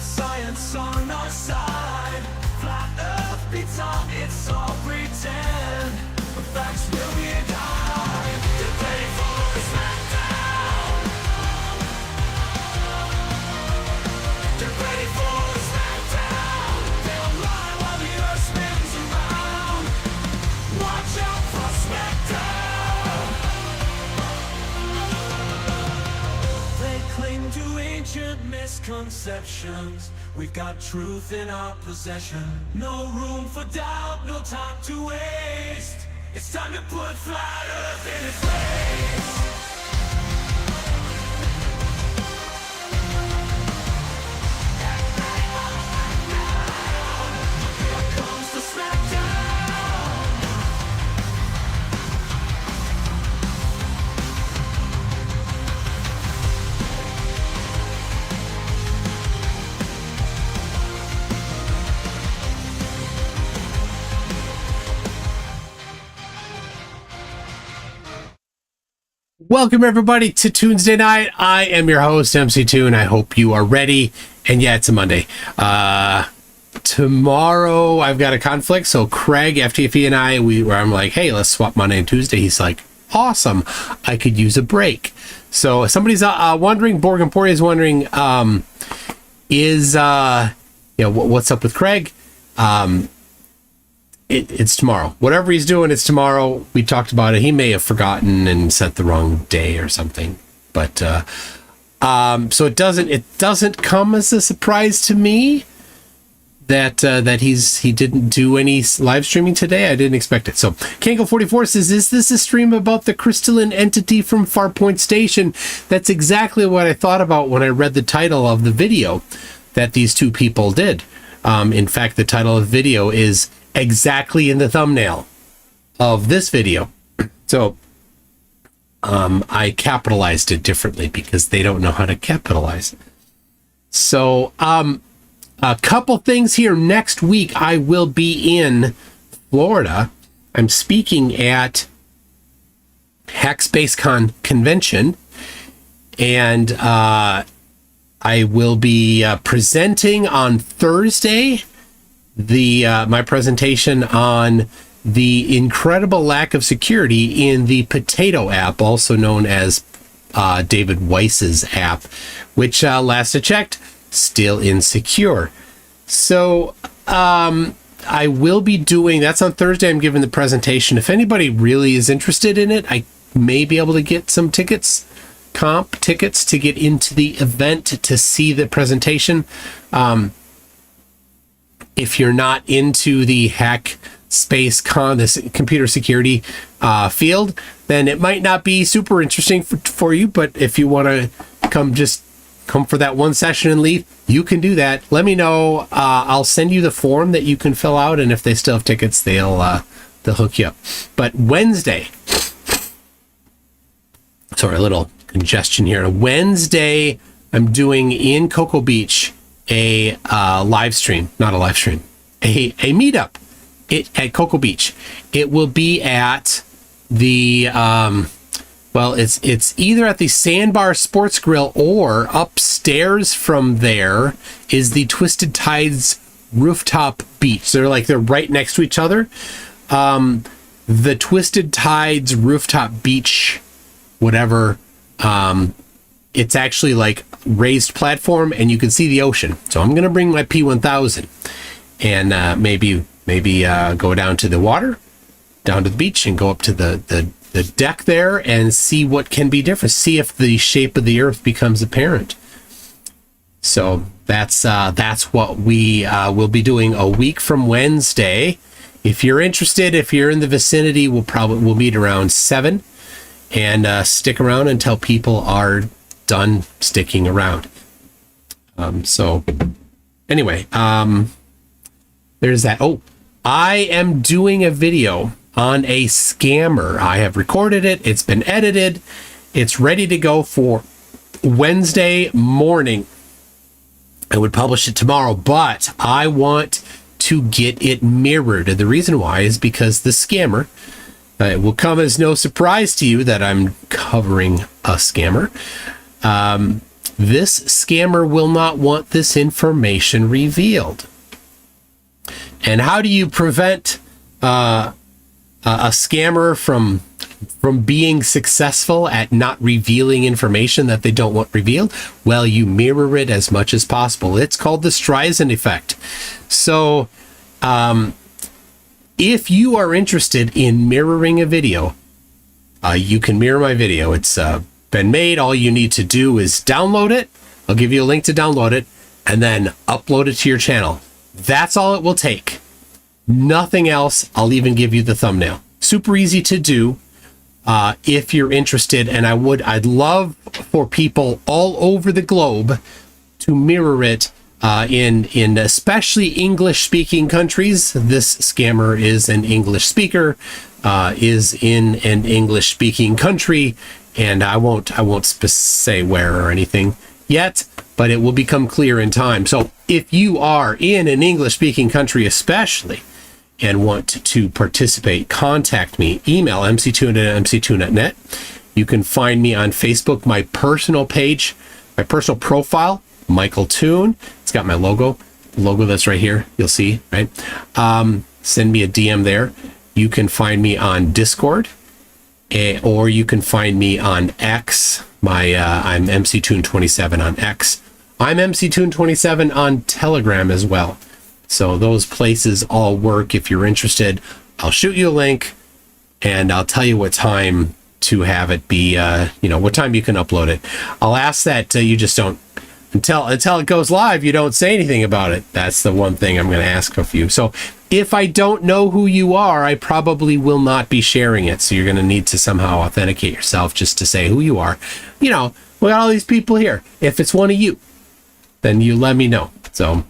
Science on our side. Flat Earth beats on, it's all pretend. But facts will be guide. Debate for the smackdown. Debate for the smackdown. They'll lie while the earth spins around. Watch out for smackdown. They cling to ancient misconceptions. We've got truth in our possession. No room for doubt, no time to waste. It's time to put Flat Earth in its place. Here comes the smackdown. Welcome everybody to Tuesday Night. I am your host, MC Toon. I hope you are ready. And yeah, it's a Monday. Tomorrow I've got a conflict. So Craig, FTFE, and I'm like, hey, let's swap Monday and Tuesday. He's like, awesome. I could use a break. So somebody's wondering, Borg Emporia is wondering, what's up with Craig? It's tomorrow. Whatever he's doing, it's tomorrow. We talked about it. He may have forgotten and set the wrong day or something. But so it doesn't come as a surprise to me that he didn't do any live streaming today. I didn't expect it. So Kango44 says, is this a stream about the crystalline entity from Farpoint Station? That's exactly what I thought about when I read the title of the video that these two people did. In fact, the title of the video is exactly in the thumbnail of this video. So I capitalized it differently because they don't know how to capitalize. So a couple things here. Next week I will be in Florida. I'm speaking at HackSpaceCon convention, and I will be presenting on Thursday my presentation on the incredible lack of security in the Potato app, also known as David Weiss's app, which last I checked, still insecure. So I will be doing, that's on Thursday, I'm giving the presentation. If anybody really is interested in it, I may be able to get some comp tickets to get into the event to see the presentation. If you're not into the HackSpaceCon, this computer security field, then it might not be super interesting for you. But if you want to come for that one session and leave, you can do that. Let me know. I'll send you the form that you can fill out, and if they still have tickets, they'll hook you up. But Wednesday, sorry, a little congestion here. Wednesday, I'm doing in Cocoa Beach a live stream, not a live stream, a meetup at Cocoa Beach. It will be at the it's either at the Sandbar Sports Grill, or upstairs from there is the Twisted Tides rooftop beach. They're right next to each other. The Twisted Tides rooftop beach, whatever, it's actually like raised platform and you can see the ocean. So I'm gonna bring my P1000 and maybe go down to the water, down to the beach, and go up to the deck there and see what can be different. See if the shape of the earth becomes apparent. So that's what we will be doing a week from Wednesday. If you're interested, if you're in the vicinity, we'll meet around 7 and stick around until people are done sticking around. So anyway, there's that. Oh, I am doing a video on a scammer. I have recorded it. It's been edited. It's ready to go for Wednesday morning. I would publish it tomorrow, but I want to get it mirrored. And the reason why is because the scammer, it will come as no surprise to you that I'm covering a scammer. This scammer will not want this information revealed. And how do you prevent a scammer from being successful at not revealing information that they don't want revealed? Well, you mirror it as much as possible. It's called the Streisand effect. So, if you are interested in mirroring a video, you can mirror my video. It's been made. All you need to do is download it. I'll give you a link to download it and then upload it to your channel. That's all it will take. Nothing else. I'll even give you the thumbnail. Super easy to do. If you're interested, and I'd love for people all over the globe to mirror it in especially English-speaking countries. This scammer is an English speaker, is in an English-speaking country, and I won't say where or anything yet, but it will become clear in time. So if you are in an English-speaking country especially, and want to participate, contact me. Email mctoon@mctoon.net. You can find me on Facebook, my personal page, my personal profile, Michael Toon. It's got my logo, the logo that's right here. You'll see, right? Send me a DM there. You can find me on Discord, or you can find me on X. I'm mctoon27 on X. I'm mctoon27 on Telegram as well. So those places all work. If you're interested, I'll shoot you a link and I'll tell you what time to have it be, what time you can upload it. I'll ask that you just don't, until it goes live, you don't say anything about it. That's the one thing I'm going to ask of you. So if I don't know who you are, I probably will not be sharing it. So you're going to need to somehow authenticate yourself just to say who you are. We got all these people here. If it's one of you, then you let me know. So,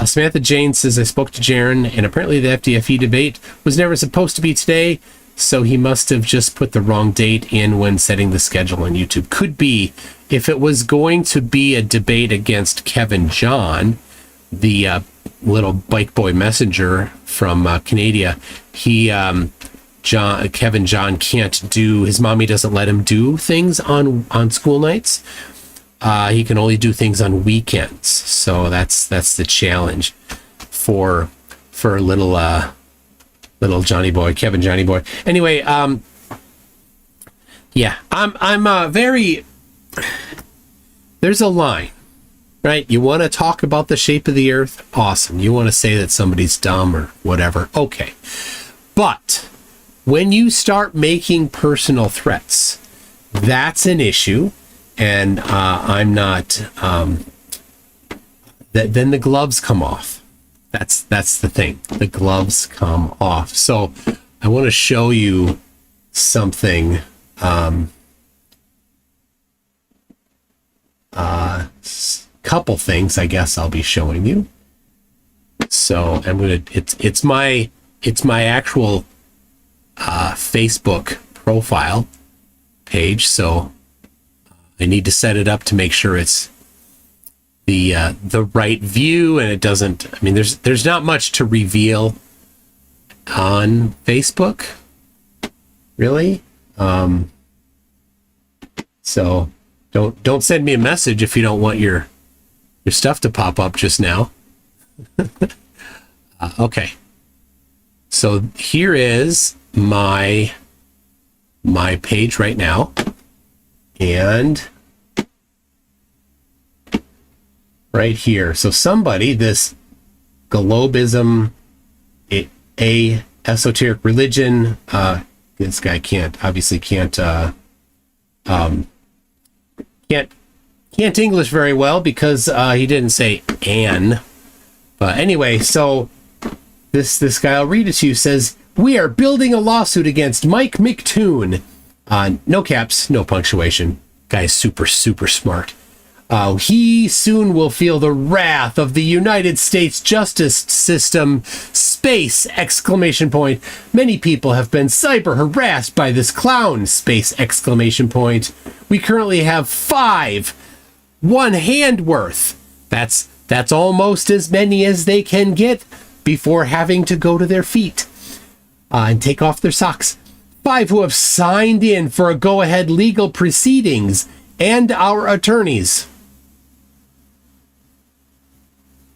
Samantha Jane says, I spoke to Jaron, and apparently the FDFE debate was never supposed to be today, so he must have just put the wrong date in when setting the schedule on YouTube. Could be. If it was going to be a debate against Kevin John, the little bike boy messenger from Canada, Kevin John can't do, his mommy doesn't let him do things on school nights. He can only do things on weekends, so that's the challenge for little Johnny boy, Kevin Johnny boy. Anyway, yeah, I'm very. There's a line, right? You want to talk about the shape of the Earth, awesome. You want to say that somebody's dumb or whatever, okay. But when you start making personal threats, that's an issue. And I'm not. Then the gloves come off. That's the thing. The gloves come off. So I want to show you something. Couple things, I guess I'll be showing you. So I'm gonna. It's my actual Facebook profile page. So I need to set it up to make sure it's the right view, and it doesn't. I mean, there's not much to reveal on Facebook, really. So don't send me a message if you don't want your stuff to pop up just now. Okay. So here is my page right now. And right here. So somebody, this globism, a esoteric religion, this guy can't English very well because he didn't say an. But anyway, so this guy, I'll read it to you, says, we are building a lawsuit against Mike McToon. No caps, no punctuation. Guy's super, super smart. He soon will feel the wrath of the United States justice system space exclamation point. Many people have been cyber harassed by this clown, space exclamation point. We currently have 5, 1 hand worth. That's almost as many as they can get before having to go to their feet and take off their socks. 5 who have signed in for a go-ahead legal proceedings and our attorneys.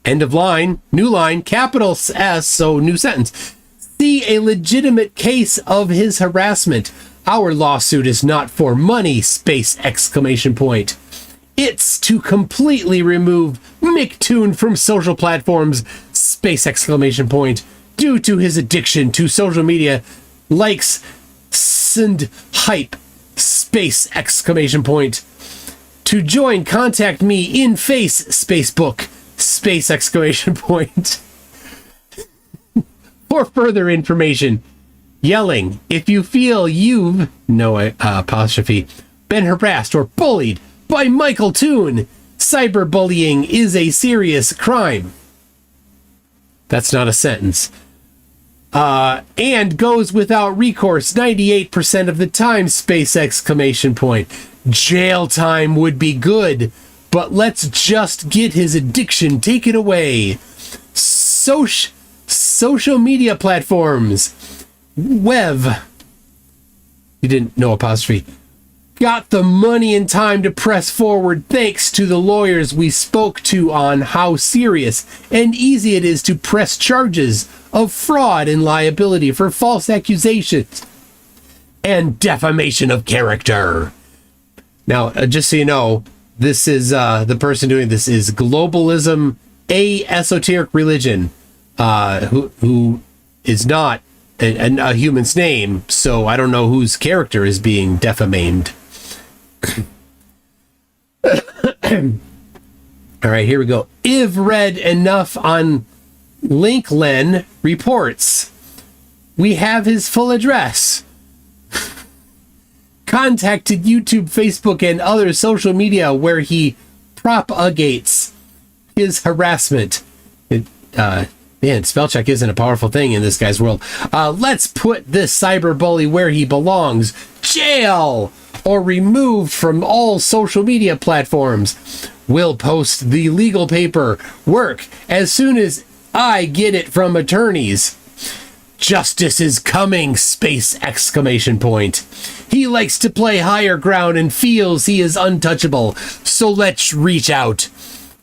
End of line, new line, capital S, so new sentence. See a legitimate case of his harassment. Our lawsuit is not for money, space exclamation point. It's to completely remove McToon from social platforms, space exclamation point, due to his addiction to social media, likes, and hype, space exclamation point. To join, contact me in face, spacebook, space exclamation point. For further information, yelling, if you feel you've, no apostrophe, been harassed or bullied by Michael Toon, cyberbullying is a serious crime. That's not a sentence. And goes without recourse 98% of the time, space exclamation point. Jail time would be good, but let's just get his addiction taken away. Social media platforms. Web. You didn't know apostrophe. Got the money and time to press forward thanks to the lawyers we spoke to on how serious and easy it is to press charges of fraud and liability for false accusations and defamation of character. Now, just so you know, this is the person doing this is Globalism, a esoteric religion, who is not a human's name, so I don't know whose character is being defamed. All right, here we go. If read enough on Linklen reports, we have his full address. Contacted YouTube, Facebook, and other social media where propagates his harassment. Man, spell check isn't a powerful thing in this guy's world. Let's put this cyberbully where he belongs. Jail! Or removed from all social media platforms. We'll post the legal paper work as soon as I get it from attorneys. Justice is coming, space exclamation point. He likes to play higher ground and feels he is untouchable. So let's reach out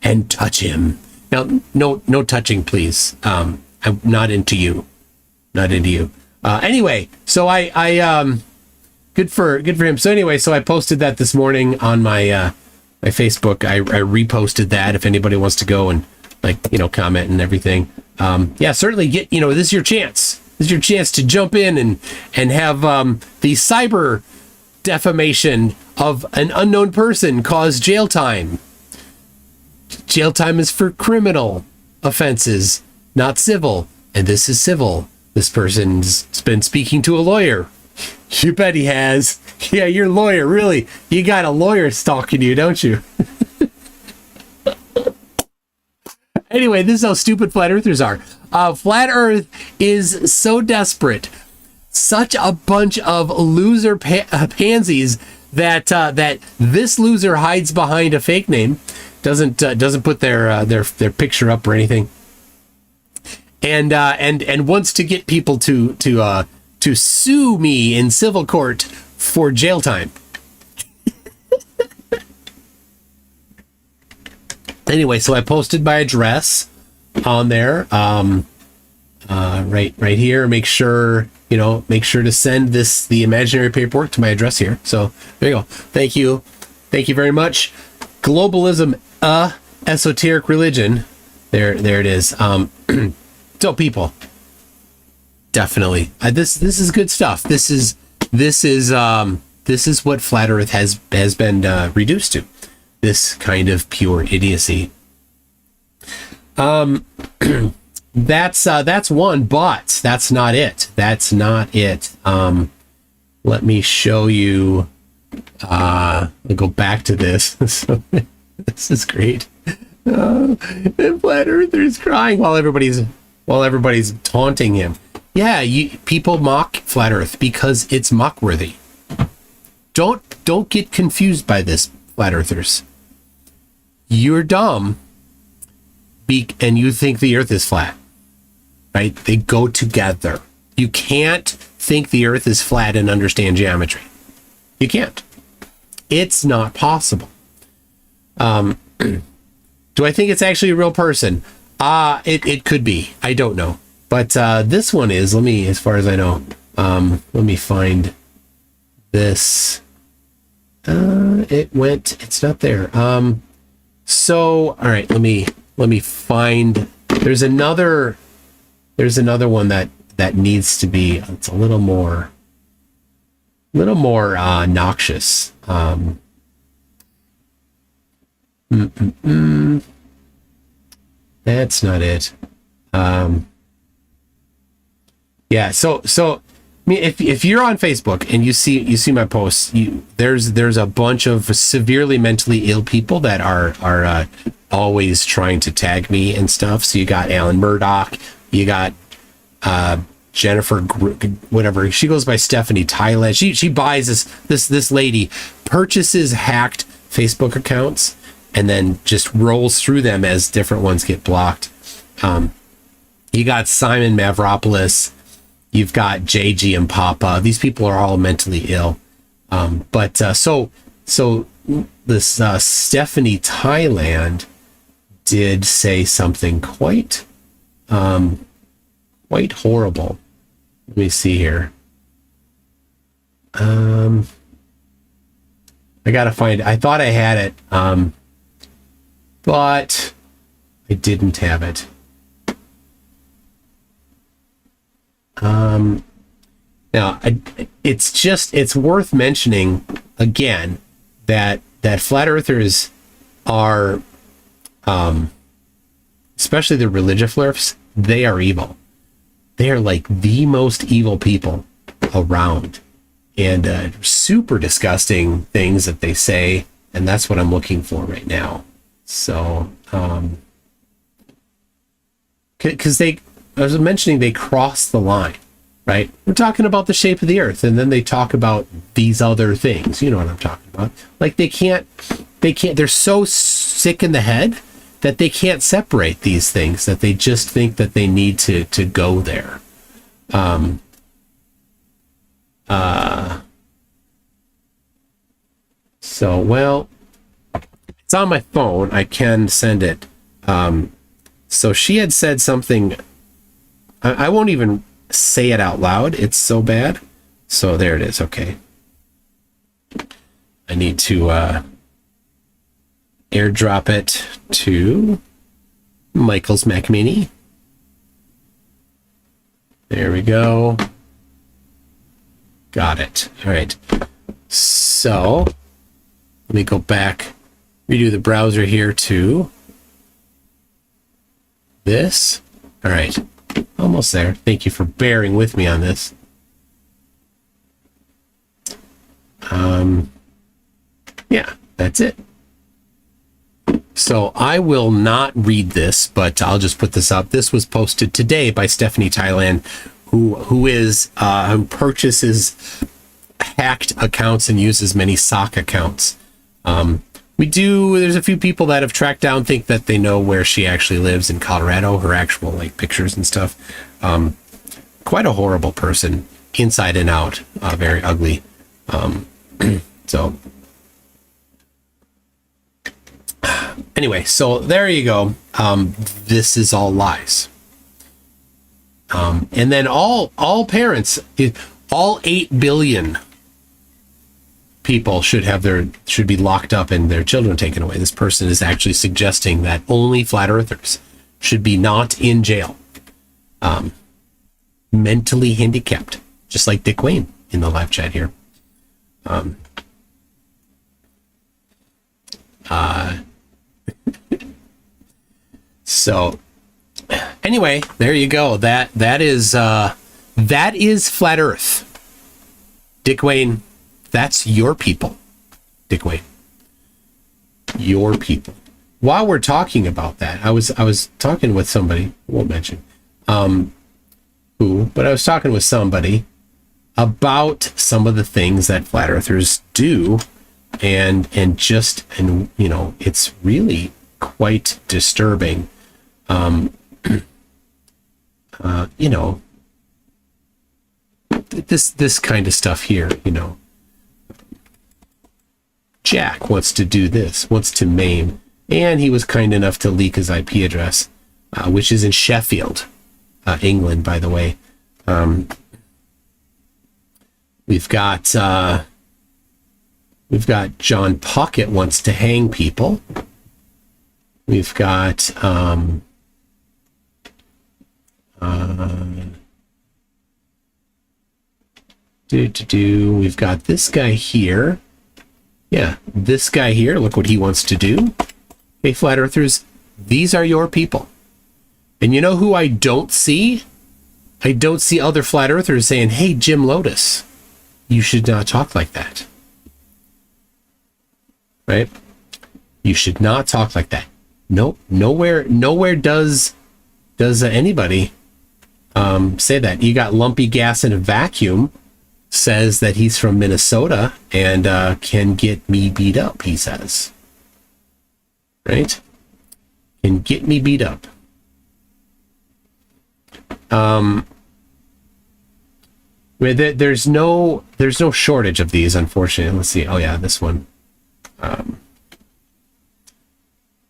and touch him. Now, no touching, please. I'm not into you. Not into you. Anyway, so I good for him. So anyway, so I posted that this morning on my my Facebook. I reposted that if anybody wants to go and comment and everything. Yeah, certainly get, this is your chance. This is your chance to jump in and have the cyber defamation of an unknown person cause jail time. Jail time is for criminal offenses, not civil. And this is civil. This person's been speaking to a lawyer. You bet he has. Yeah, your lawyer, really. You got a lawyer stalking you, don't you? Anyway, this is how stupid flat earthers are. Flat Earth is so desperate, such a bunch of loser pansies that this loser hides behind a fake name, doesn't put their picture up or anything, and wants to get people to sue me in civil court for jail time. Anyway, so I posted my address on there, right here. Make sure to send the imaginary paperwork to my address here. So there you go. Thank you very much. Globalism, esoteric religion. There it is. So people, definitely, this is good stuff. This is what Flat Earth has been reduced to. This kind of pure idiocy. That's one, but that's not it. That's not it. Let me show you. I'll go back to this. So, this is great. And Flat Earthers crying while everybody's while everybody's taunting him. Yeah, people mock flat Earth because it's mock-worthy. Don't get confused by this, flat Earthers. You're dumb, and you think the Earth is flat, right? They go together. You can't think the Earth is flat and understand geometry. You can't. It's not possible. Do I think it's actually a real person? It could be. I don't know. But this one is. Let me, as far as I know, let me find this. It's not there. So, all right, let me find. There's another one that needs to be. It's a little more noxious. That's not it. Yeah. So I mean, if you're on Facebook and you see my posts, there's a bunch of severely mentally ill people that are always trying to tag me and stuff. So you got Alan Murdoch, you got Jennifer, whatever she goes by, Stephanie Thailand. She buys this lady purchases hacked Facebook accounts and then just rolls through them as different ones get blocked. You got Simon Mavropoulos. You've got JG and Papa. These people are all mentally ill. But so this Stephanie Thailand did say something quite horrible. Let me see here. I gotta find it. I thought I had it, but I didn't have it. Now it's worth mentioning again that flat earthers are, especially the religiflurfs, they are evil. They are like the most evil people around, and super disgusting things that they say, and that's what I'm looking for right now. So, because I was mentioning they cross the line, right? We're talking about the shape of the Earth, and then they talk about these other things. You know what I'm talking about? Like they can't. They're so sick in the head that they can't separate these things, that they just think that they need to go there. So, well, it's on my phone. I can send it. So she had said something. I won't even say it out loud. It's so bad. So there it is. Okay. I need to airdrop it to Michael's Mac Mini. There we go. Got it. All right. So let me go back, redo the browser here to this. All right. Almost there. Thank you for bearing with me on this. Yeah, that's it. So I will not read this, but I'll just put this up. This was posted today by Stephanie Thailand, who purchases hacked accounts and uses many sock accounts. There's a few people that have tracked down, think that they know where she actually lives in Colorado, her actual like pictures and stuff. Quite a horrible person, inside and out, very ugly. So anyway, so there you go. This is all lies. And then all parents, all 8 billion people should be locked up and their children taken away. This person is actually suggesting that only flat earthers should be not in jail. Mentally handicapped, just like Dick Wayne in the live chat here. So anyway, there you go. That is flat Earth. Dick Wayne, that's your people. Dick Wayne, your people. While we're talking about that, I was talking with somebody, I won't mention, but I was talking with somebody about some of the things that flat earthers do, and you know, it's really quite disturbing. You know, this kind of stuff here, you know. Jack wants to do this, wants to maim, and he was kind enough to leak his IP address, which is in Sheffield, England, by the way. We've got John Puckett wants to hang people. We've got we've got this guy here. Yeah, this guy here, look what he wants to do. Hey, flat earthers, these are your people. And you know who I don't see? I don't see other flat earthers saying, hey, Jim Lotus, you should not talk like that. Right? You should not talk like that. Nope, nowhere does anybody say that. You got Lumpy Gas in a Vacuum, says that he's from Minnesota and can get me beat up, he says. Right? Can get me beat up. There's no shortage of these, unfortunately. Let's see. Oh yeah, this one.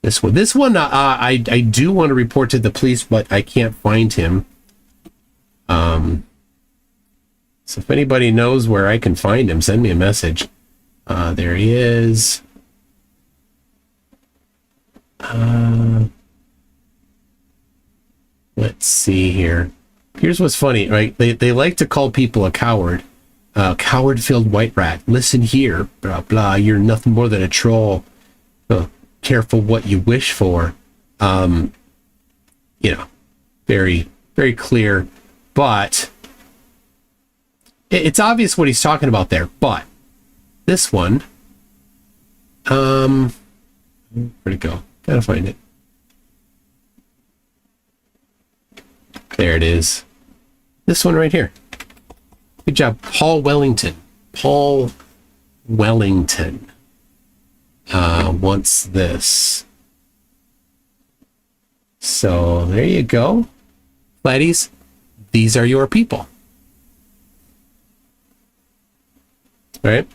This one I do want to report to the police, but I can't find him. So if anybody knows where I can find him, send me a message. There he is. Let's see here. Here's what's funny, right? They like to call people a coward. Coward-filled white rat. Listen here, blah, blah. You're nothing more than a troll. Careful what you wish for. You know, very, very clear. But it's obvious what he's talking about there. But this one, where'd it go? Gotta find it. There it is. This one right here. Good job, Paul Wellington. Paul Wellington wants this. So there you go. Flatties, these are your people. Right?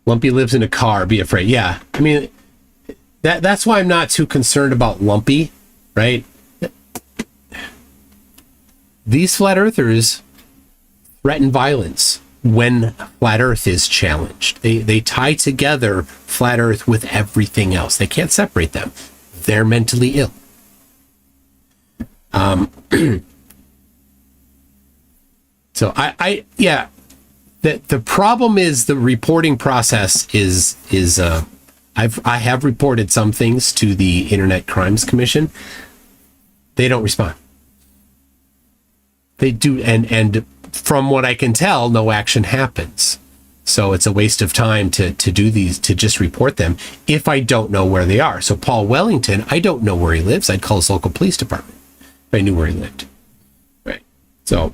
Lumpy lives in a car, be afraid. Yeah, I mean, that's why I'm not too concerned about Lumpy, right? These flat earthers threaten violence when flat earth is challenged. They tie together flat earth with everything else. They can't separate them. They're mentally ill. So yeah, the problem is the reporting process is I have reported some things to the Internet Crimes Commission. They don't respond. They do, and from what I can tell, no action happens. So it's a waste of time to do these, to just report them if I don't know where they are. So Paul Wellington, I don't know where he lives. I'd call his local police department if I knew where he lived. Right. So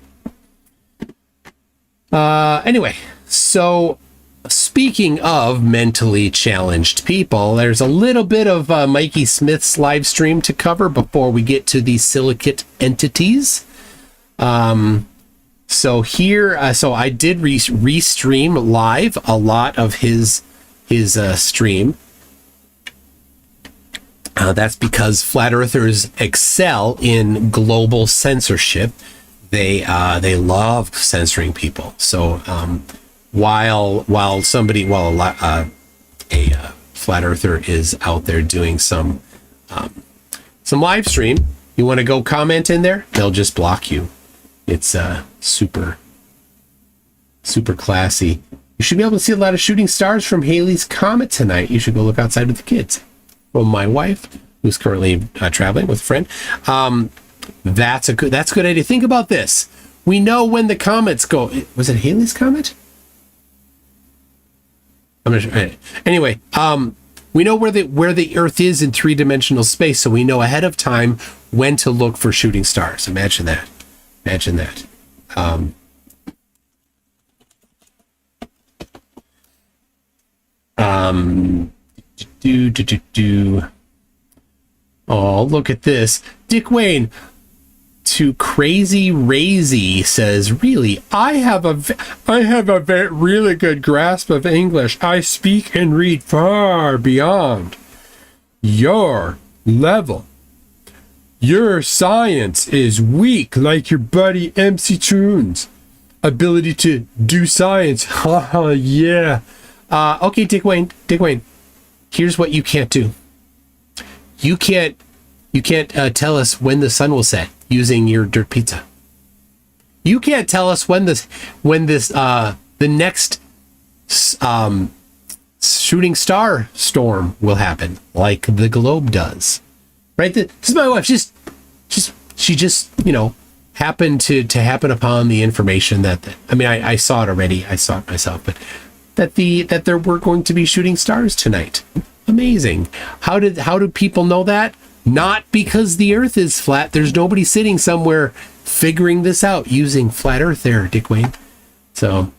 anyway, so speaking of mentally challenged people, there's a little bit of Mikey Smith's live stream to cover before we get to the Silicate entities. So here, so I did restream live a lot of his stream. That's because flat earthers excel in global censorship. They love censoring people. So while a flat earther is out there doing some live stream, you want to go comment in there, they'll just block you. It's super classy. You should be able to see a lot of shooting stars from Halley's Comet tonight. You should go look outside with the kids. Well, my wife, who's currently traveling with a friend, that's a good idea. Think about this. We know when the comets go. Was it Halley's Comet? I'm not sure. Anyway, where the Earth is in three-dimensional space, so we know ahead of time when to look for shooting stars. Imagine that. Imagine that. Oh, look at this. Dick Wayne to Crazy Razy says, really, I have a really good grasp of English. I speak and read far beyond your level. Your science is weak like your buddy MC Tunes. Ability to do science. Haha, yeah. Okay, Dick Wayne, here's what you can't do. You can't tell us when the sun will set using your dirt pizza. You can't tell us when the next shooting star storm will happen, like the globe does. Right? This is my wife. She just happened to happen upon the information that I saw it already. I saw it myself, but that there were going to be shooting stars tonight. Amazing. How do people know that? Not because the Earth is flat. There's nobody sitting somewhere figuring this out using flat Earth there, Dick Wayne. So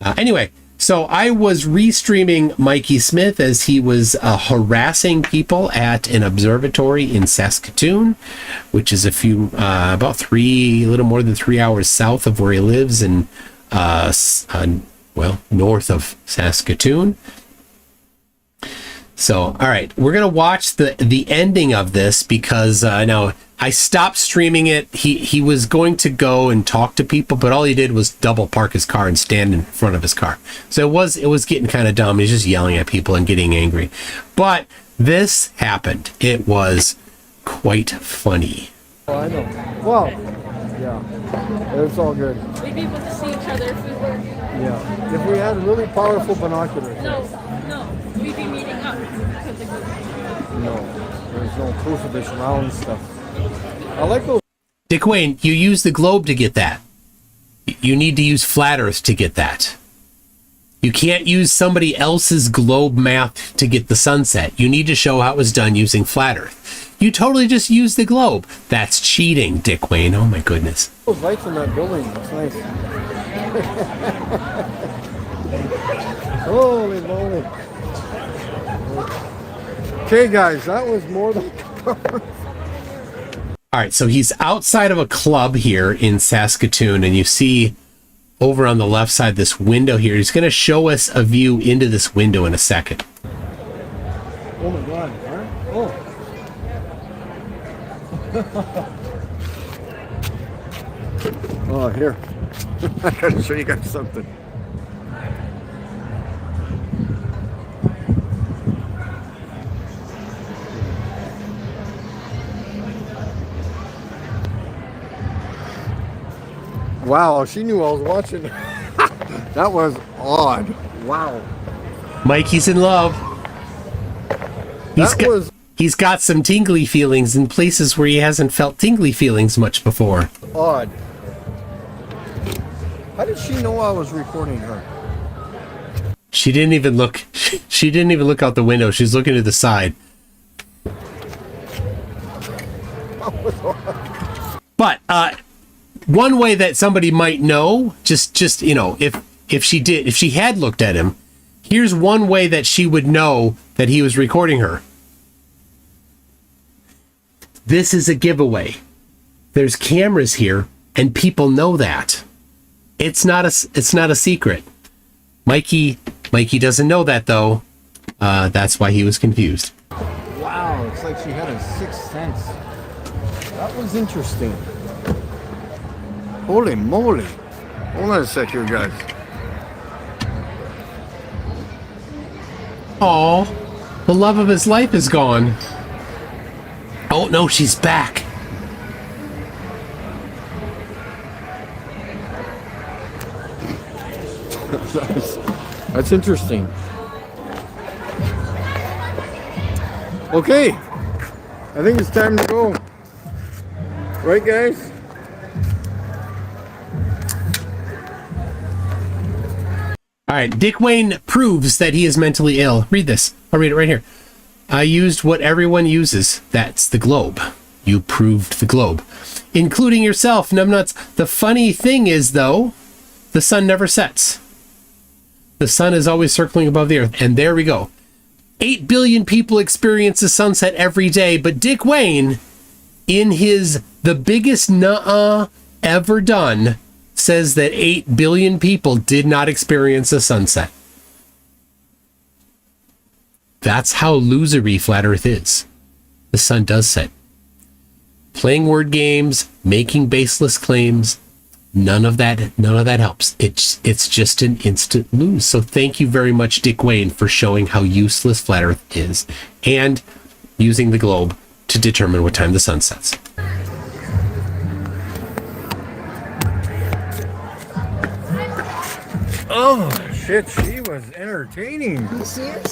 anyway, so I was restreaming Mikey Smith as he was harassing people at an observatory in Saskatoon, which is a little more than 3 hours south of where he lives in north of Saskatoon. So, all right, we're going to watch the ending of this because now I stopped streaming it. He was going to go and talk to people, but all he did was double park his car and stand in front of his car. So it was getting kind of dumb. He's just yelling at people and getting angry. But this happened. It was quite funny. Oh, I know. Well, yeah, it's all good. We'd be able to see each other if we were. Yeah, if we had really powerful binoculars. No, we'd be meeting up. No, there's no proof of this round stuff. I like those. Dick Wayne, you use the globe to get that. You need to use flat Earth to get that. You can't use somebody else's globe math to get the sunset. You need to show how it was done using flat Earth. You totally just use the globe. That's cheating, Dick Wayne. Oh my goodness. Those lights in that building, it's nice. Holy moly. Okay, guys, that was more than... All right, so he's outside of a club here in Saskatoon, and you see over on the left side this window here. He's going to show us a view into this window in a second. Oh my God, huh? Oh. Oh, here. I gotta show you guys something. Wow, she knew I was watching. That was odd. Wow. Mikey's in love. He's got some tingly feelings in places where he hasn't felt tingly feelings much before. Odd. How did she know I was recording her? She didn't even look. She didn't even look out the window. She's looking to the side. But one way that somebody might know, just if she had looked at him, here's one way that she would know that he was recording her. This is a giveaway. There's cameras here, and people know that. It's not a secret. Mikey doesn't know that though. That's why he was confused. Wow, it's like she had a sixth sense. That was interesting. Holy moly. Hold on a sec here, guys. Aw, the love of his life is gone. Oh no, she's back. That's interesting. Okay, I think it's time to go. Right, guys? All right, Dick Wayne proves that he is mentally ill. Read this. I'll read it right here. I used what everyone uses. That's the globe. You proved the globe, including yourself, numbnuts. The funny thing is, though, the sun never sets. The sun is always circling above the earth. And there we go. 8 billion people experience the sunset every day, but Dick Wayne, in his The Biggest Nuh-uh Ever Done, says that 8 billion people did not experience a sunset. That's how losery Flat Earth is. The sun does set. Playing word games, making baseless claims, none of that helps. It's just an instant lose. So thank you very much, Dick Wayne, for showing how useless Flat Earth is and using the globe to determine what time the sun sets. Oh, shit, she was entertaining. You see her?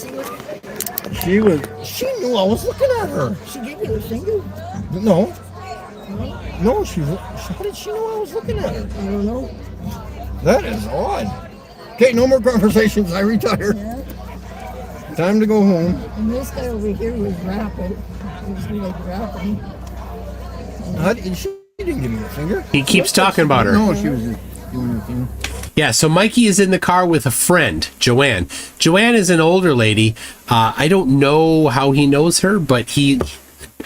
She knew I was looking at her. She gave you the finger? No. No, how did she know I was looking at her? I don't know. That is odd. Okay, no more conversations. I retire. Yeah. Time to go home. And this guy over here was rapping. He was like rapping. She didn't give me a finger. He keeps talking about her. No, she was just doing her thing. Yeah, so Mikey is in the car with a friend, Joanne. Joanne is an older lady. I don't know how he knows her, but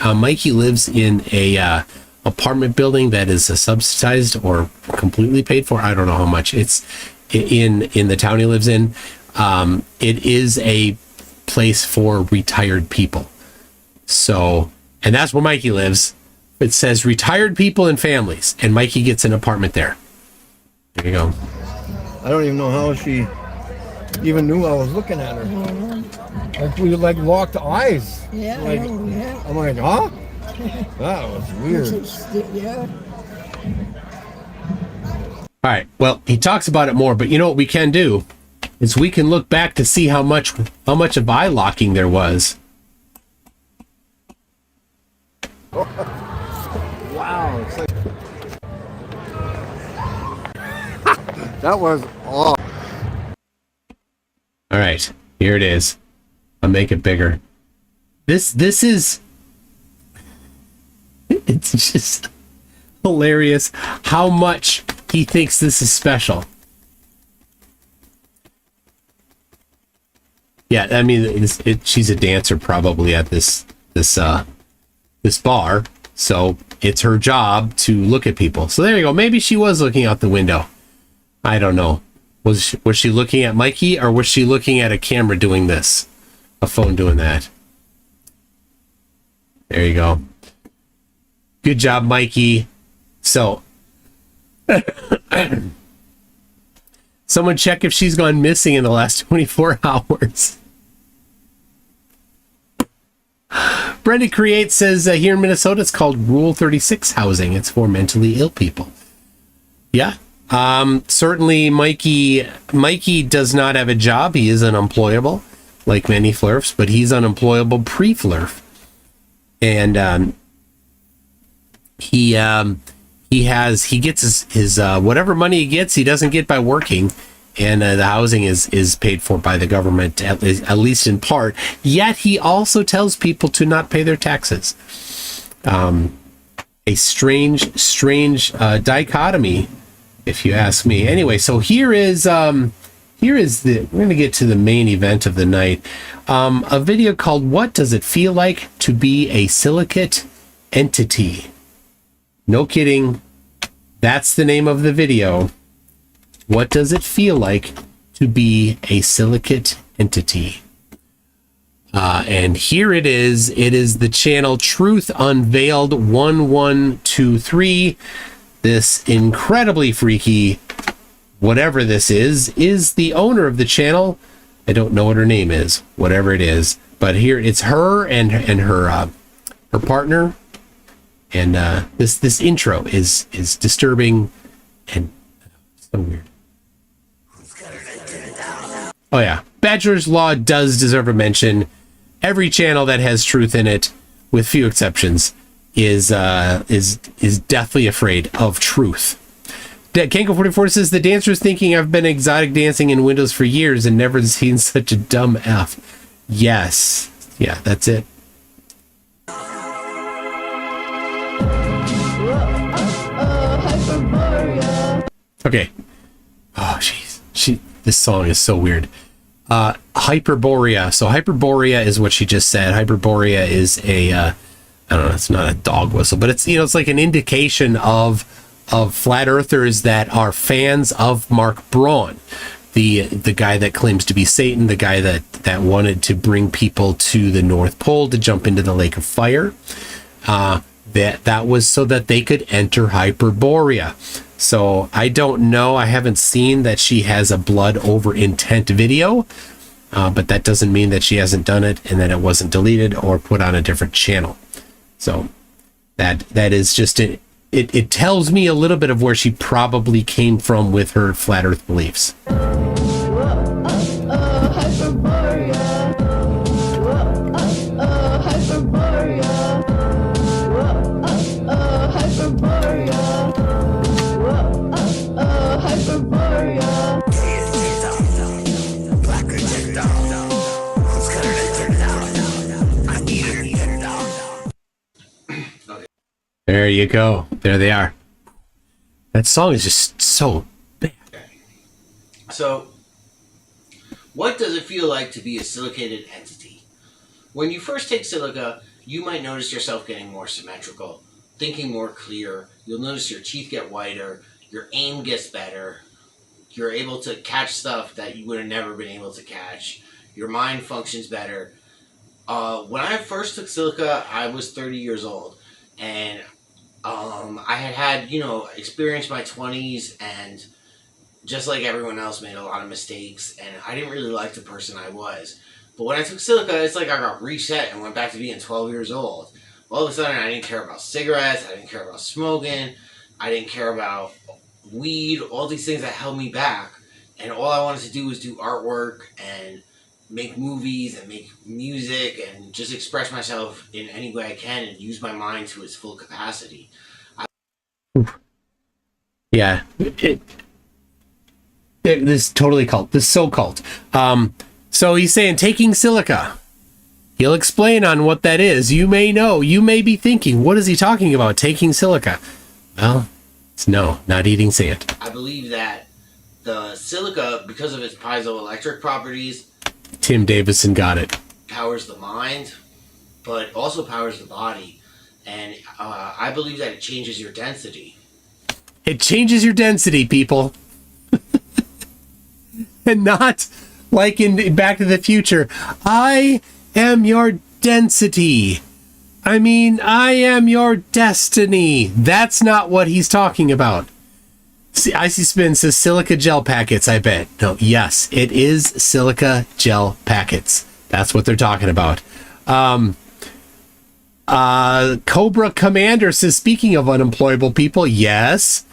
Mikey lives in a apartment building that is subsidized or completely paid for. I don't know how much. It's in the town he lives in. It is a place for retired people. So, and that's where Mikey lives. It says retired people and families, and Mikey gets an apartment there. There you go. I don't even know how she even knew I was looking at her. Like we locked eyes. Yeah, like, yeah. I'm like, huh? That was weird. Yeah. All right. Well, he talks about it more, but you know what we can do is we can look back to see how much of eye locking there was. Wow. It's like... That was awesome. All right. Here it is. I'll make it bigger. This is... It's just hilarious how much he thinks this is special. Yeah, I mean, she's a dancer probably at this bar, so it's her job to look at people. So there you go. Maybe she was looking out the window. I don't know. Was she looking at Mikey, or was she looking at a camera doing this? A phone doing that? There you go. Good job, Mikey. So, someone check if she's gone missing in the last 24 hours. Brenda Create says here in Minnesota it's called Rule 36 housing. It's for mentally ill people. Yeah. Certainly Mikey does not have a job. He is unemployable, like many flirfs, but he's unemployable pre-flirf. And he gets his whatever money he gets, he doesn't get by working, and the housing is paid for by the government, at least in part. Yet he also tells people to not pay their taxes. A strange dichotomy, if you ask me. Anyway, so here is we're going to get to the main event of the night. A video called "What Does It Feel Like to Be a Silicate Entity?" No kidding. That's the name of the video. What does it feel like to be a silicate entity? And here it is. It is the channel Truth Unveiled 1123. This incredibly freaky, whatever this is the owner of the channel. I don't know what her name is, whatever it is. But here it's her and her partner. And this intro is disturbing and so weird. Oh yeah, Bachelor's Law does deserve a mention. Every channel that has truth in it, with few exceptions, is deathly afraid of truth. Kanko44 says the dancer's thinking I've been exotic dancing in Windows for years and never seen such a dumb F. Yes. Yeah, that's it. Okay. Oh, jeez. This song is so weird. Hyperborea. So Hyperborea is what she just said. Hyperborea is a, I don't know, it's not a dog whistle, but it's, it's like an indication of flat earthers that are fans of Mark Braun, the guy that claims to be Satan, the guy that wanted to bring people to the North Pole to jump into the Lake of Fire. That was so that they could enter Hyperborea. So I don't know. I haven't seen that she has a blood over intent video, but that doesn't mean that she hasn't done it and that it wasn't deleted or put on a different channel. So that is just it. It tells me a little bit of where she probably came from with her flat Earth beliefs. There you go. There they are. That song is just so bad. So, what does it feel like to be a silicated entity? When you first take silica, you might notice yourself getting more symmetrical, thinking more clear. You'll notice your teeth get whiter, your aim gets better, you're able to catch stuff that you would have never been able to catch. Your mind functions better. When I first took silica, I was 30 years old, and I had experienced my 20s, and just like everyone else, made a lot of mistakes, and I didn't really like the person I was. But when I took silica, it's like I got reset and went back to being 12 years old. All of a sudden, I didn't care about cigarettes, I didn't care about smoking, I didn't care about weed, all these things that held me back. And all I wanted to do was do artwork and make movies and make music and just express myself in any way I can and use my mind to its full capacity. Yeah. This is totally cult. This is so cult. So he's saying taking silica. He'll explain on what that is. You may know. You may be thinking, what is he talking about, taking silica? Well, it's no, not eating sand. I believe that the silica, because of its piezoelectric properties, Tim Davison got it. powers the mind, but also powers the body. And I believe that it changes your density. It changes your density, people. And not like in Back to the Future. I am your density. I mean, I am your destiny. That's not what he's talking about. See, Icy Spin says silica gel packets, I bet. No, yes, it is silica gel packets. That's what they're talking about. Cobra Commander says, speaking of unemployable people, yes.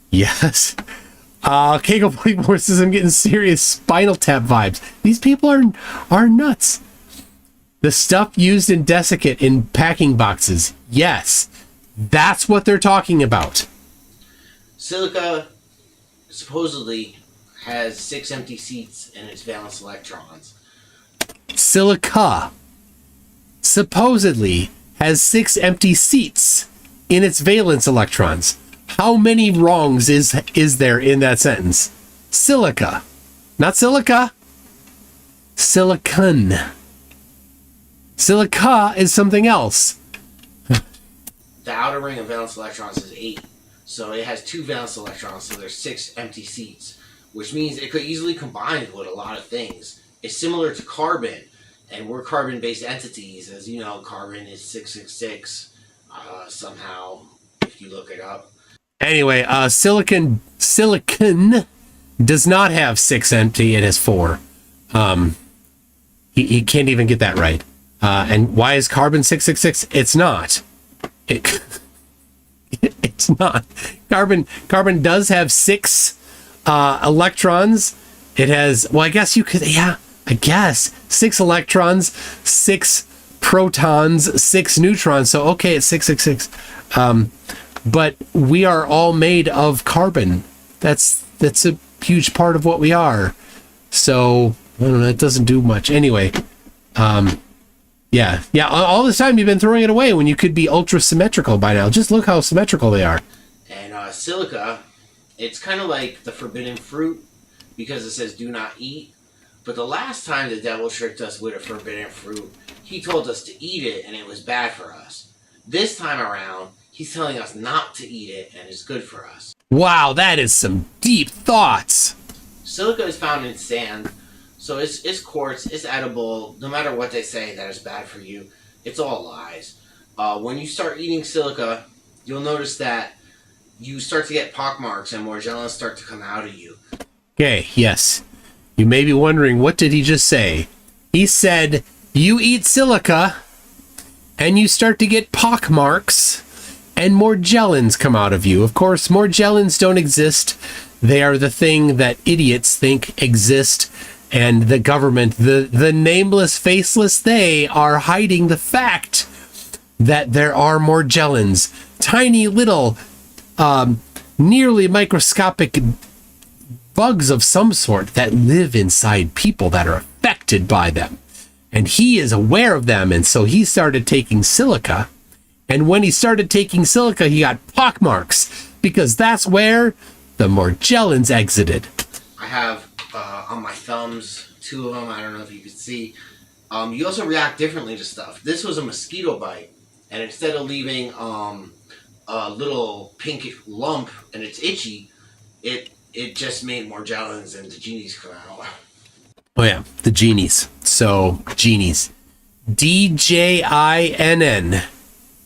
Yes. Kegel Blakemore says, I'm getting serious Spinal Tap vibes. These people are nuts. The stuff used in Desilicated in packing boxes. Yes. That's what they're talking about. Silica supposedly has 6 empty seats in its valence electrons. Silica supposedly has 6 empty seats in its valence electrons. How many wrongs is there in that sentence? Silica. Not silica. Silicon. Silica is something else. The outer ring of valence electrons is 8. So it has 2 valence electrons, so there's 6 empty seats, which means it could easily combine with a lot of things. It's similar to carbon, and we're carbon-based entities. As you know, carbon is 666 somehow, if you look it up. Anyway, silicon does not have 6 empty, it has 4. He can't even get that right. And why is carbon 666? It's not. It's not. Carbon does have 6 electrons. It has, well, I guess you could, yeah, I guess 6 electrons, 6 protons, 6 neutrons. So, okay, it's 666. But we are all made of carbon. That's a huge part of what we are. So, I don't know, it doesn't do much. Anyway, Yeah. All this time you've been throwing it away when you could be ultra symmetrical by now. Just look how symmetrical they are. And silica, it's kind of like the forbidden fruit because it says do not eat. But the last time the devil tricked us with a forbidden fruit, he told us to eat it and it was bad for us. This time around, he's telling us not to eat it and it's good for us. Wow, that is some deep thoughts. Silica is found in sand, so it's quartz, it's edible. No matter what they say that is bad for you, it's all lies. When you start eating silica, you'll notice that you start to get pockmarks and Morgellons start to come out of you. Okay, yes. You may be wondering, what did he just say? He said, you eat silica, and you start to get pockmarks, and Morgellons come out of you. Of course, Morgellons don't exist. They are the thing that idiots think exist, and the government, the nameless, faceless, they are hiding the fact that there are Morgellons. Tiny little, nearly microscopic bugs of some sort that live inside people that are affected by them. And he is aware of them, and so he started taking silica. And when he started taking silica, he got pockmarks, because that's where the Morgellons exited. I have on my thumbs, 2 of them, I don't know if you can see. You also react differently to stuff. This was a mosquito bite, and instead of leaving a little pink lump and it's itchy, it just made Morgellons and the genies come out. Oh yeah, the genies. So, genies. D-J-I-N-N.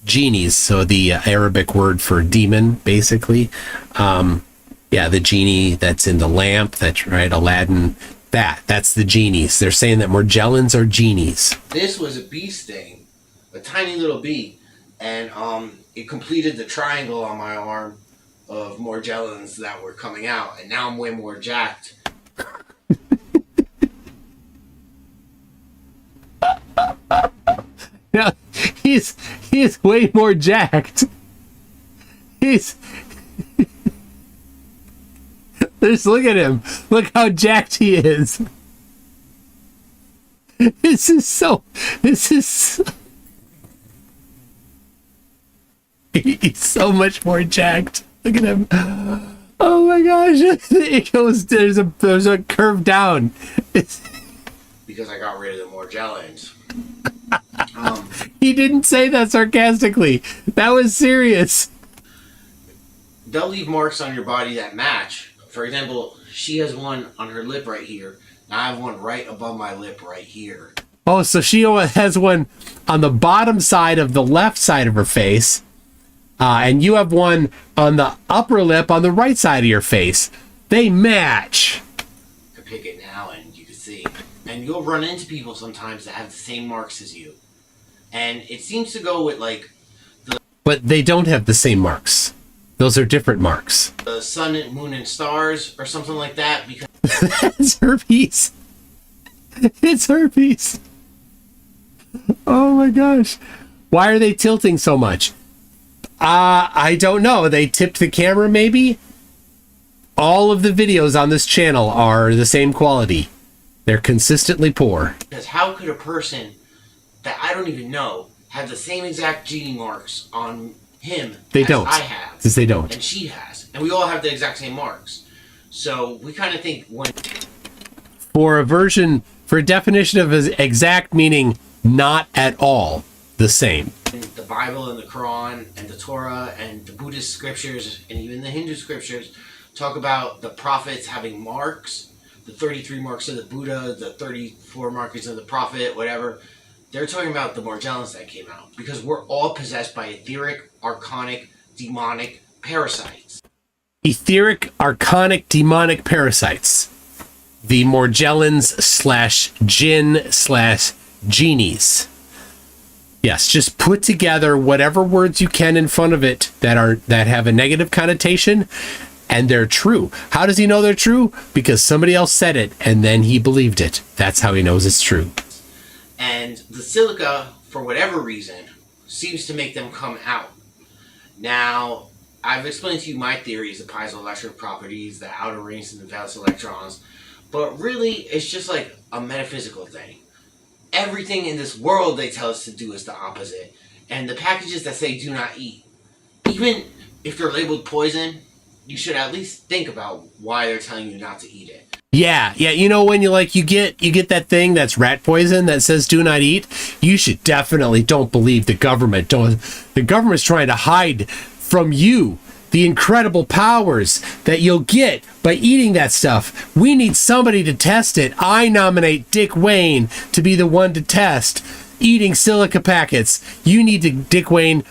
Genies. So the Arabic word for demon, basically. Yeah, the genie that's in the lamp, that's right, Aladdin. That's the genies. They're saying that Morgellons are genies. This was a bee sting, a tiny little bee, and it completed the triangle on my arm of Morgellons that were coming out, and now I'm way more jacked. Yeah, he's way more jacked. Just look at him. Look how jacked he is. This is he's so much more jacked. Look at him. Oh my gosh. It goes, there's a curve down. Because I got rid of the Morgellons. He didn't say that sarcastically. That was serious. They'll leave marks on your body that match. For example, she has one on her lip right here. And I have one right above my lip right here. Oh, so she has one on the bottom side of the left side of her face. And you have one on the upper lip on the right side of your face. They match. I can pick it now and you can see. And you'll run into people sometimes that have the same marks as you. And it seems to go with like But they don't have the same marks. Those are different marks. the sun and moon and stars or something like that. Because It's herpes. It's herpes. Oh my gosh. Why are they tilting so much? I don't know. They tipped the camera maybe? All of the videos on this channel are the same quality. They're consistently poor. Because how could a person that I don't even know have the same exact genie marks on him They as don't. I have? Because they don't. And she has. And we all have the exact same marks. So we kind of think when... For a definition of exact meaning not at all the same. the Bible and the Quran and the Torah and the Buddhist scriptures and even the Hindu scriptures talk about the prophets having marks, the 33 marks of the Buddha, the 34 markings of the prophet, whatever. They're talking about the Morgellons that came out because we're all possessed by etheric, archonic, demonic parasites. Etheric, archonic, demonic parasites. The Morgellons / jinn / genies. Yes, just put together whatever words you can in front of it that have a negative connotation, and they're true. How does he know they're true? Because somebody else said it, and then he believed it. That's how he knows it's true. And the silica, for whatever reason, seems to make them come out. Now, I've explained to you my theories, the piezoelectric properties, the outer rings and the valence electrons, but really, it's just like a metaphysical thing. everything in this world they tell us to do is the opposite. And the packages that say do not eat, even if they're labeled poison, you should at least think about why they're telling you not to eat it. Yeah. You know, when you get that thing that's rat poison that says do not eat, you should definitely don't believe the government. The government's trying to hide from you the incredible powers that you'll get by eating that stuff. We need somebody to test it. I nominate Dick Wayne to be the one to test eating silica packets. You need to, Dick Wayne,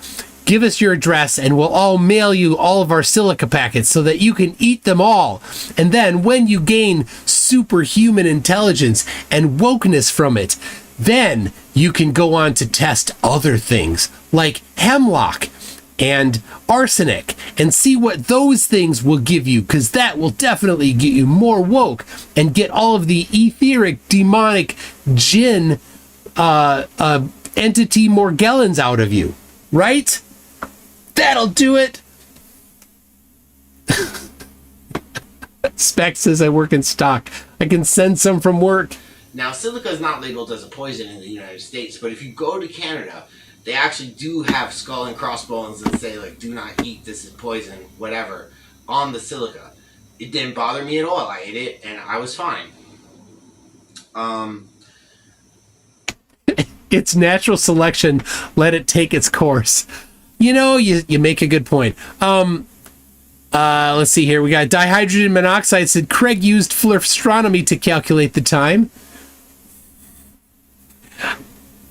give us your address and we'll all mail you all of our silica packets so that you can eat them all. And then when you gain superhuman intelligence and wokeness from it, then you can go on to test other things like hemlock and arsenic and see what those things will give you, because that will definitely get you more woke and get all of the etheric, demonic, jinn entity Morgellons out of you, right? That'll do it. Spec says I work in stock. I can send some from work. Now, silica is not labeled as a poison in the United States, but if you go to Canada, they actually do have skull and crossbones that say, like, do not eat, this is poison, whatever, on the silica. It didn't bother me at all. I ate it, and I was fine. It's natural selection. Let it take its course. You know, you make a good point. Let's see here. We got dihydrogen monoxide said Craig used flirfstronomy to calculate the time.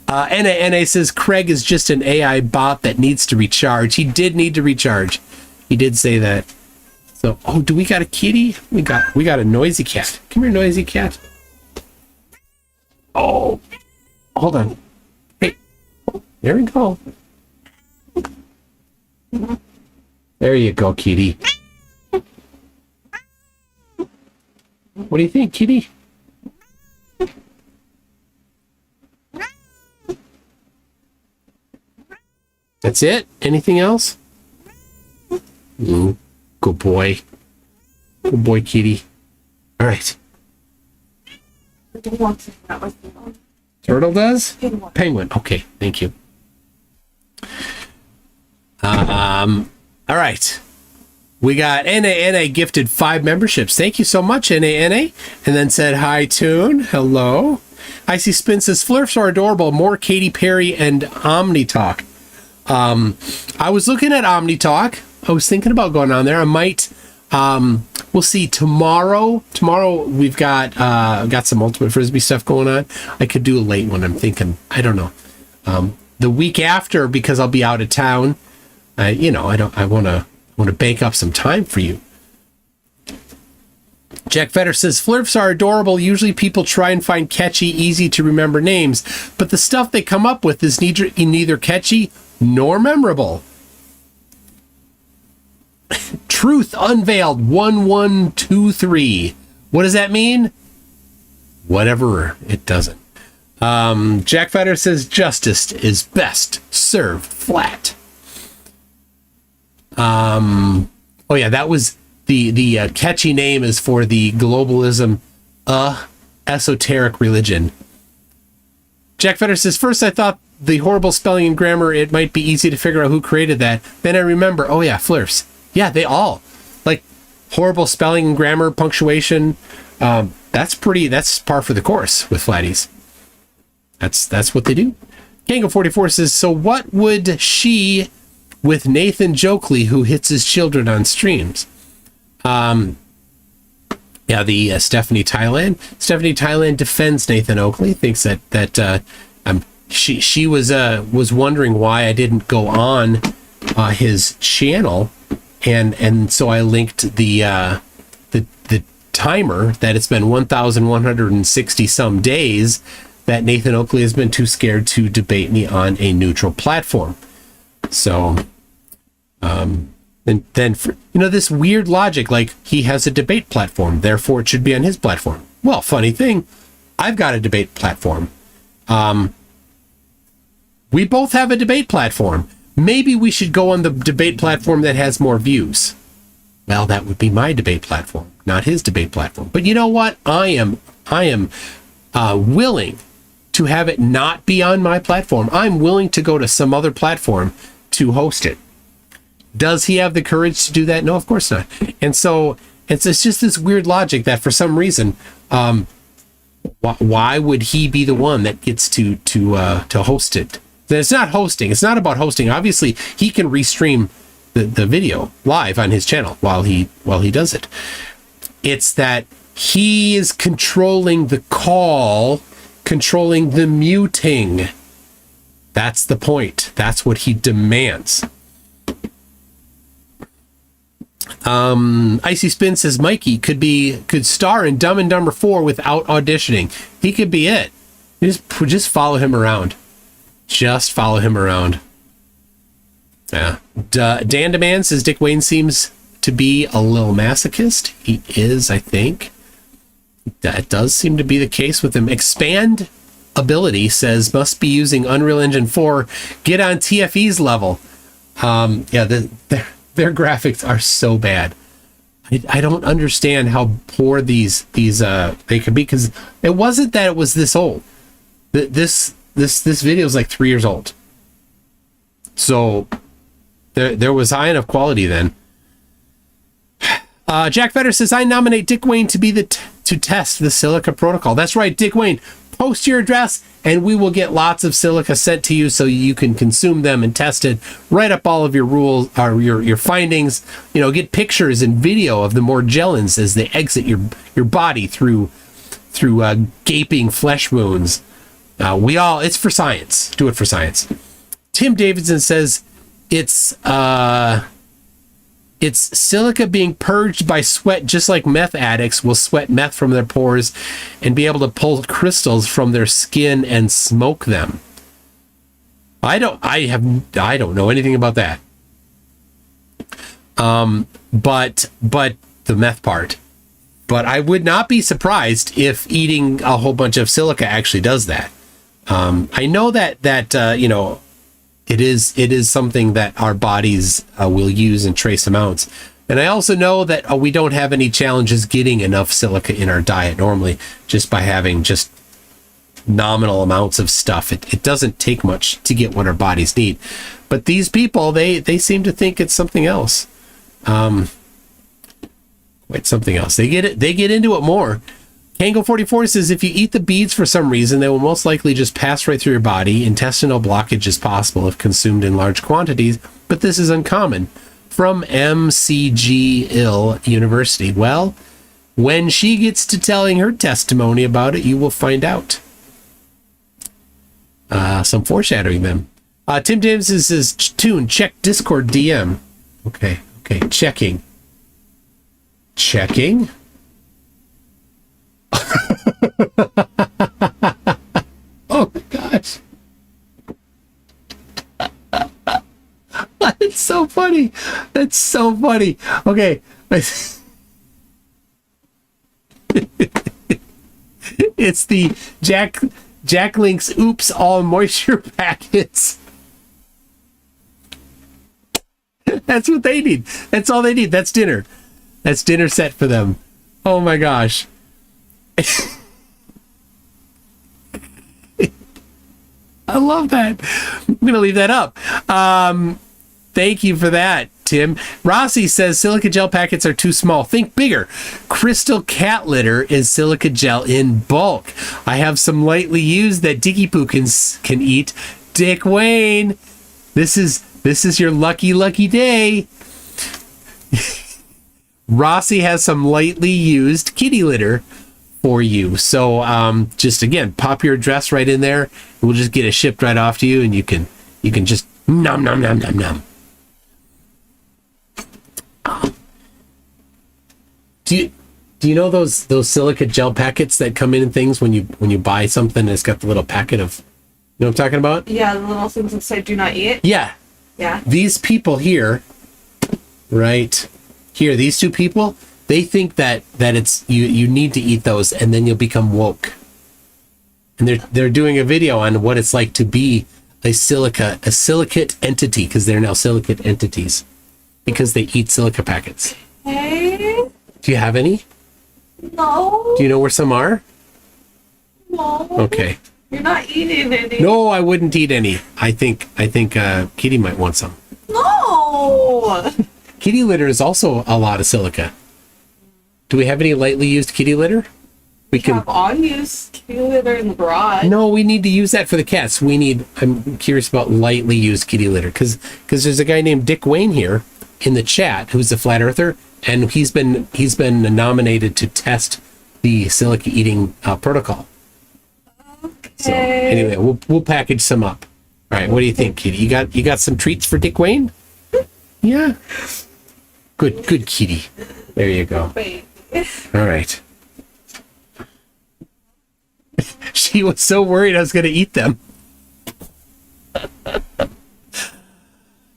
NA says Craig is just an AI bot that needs to recharge. He did need to recharge. He did say that. So, do we got a kitty? We got a noisy cat. Come here, noisy cat. Oh, hold on. Hey, there we go. There you go, kitty. What do you think, kitty? That's it? Anything else? Ooh, good boy. Good boy, kitty. All right. Turtle does? Penguin. Okay, thank you. All right. We got NA gifted 5 memberships. Thank you so much, NA. And then said, hi, Toon. Hello. Icy Spin says, Flurfs are adorable. More Katy Perry and OmniTalk. I was looking at OmniTalk. I was thinking about going on there. I might, we'll see tomorrow. Tomorrow we've got some Ultimate Frisbee stuff going on. I could do a late one. I'm thinking, I don't know. The week after, because I'll be out of town, I want to bank up some time for you. Jack Fetter says, Flurfs are adorable. Usually people try and find catchy, easy to remember names, but the stuff they come up with is neither catchy nor memorable. Truth Unveiled 1123. What does that mean? Whatever it doesn't. Jack Fetter says, justice is best served flat. Oh yeah, that was the catchy name is for the globalism esoteric religion. Jack Fetter says, first I thought the horrible spelling and grammar, it might be easy to figure out who created that. Then I remember, oh yeah, Flurfs. Yeah, they all. Like, horrible spelling and grammar, punctuation. That's par for the course with flatties. That's what they do. Kango44 says, so what would she with Nathan Jokley, who hits his children on streams? The Stephanie Thailand defends Nathan Oakley, thinks that she was wondering why I didn't go on his channel, and so I linked the timer that it's been 1,160 some days that Nathan Oakley has been too scared to debate me on a neutral platform. So, and then for, this weird logic, like he has a debate platform, therefore it should be on his platform. Well, funny thing, I've got a debate platform. We both have a debate platform. Maybe we should go on the debate platform that has more views. Well, that would be my debate platform, not his debate platform. But you know what? I am willing to have it not be on my platform. I'm willing to go to some other platform to host it. Does he have the courage to do that? No, of course not. And so it's just this weird logic that for some reason, why would he be the one that gets to host it? It's not hosting. It's not about hosting. Obviously, he can restream the video live on his channel while he does it. It's that he is controlling the call, controlling the muting. That's the point. That's what he demands. Icy Spin says Mikey could star in Dumb and Dumber 4 without auditioning. He could be it. Just follow him around. Just follow him around. Yeah. Dan Demand says Dick Wayne seems to be a little masochist. He is, I think. That does seem to be the case with him. Expand Ability says must be using Unreal Engine 4. Get on TFE's level. Their graphics are so bad. I don't understand how poor these they could be, because it wasn't that it was this old. This video is like 3 years old. So there was high enough quality then. Jack Fetter says I nominate Dick Wayne to be to test the Silica protocol. That's right, Dick Wayne. Post your address and we will get lots of Silica sent to you so you can consume them and test it. Write up all of your rules or your findings. Get pictures and video of the Morgellons as they exit your body through gaping flesh wounds. It's for science. Do it for science. Tim Davidson says it's silica being purged by sweat, just like meth addicts will sweat meth from their pores and be able to pull crystals from their skin and smoke them. I don't know anything about that. But the meth part. But I would not be surprised if eating a whole bunch of silica actually does that. I know that it is something that our bodies will use in trace amounts. And I also know that we don't have any challenges getting enough silica in our diet normally, just by having just nominal amounts of stuff. It doesn't take much to get what our bodies need. But these people, they seem to think it's something else. It's something else. They get into it more. Kango44 says if you eat the beads for some reason, they will most likely just pass right through your body. Intestinal blockage is possible if consumed in large quantities, but this is uncommon. From MCG Ill University. Well, when she gets to telling her testimony about it, you will find out. Some foreshadowing then. Tim James says, Tune, check Discord DM. Okay, checking. Oh my gosh. That's so funny. Okay. It's the Jack Link's Oops All Moisture packets. That's what they need. That's all they need. That's dinner. That's dinner set for them. Oh my gosh. I love that. I'm going to leave that up. Thank you for that, Tim. Rossi says silica gel packets are too small. Think bigger. Crystal cat litter is silica gel in bulk. I have some lightly used that Dicky Poo can eat. Dick Wayne, this is your lucky day. Rossi has some lightly used kitty litter for you. So just again, pop your address right in there. We'll just get it shipped right off to you, and you can just nom. Do you know those silica gel packets that come in things when you buy something and it's got the little packet of, you know what I'm talking about? Yeah, the little things that say do not eat. Yeah. These people here, right here, these two people, they think that it's you need to eat those and then you'll become woke. And they're doing a video on what it's like to be a silicate entity, because they're now silicate entities because they eat silica packets. Hey. Do you have any? No. Do you know where some are? No. Okay. You're not eating any. No, I wouldn't eat any. I think Kitty might want some. No. Kitty litter is also a lot of silica. Do we have any lightly used kitty litter? We can Have all used kitty litter in the garage. No, we need to use that for the cats. I'm curious about lightly used kitty litter because there's a guy named Dick Wayne here in the chat who's a flat earther, and he's been nominated to test the silica eating protocol. Okay. So anyway, we'll package some up. All right, what do you think, Kitty? You got some treats for Dick Wayne? Yeah. Good, Kitty. There you go. Wait. All right. She was so worried I was going to eat them.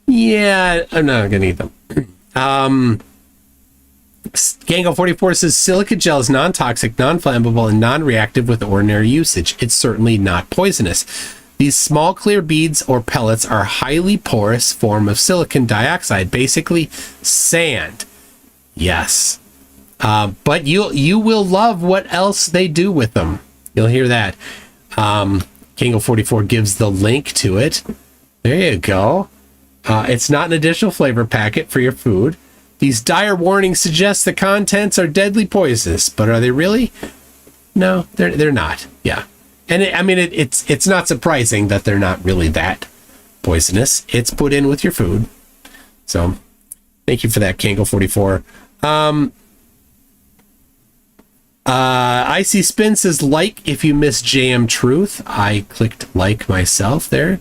Yeah, I'm not going to eat them. Gango44 says silica gel is non-toxic, non-flammable, and non-reactive with ordinary usage. It's certainly not poisonous. These small clear beads or pellets are a highly porous form of silicon dioxide, basically sand. Yes. But you will love what else they do with them. You'll hear that. Kango44 gives the link to it. There you go. It's not an additional flavor packet for your food. These dire warnings suggest the contents are deadly poisonous, but are they really? No, they're not. Yeah, and it's not surprising that they're not really that poisonous. It's put in with your food. So, thank you for that, Kango44. Icy Spin says like if you miss JM Truth. I clicked like myself there.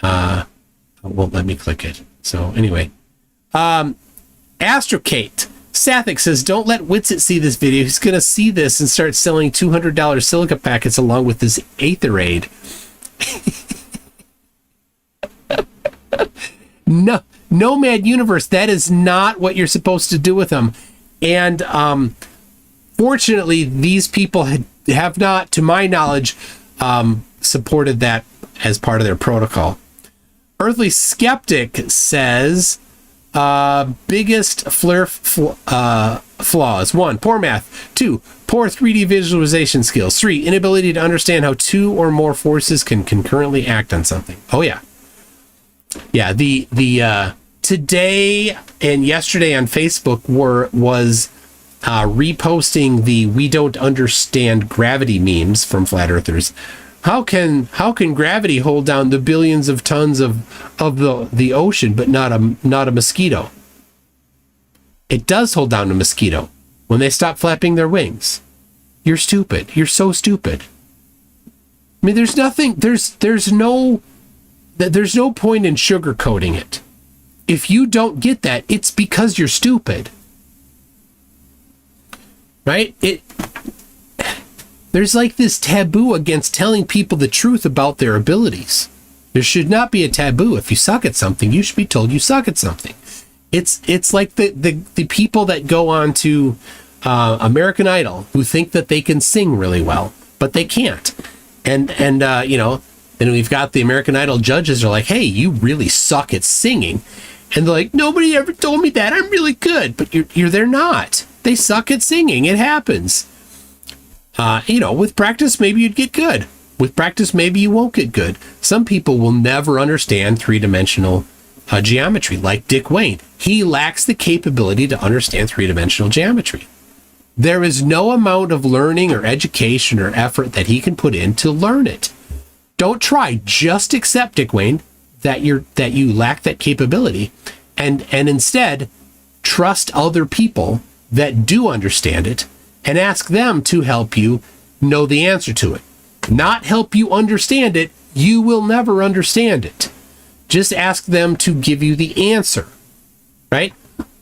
Won't let me click it. So anyway, Astrocate Sathik says don't let Witsit see this video. He's gonna see this and start selling $200 silica packets along with this Aetherade. No, Nomad Universe. That is not what you're supposed to do with them. And fortunately, these people have not, to my knowledge, supported that as part of their protocol. Earthly Skeptic says biggest flaws: 1, poor math; 2, poor 3D visualization skills; 3, inability to understand how 2 or more forces can concurrently act on something. Oh yeah. Yeah, the today and yesterday on Facebook was reposting the "we don't understand gravity" memes from flat earthers. How can gravity hold down the billions of tons of the ocean, but not a mosquito? It does hold down a mosquito when they stop flapping their wings. You're stupid. You're so stupid. I mean, there's no point in sugarcoating it. If you don't get that, it's because you're stupid. Right? There's like this taboo against telling people the truth about their abilities. There should not be a taboo. If you suck at something, you should be told you suck at something. It's like the people that go on to American Idol who think that they can sing really well, but they can't. And then we've got the American Idol judges are like, hey, you really suck at singing. And they're like, nobody ever told me that. I'm really good. But they're not. They suck at singing. It happens. With practice, maybe you'd get good. With practice, maybe you won't get good. Some people will never understand three-dimensional geometry, like Dick Wayne. He lacks the capability to understand three-dimensional geometry. There is no amount of learning or education or effort that he can put in to learn it. Don't try. Just accept, Dick Wayne, that you lack that capability, and instead trust other people that do understand it, and ask them to help you know the answer to it. Not help you understand it. You will never understand it. Just ask them to give you the answer, right?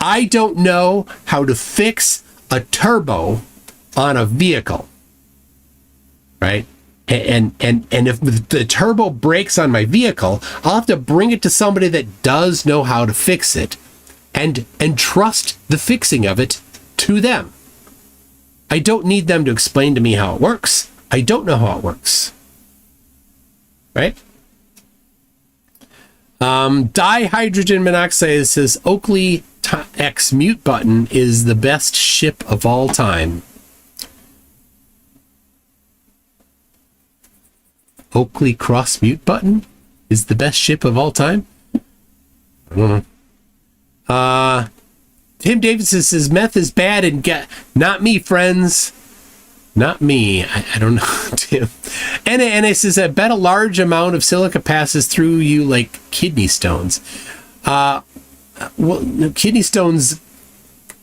I don't know how to fix a turbo on a vehicle, right? And if the turbo breaks on my vehicle, I'll have to bring it to somebody that does know how to fix it and trust the fixing of it to them. I don't need them to explain to me how it works. I don't know how it works. Right? Dihydrogen monoxide says Oakley X mute button is the best ship of all time. Oakley cross mute button is the best ship of all time? I don't know. Tim Davidson says meth is bad and not me, friends. Not me. I don't know, Tim. And it says, I bet a large amount of silica passes through you like kidney stones. Well, kidney stones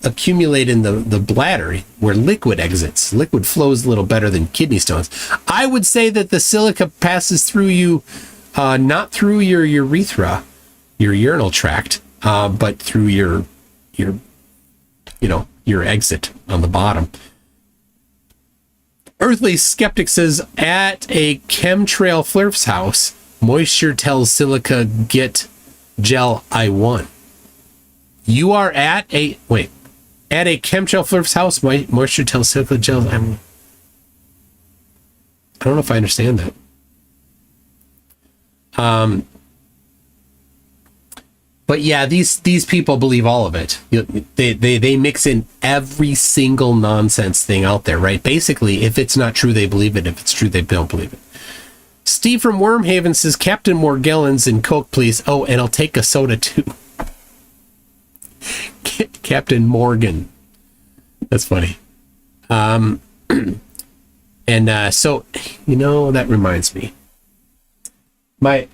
accumulate in the bladder where liquid exits. Liquid flows a little better than kidney stones. I would say that the silica passes through you, not through your urethra, your urinal tract, but through your exit on the bottom. Earthly Skeptic says, at a chemtrail flirf's house, moisture tells silica get gel I won. You are at a chemtrail flirf's house, moisture tells silica gel I won. I don't know if I understand that. But yeah, these people believe all of it. They mix in every single nonsense thing out there, right? Basically, if it's not true, they believe it. If it's true, they don't believe it. Steve from Wormhaven says, Captain Morgellons and Coke, please. Oh, and I'll take a soda too. Captain Morgan. That's funny. So, that reminds me. My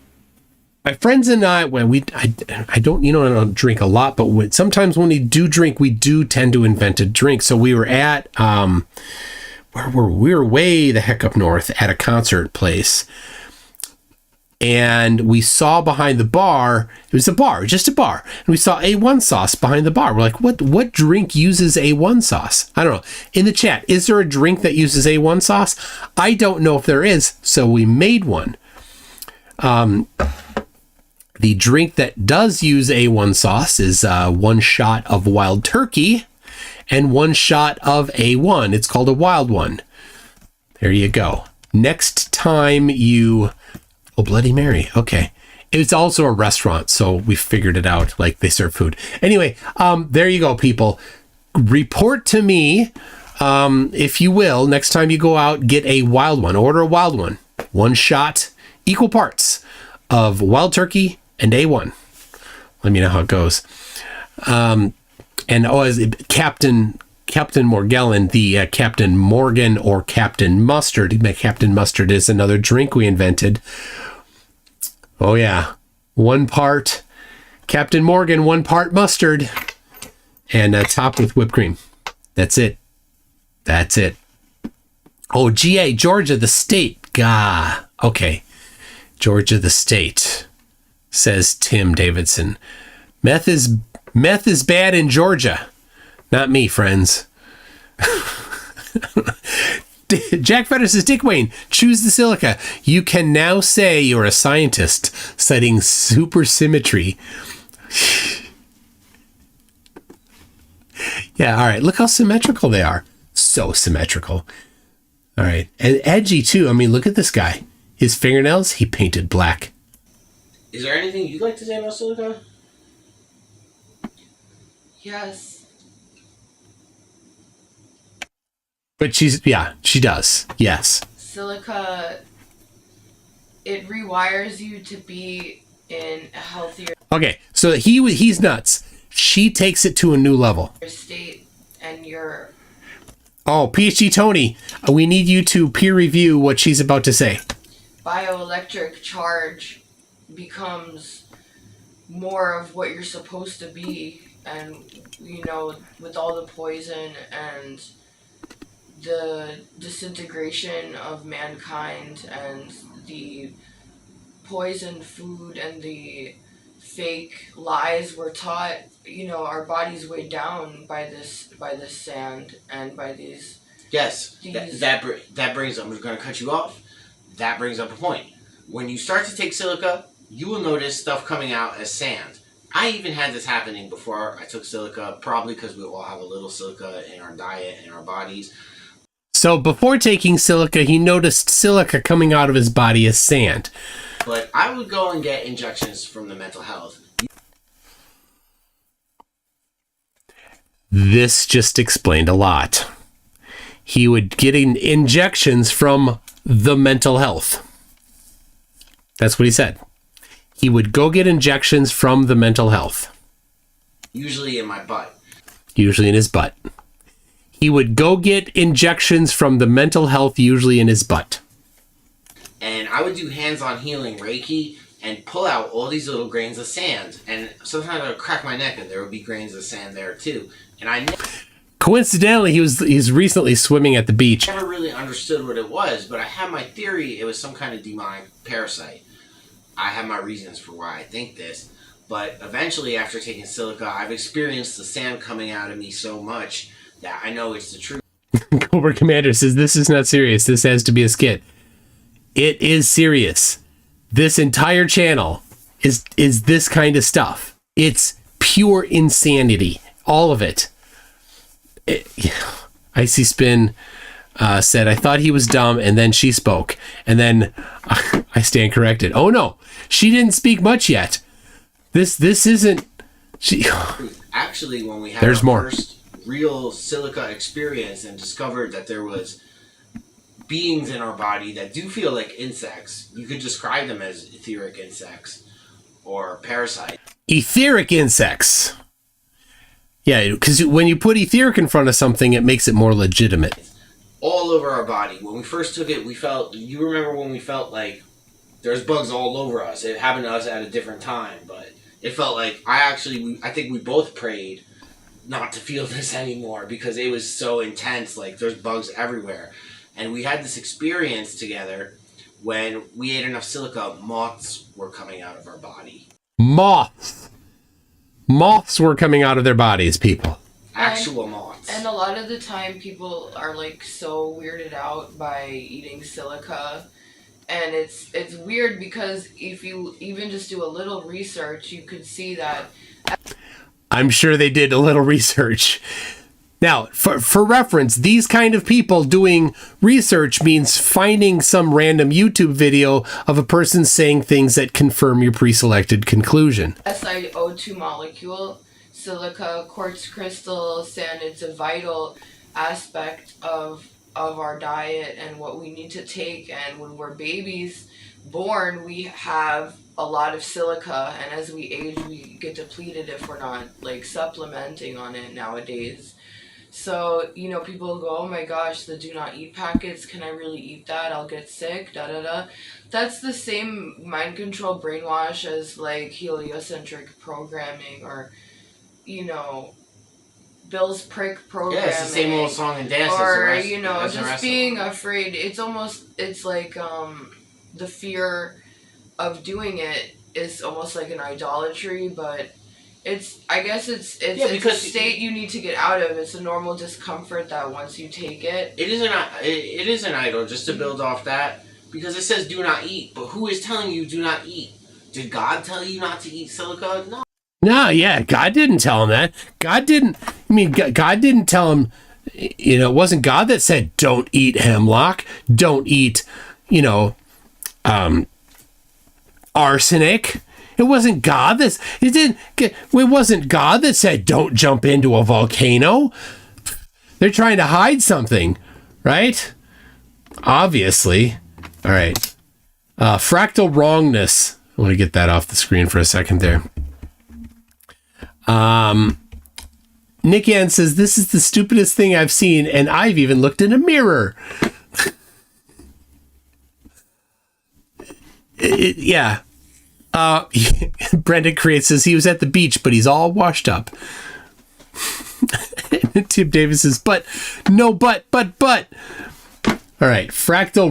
friends and I, I don't drink a lot, but sometimes when we do drink, we do tend to invent a drink. So we were at, we were way the heck up north at a concert place, and we saw behind the bar, it was just a bar, and we saw A1 sauce behind the bar. We're like, what drink uses A1 sauce? I don't know. In the chat, is there a drink that uses A1 sauce? I don't know if there is, so we made one. The drink that does use A1 sauce is 1 shot of wild turkey and 1 shot of A1. It's called a wild one. There you go. Next time Bloody Mary. Okay. It's also a restaurant, so we figured it out. Like, they serve food. Anyway, there you go, people. Report to me, if you will, next time you go out, get a wild one. Order a wild one. 1 shot, equal parts of wild turkey and A1. Let me know how it goes. As Captain Morgellon, the Captain Morgan or Captain Mustard. Captain Mustard is another drink we invented. Oh yeah, 1 part Captain Morgan, 1 part mustard, and topped with whipped cream. That's it. Oh, GA, Georgia, the state. Gah. Okay, Georgia, the state. Says Tim Davidson. Meth is bad in Georgia. Not me, friends. Jack Fetter says, Dick Wayne, choose the silica. You can now say you're a scientist, citing supersymmetry. Yeah, all right. Look how symmetrical they are. So symmetrical. All right. And edgy, too. I mean, look at this guy. His fingernails, he painted black. Is there anything you'd like to say about silica? Yes. But she does. Yes. Silica, it rewires you to be in a healthier Okay, so he's nuts. She takes it to a new level. state, and your Oh, PhD Tony, we need you to peer review what she's about to say. bioelectric charge becomes more of what you're supposed to be, and with all the poison and the disintegration of mankind and the poisoned food and the fake lies we're taught, our bodies weighed down by this sand and by these. Yes, that brings up, I'm going to cut you off. That brings up a point. When you start to take silica, you will notice stuff coming out as sand. I even had this happening before I took silica, probably because we all have a little silica in our diet, in our bodies. So before taking silica, he noticed silica coming out of his body as sand. But I would go and get injections from the mental health. This just explained a lot. He would get injections from the mental health. That's what he said. He would go get injections from the mental health. Usually in my butt. Usually in his butt. He would go get injections from the mental health, usually in his butt. And I would do hands-on healing Reiki and pull out all these little grains of sand. And sometimes I would crack my neck and there would be grains of sand there too. And I Coincidentally, he's recently swimming at the beach. never really understood what it was, but I had my theory it was some kind of demonic parasite. I have my reasons for why I think this. But eventually, after taking Silica, I've experienced the sand coming out of me so much that I know it's the truth. Cobra Commander says, this is not serious. This has to be a skit. It is serious. This entire channel is this kind of stuff. It's pure insanity. All of it. Icy Spin said, I thought he was dumb, and then she spoke. And then I stand corrected. Oh, no. She didn't speak much yet. This isn't... She. Actually, when we had There's our more. first real Silica experience and discovered that there was beings in our body that do feel like insects, you could describe them as etheric insects or parasites. Etheric insects. Yeah, because when you put etheric in front of something, it makes it more legitimate. All over our body. When we first took it, we felt... You remember when we felt like there's bugs all over us? It happened to us at a different time, but it felt like... I think we both prayed not to feel this anymore because it was so intense. Like, there's bugs everywhere. And we had this experience together when we ate enough silica, moths were coming out of our body. Moths. Moths were coming out of their bodies, people. Actual moths. And a lot of the time people are like so weirded out by eating silica. And it's weird because if you even just do a little research, you could see that. I'm sure they did a little research. Now, for reference, these kind of people doing research means finding some random YouTube video of a person saying things that confirm your pre-selected conclusion. SiO2 molecule, silica, quartz crystal, sand, it's a vital aspect of our diet and what we need to take. And when we're babies born, we have a lot of silica, and as we age, we get depleted if we're not like supplementing on it nowadays. So, you know, people go, oh my gosh, the do not eat packets, can I really eat that? I'll get sick, da da da. That's the same mind control brainwash as like heliocentric programming or, you know, Bill's prick programming. Yeah, it's the same old song and dance. Or, you know, just being afraid. It's like the fear of doing it is almost like an idolatry, but I guess it's a state you need to get out of. It's a normal discomfort that once you take it. It is an idol, just to build off that, because it says do not eat, but who is telling you do not eat? Did God tell you not to eat silica? No. No, yeah, God didn't tell him that. God didn't tell him, you know, it wasn't God that said, don't eat hemlock, don't eat, you know, arsenic. It wasn't God it wasn't God that said, don't jump into a volcano. They're trying to hide something, right? Obviously. All right. Fractal wrongness. I want to get that off the screen for a second there. Nick Ann says, this is the stupidest thing I've seen, and I've even looked in a mirror. Yeah. Brendan Creates says he was at the beach, but he's all washed up. Tim Davis says, but. All right. Fractal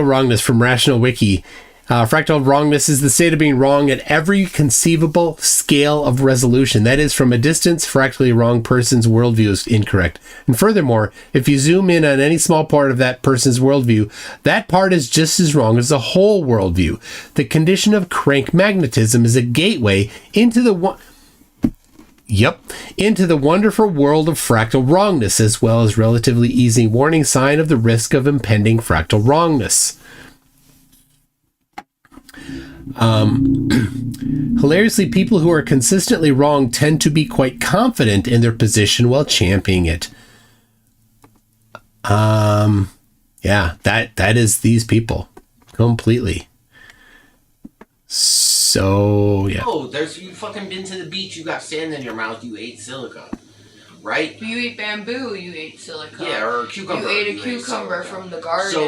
wrongness from Rational Wiki. Fractal wrongness is the state of being wrong at every conceivable scale of resolution. That is, from a distance, fractally wrong person's worldview is incorrect. And furthermore, if you zoom in on any small part of that person's worldview, that part is just as wrong as the whole worldview. The condition of crank magnetism is a gateway into the wonderful world of fractal wrongness, as well as relatively easy warning sign of the risk of impending fractal wrongness. Hilariously, people who are consistently wrong tend to be quite confident in their position while championing it. Yeah, that is these people completely. So, yeah. Oh, you fucking been to the beach, you got sand in your mouth, you ate silica. Right? You ate bamboo, you ate silica. Yeah, or a cucumber. You ate a cucumber from the garden. So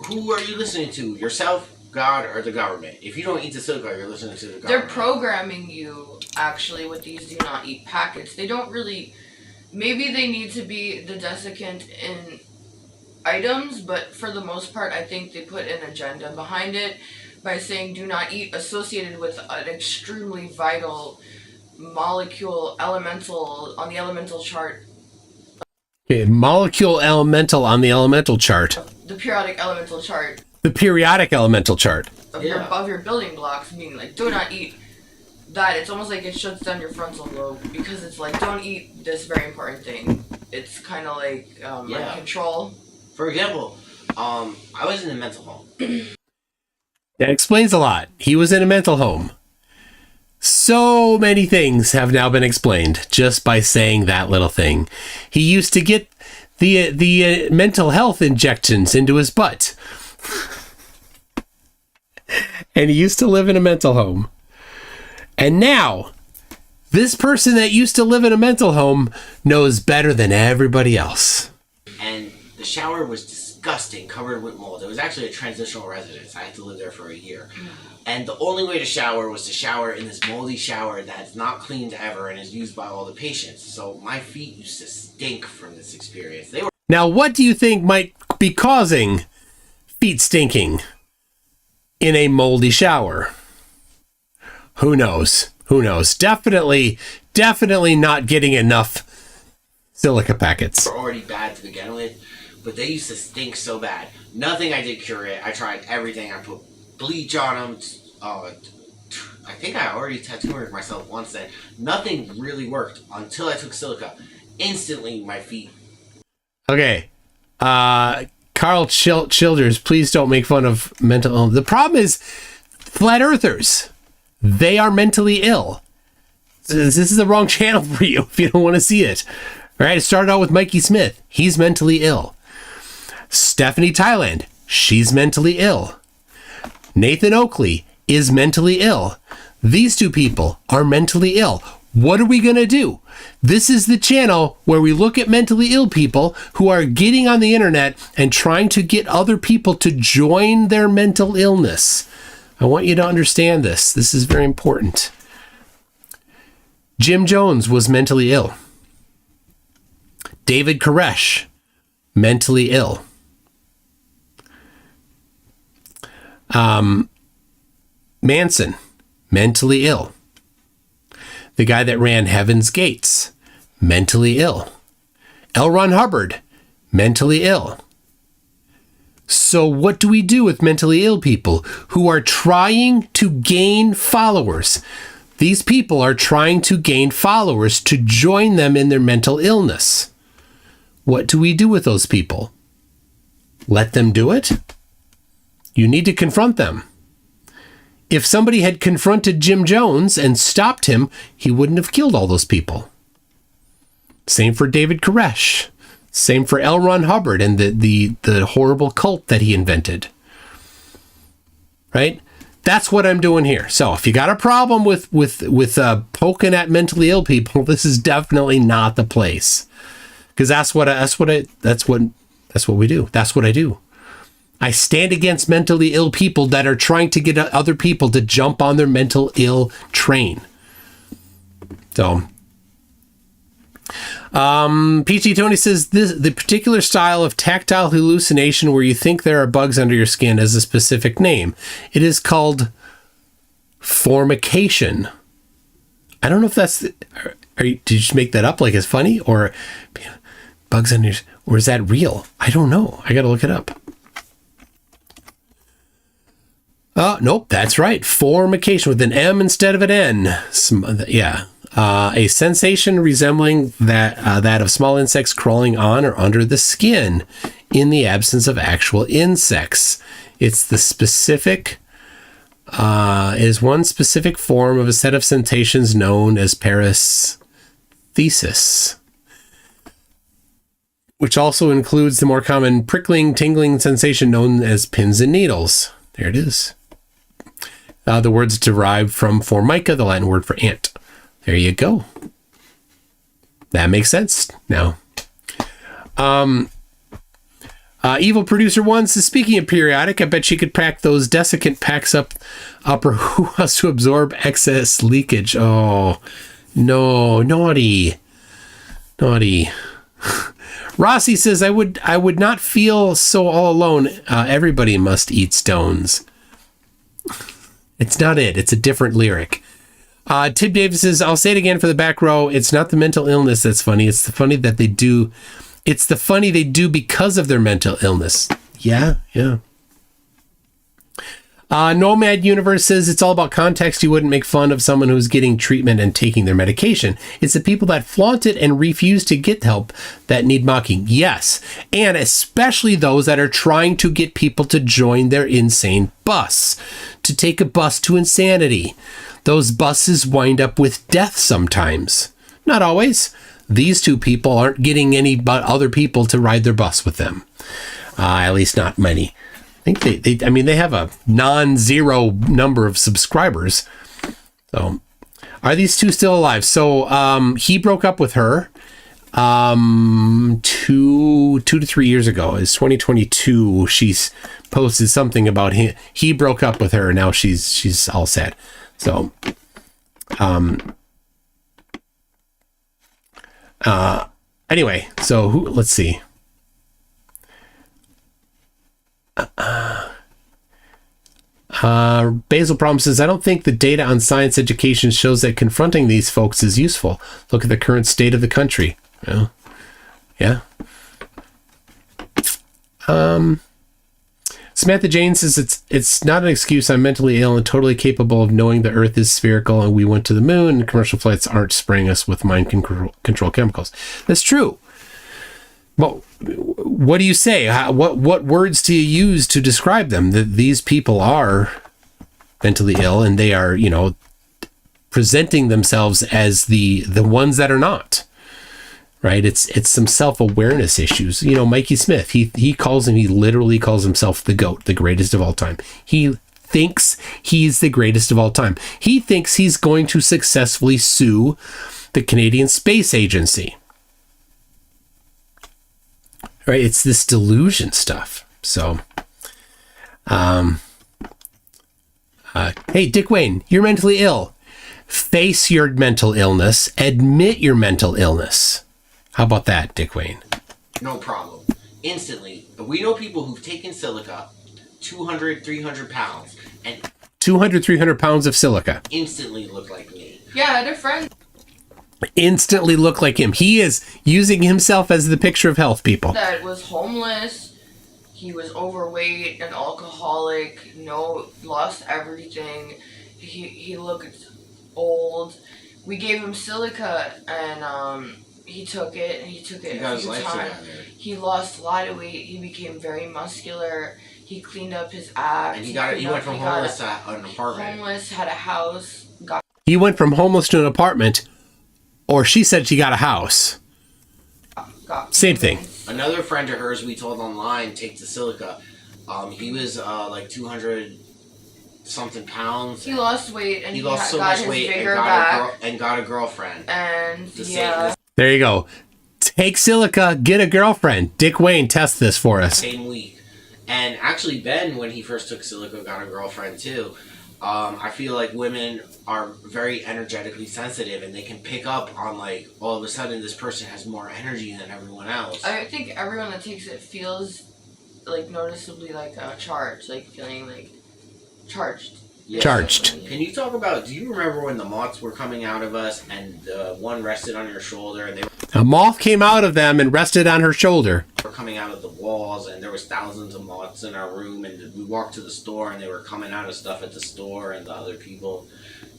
who are you listening to? Yourself, God, or the government? If you don't eat the silica, you're listening to the government. They're programming you, actually, with these do not eat packets. They don't really... Maybe they need to be the desiccant in items, but for the most part, I think they put an agenda behind it by saying do not eat associated with an extremely vital molecule elemental on the elemental chart. Okay, molecule elemental on the elemental chart. The periodic elemental chart. The periodic elemental chart. Of your building blocks, meaning like do not eat that. It's almost like it shuts down your frontal lobe because it's like don't eat this very important thing. It's kind of like mind control. For example, I was in a mental home. That explains a lot. He was in a mental home. So many things have now been explained just by saying that little thing. He used to get the mental health injections into his butt. And he used to live in a mental home. And now, this person that used to live in a mental home knows better than everybody else. And the shower was disgusting, covered with mold. It was actually a transitional residence. I had to live there for a year. And the only way to shower was to shower in this moldy shower that's not cleaned ever and is used by all the patients. So my feet used to stink from this experience. Now, what do you think might be causing feet stinking in a moldy shower? Who knows? Who knows? Definitely not getting enough silica packets. They were already bad to begin with, but they used to stink so bad. Nothing I did cure it. I tried everything. I put bleach on them. I think I already tattooed myself once then. Nothing really worked until I took silica. Instantly, my feet. Okay. Carl Childers, please don't make fun of mental illness. The problem is flat earthers. They are mentally ill. This is the wrong channel for you if you don't want to see it. All right, it started out with Mikey Smith. He's mentally ill. Stephanie Thailand, she's mentally ill. Nathan Oakley is mentally ill. These two people are mentally ill. What are we going to do? This is the channel where we look at mentally ill people who are getting on the internet and trying to get other people to join their mental illness. I want you to understand this. This is very important. Jim Jones was mentally ill. David Koresh, mentally ill. Manson, mentally ill. The guy that ran Heaven's Gates, mentally ill. L. Ron Hubbard, mentally ill. So what do we do with mentally ill people who are trying to gain followers? These people are trying to gain followers to join them in their mental illness. What do we do with those people? Let them do it? You need to confront them. If somebody had confronted Jim Jones and stopped him, he wouldn't have killed all those people. Same for David Koresh. Same for L. Ron Hubbard and the horrible cult that he invented. Right? That's what I'm doing here. So if you got a problem with poking at mentally ill people, this is definitely not the place. Because that's what we do. That's what I do. I stand against mentally ill people that are trying to get other people to jump on their mental ill train. So, PT Tony says the particular style of tactile hallucination where you think there are bugs under your skin has a specific name. It is called formication. I don't know if that's. Did you just make that up like it's funny, or bugs under your, or is that real? I don't know. I got to look it up. Oh, nope, that's right. Formication with an M instead of an N. A sensation resembling that of small insects crawling on or under the skin in the absence of actual insects. It's the specific, is one specific form of a set of sensations known as paresthesis, which also includes the more common prickling, tingling sensation known as pins and needles. There it is. The word's derived from formica, the Latin word for ant. There you go. That makes sense now. Evil Producer 1 says, speaking of periodic, I bet she could pack those desiccant packs up her house to absorb excess leakage. Oh, no, naughty. Rossi says, I would not feel so all alone. Everybody must eat stones. It's not it. It's a different lyric. Tim Davis says, I'll say it again for the back row. It's not the mental illness that's funny. It's the funny that they do. It's the funny they do because of their mental illness. Yeah. Nomad Universe says it's all about context. You wouldn't make fun of someone who's getting treatment and taking their medication. It's the people that flaunt it and refuse to get help that need mocking. Yes. And especially those that are trying to get people to join their insane bus, to take a bus to insanity. Those buses wind up with death sometimes. Not always. These two people aren't getting any but other people to ride their bus with them. At least not many. I think they have a non-zero number of subscribers. So are these two still alive? So he broke up with her 2 to 3 years ago. It's 2022. She's posted something about him. He broke up with her. Now she's all sad. So anyway, so let's see. Basil promises, I don't think the data on science education shows that confronting these folks is useful. Look at the current state of the country. Well, yeah. Samantha Jane says it's not an excuse. I'm mentally ill and totally capable of knowing the Earth is spherical and we went to the moon and commercial flights aren't spraying us with mind control chemicals. That's true. But what do you say? What words do you use to describe them? That these people are mentally ill and they are, presenting themselves as the ones that are not. Right? It's some self-awareness issues. Mikey Smith, he literally calls himself the GOAT, the greatest of all time. He thinks he's the greatest of all time. He thinks he's going to successfully sue the Canadian Space Agency. Right? It's this delusion stuff. So, hey, Dick Wayne, you're mentally ill. Face your mental illness. Admit your mental illness. How about that, Dick Wayne? No problem. Instantly. We know people who've taken silica, 200, 300 pounds, and 200, 300 pounds of silica. Instantly look like me. Yeah, I had a friend. Instantly look like him. He is using himself as the picture of health, people. That was homeless. He was overweight, an alcoholic, lost everything. He looked old. We gave him silica and he took it a few times. He lost a lot of weight. He became very muscular. He cleaned up his abs. And he went from homeless to an apartment. Homeless, had a house. He went from homeless to an apartment, or she said she got a house. Same thing. Another friend of hers we told online take the silica. He was like 200 something pounds. He lost weight and he lost so got much weight and got a girlfriend. And yeah. There you go. Take silica, get a girlfriend. Dick Wayne, test this for us. Same week. And actually Ben, when he first took silica, got a girlfriend too. I feel like women are very energetically sensitive and they can pick up on like all of a sudden this person has more energy than everyone else. I think everyone that takes it feels like noticeably like charged, like feeling like charged. Yes. Charged. Can you talk about, do you remember when the moths were coming out of us and one rested on your shoulder and they A moth came out of them and rested on her shoulder. were coming out of the walls and there was thousands of moths in our room and we walked to the store and they were coming out of stuff at the store and the other people.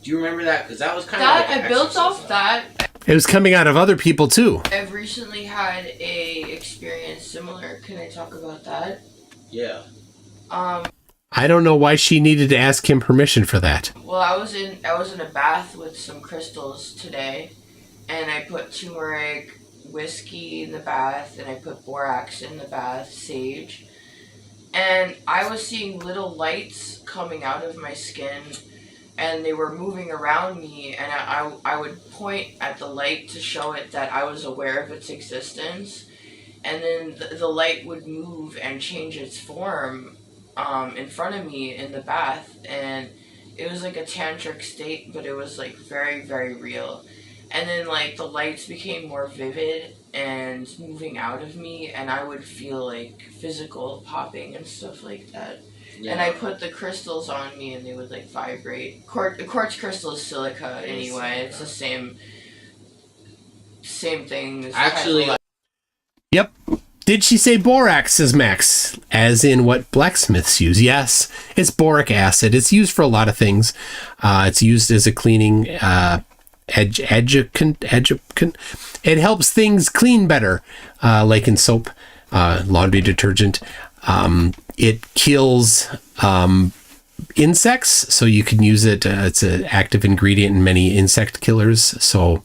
Do you remember that? Because that was kind of like I built off that. It was coming out of other people too. I've recently had a experience similar. Can I talk about that? Yeah. I don't know why she needed to ask him permission for that. Well, I was in a bath with some crystals today, and I put turmeric, whiskey in the bath, and I put borax in the bath, sage, and I was seeing little lights coming out of my skin, and they were moving around me, and I would point at the light to show it that I was aware of its existence, and then the light would move and change its form in front of me in the bath, and it was like a tantric state, but it was like very, very real. And then like the lights became more vivid and moving out of me, and I would feel like physical popping and stuff like that. Yeah. And I put the crystals on me and they would like vibrate. Quartz crystal is silica anyway. It's the same thing. As Actually, Yep. Did she say borax, says Max, as in what blacksmiths use? Yes, it's boric acid. It's used for a lot of things. It's used as a cleaning adjuvant. It helps things clean better, like in soap, laundry detergent. It kills insects, so you can use it. It's an active ingredient in many insect killers. So,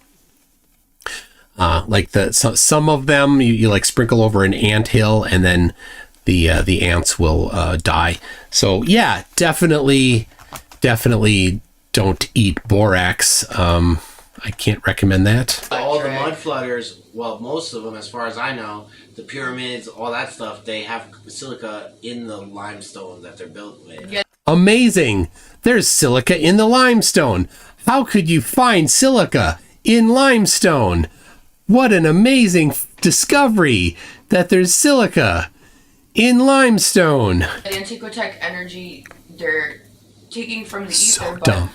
like some of them, you like sprinkle over an anthill, and then the ants will die. So yeah, definitely don't eat borax. I can't recommend that. All the mud flooders, well, most of them, as far as I know, the pyramids, all that stuff, they have silica in the limestone that they're built with. Yeah. Amazing! There's silica in the limestone. How could you find silica in limestone? What an amazing discovery that there's silica in limestone. The antiquite energy, they're taking from the ether, So but dumb.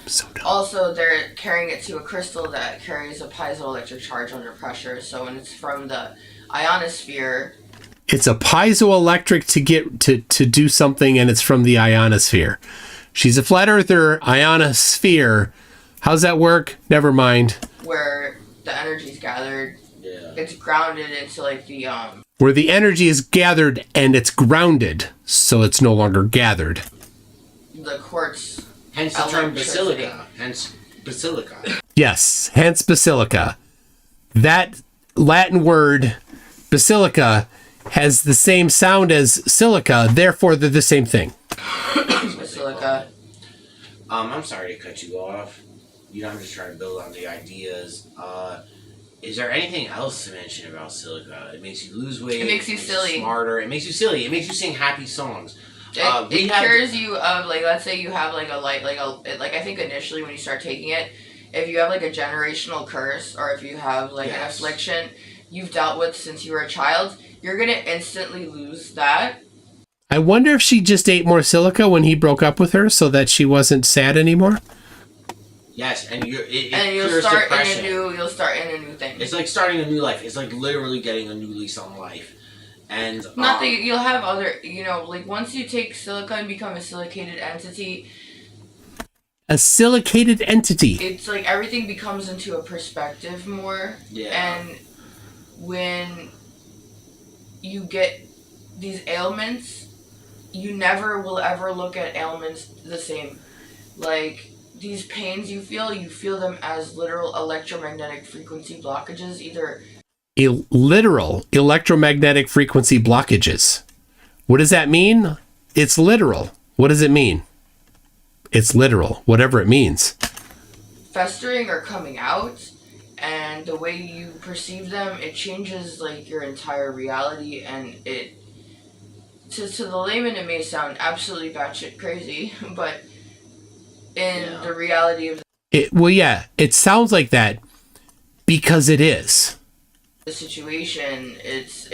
also they're carrying it to a crystal that carries a piezoelectric charge under pressure. So when it's from the ionosphere, It's a piezoelectric to get to do something, and it's from the ionosphere. She's a flat earther. Ionosphere. How's that work? Never mind. where the energy's gathered, Yeah. it's grounded into like the Where the energy is gathered and it's grounded, so it's no longer gathered. the quartz. Hence the term Electricity. basilica. Hence basilica. Yes, hence basilica. That Latin word basilica has the same sound as silica, therefore they're the same thing. Basilica. I'm sorry to cut you off. You know, I'm just trying to build on the ideas. Is there anything else to mention about silica? It makes you lose weight. It makes you silly. Smarter. It makes you silly. It makes you sing happy songs. It cures you of like, let's say you have like a light, like I think initially when you start taking it, if you have like a generational curse or if you have like an affliction you've dealt with since you were a child, you're gonna instantly lose that. I wonder if she just ate more silica when he broke up with her so that she wasn't sad anymore. Yes, and you'll You'll start in a new thing. It's like starting a new life. It's like literally getting a new lease on life. And Not that you'll have other, like once you take silica and become a silicated entity, A silicated entity. it's like everything becomes into a perspective more. Yeah. And when you get these ailments, you never will ever look at ailments the same. Like these pains you feel them as literal electromagnetic frequency blockages, either Literal electromagnetic frequency blockages. What does that mean? It's literal. What does it mean? It's literal, whatever it means. festering or coming out, and the way you perceive them, it changes like your entire reality, and it to the layman it may sound absolutely batshit crazy, but in the reality of It sounds like that because it is. the situation, it's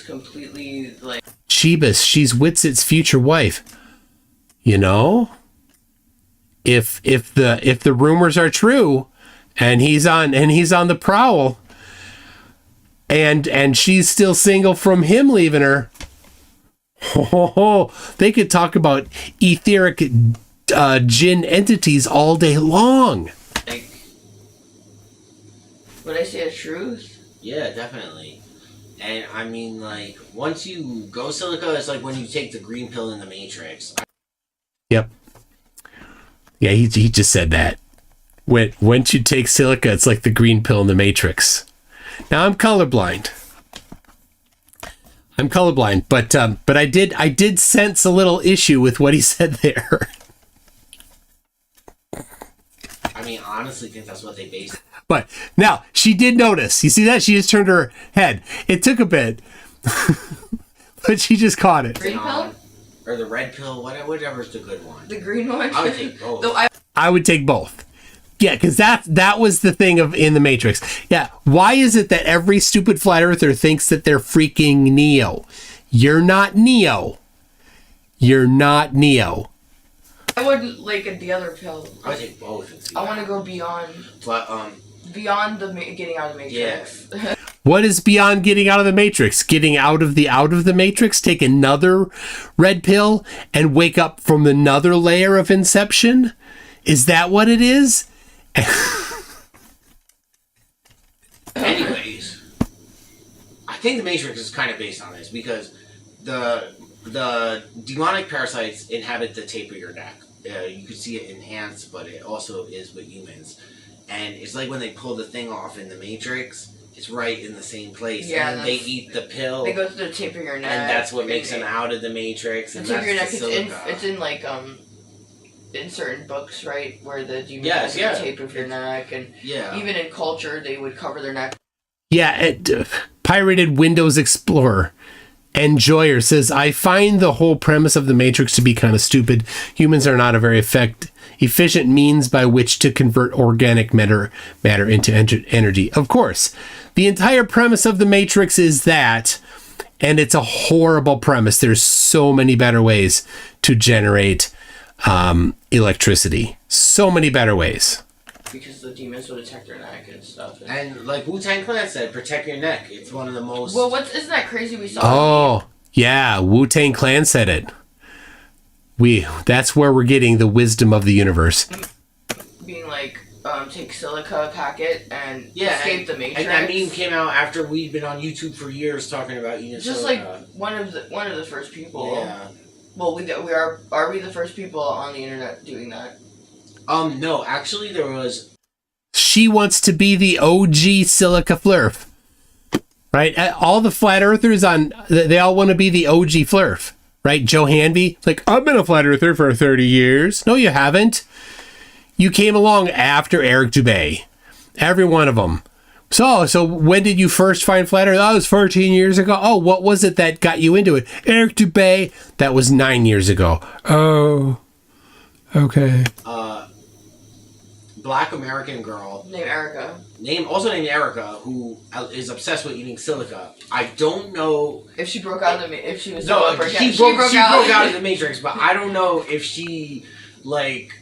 completely like Shebus, she's Witsit's future wife. You know? If the rumors are true and he's on the prowl and she's still single from him leaving her, they could talk about etheric jinn entities all day long. would I say a truth? yeah, definitely. And I mean, like, once you go silica, it's like when you take the green pill in the Matrix. Yep. Yeah, he just said that. Once you take silica, it's like the green pill in the Matrix. Now I'm colorblind, but I did sense a little issue with what he said there. I mean, honestly think that's what they based. But now she did notice. You see that? She just turned her head. It took a bit, but she just caught it. Green pill? Or the red pill, whatever's the good one. The green one? I would take both. Though I would take both. Yeah, because that was the thing in the Matrix. Yeah, why is it that every stupid flat earther thinks that they're freaking Neo? You're not Neo. You're not Neo. I would like the other pill. I would take both. I want to go beyond getting out of the Matrix. Yeah. What is beyond getting out of the Matrix? Getting out of the Matrix, take another red pill, and wake up from another layer of Inception? Is that what it is? Anyways, I think the Matrix is kind of based on this because the demonic parasites inhabit the tape of your neck. You can see it enhanced, but it also is with humans. And it's like when they pull the thing off in the Matrix, it's right in the same place. Yeah, and they eat the pill. They go through the tape of your neck. And that's what makes them out of the Matrix. The and tape of your neck, Silica. it's in like in certain books, right, where the demons Yes, have the tape of your neck, and even in culture they would cover their neck. Yeah, pirated Windows Explorer. Enjoyer says, I find the whole premise of the Matrix to be kind of stupid. Humans are not a very efficient means by which to convert organic matter into energy. Of course, the entire premise of the Matrix is that, and it's a horrible premise. There's so many better ways to generate electricity. So many better ways. Because the demons would attack their neck and stuff. And like Wu-Tang Clan said, protect your neck. It's one of the most... Well, isn't that crazy? We saw... Oh, yeah. Wu-Tang Clan said it. That's where we're getting the wisdom of the universe. Being like, take Silica packet and escape the Matrix. And that meme came out after we'd been on YouTube for years talking about eating just Silica. like one of the first people. Yeah. Well, are we the first people on the internet doing that? No, actually there was... She wants to be the OG Silica Flurf. Right? All the flat earthers they all want to be the OG Flurf. Right? Joe Hanvey, like, I've been a flat earther for 30 years. No, you haven't. You came along after Eric Dubay. Every one of them. So when did you first find flat earth? That was 14 years ago. Oh, what was it that got you into it? Eric Dubay, that was 9 years ago. Oh, okay. Black American girl Named Erica, who is obsessed with eating Silica. I don't know if she broke out of the if she was she broke out of the Matrix, but I don't know if she like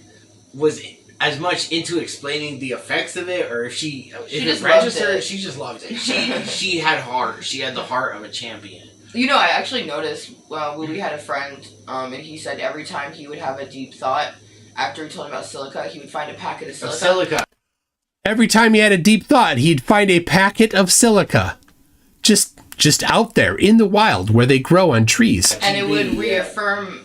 was as much into explaining the effects of it, or if it just registered. loved it. She just loved it. She had heart. She had the heart of a champion. You know, I actually noticed when we had a friend, and he said every time he would have a deep thought. After he told him about Silica, he would find a packet of Silica. Every time he had a deep thought, he'd find a packet of Silica. Just out there in the wild where they grow on trees. And it would reaffirm